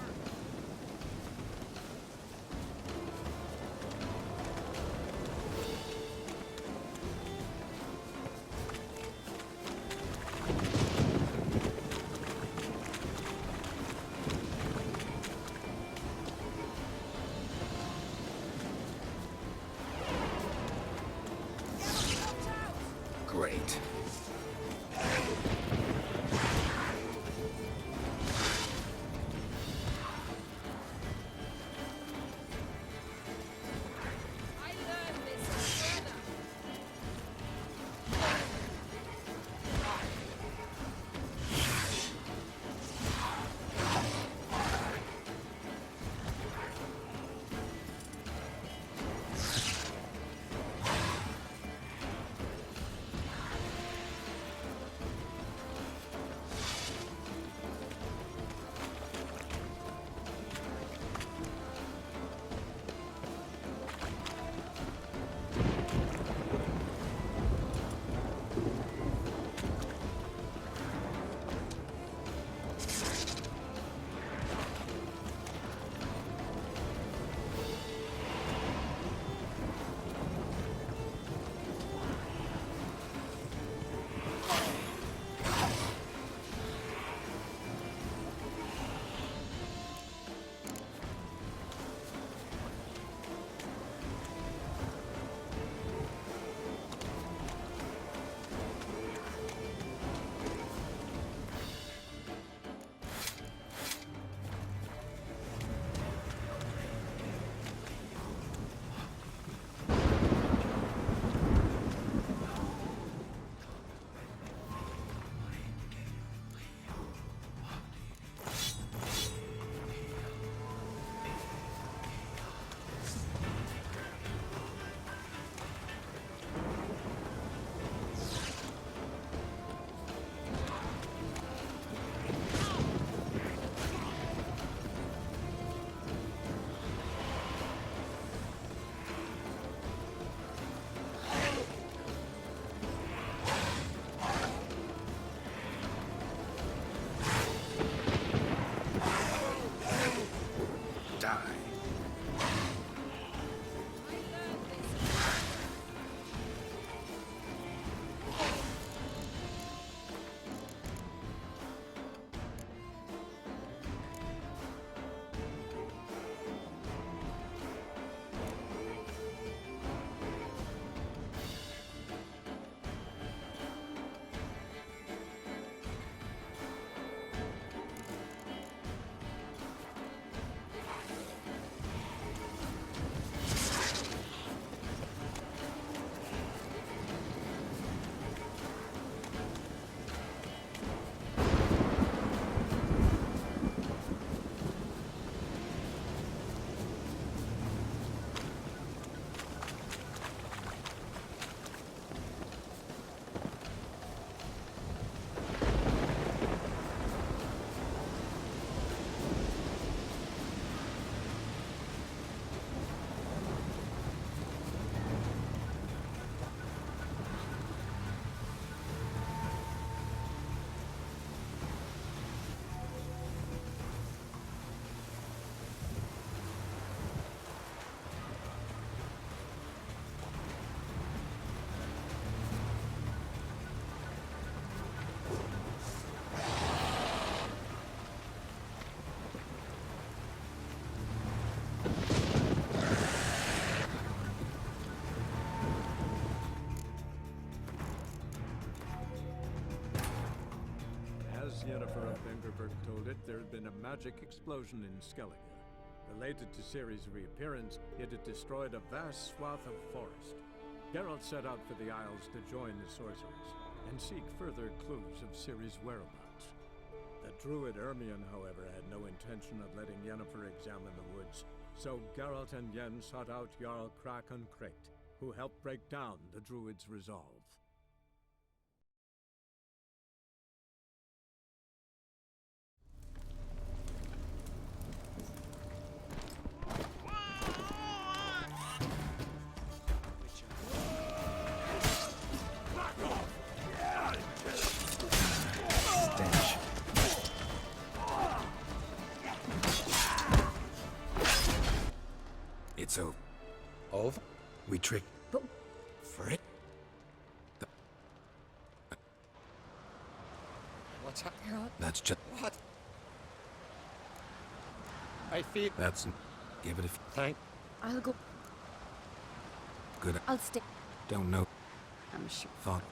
Yennefer told it there had been a magic explosion in Skellige. Related to Ciri's reappearance, it had destroyed a vast swath of forest. Geralt set out for the Isles to join the sorcerers and seek further clues of Ciri's whereabouts. The druid Ermion, however, had no intention of letting Yennefer examine the woods, so Geralt and Yen sought out Jarl Krakon Crate, who helped break down the druid's resolve. Stench. It's over. Over? We tricked. For it? What's happening? That's just. What? I feel. That's. Give it a. Thank. I'll go. Good. I'll stay. Don't know. I'm sure. Thought.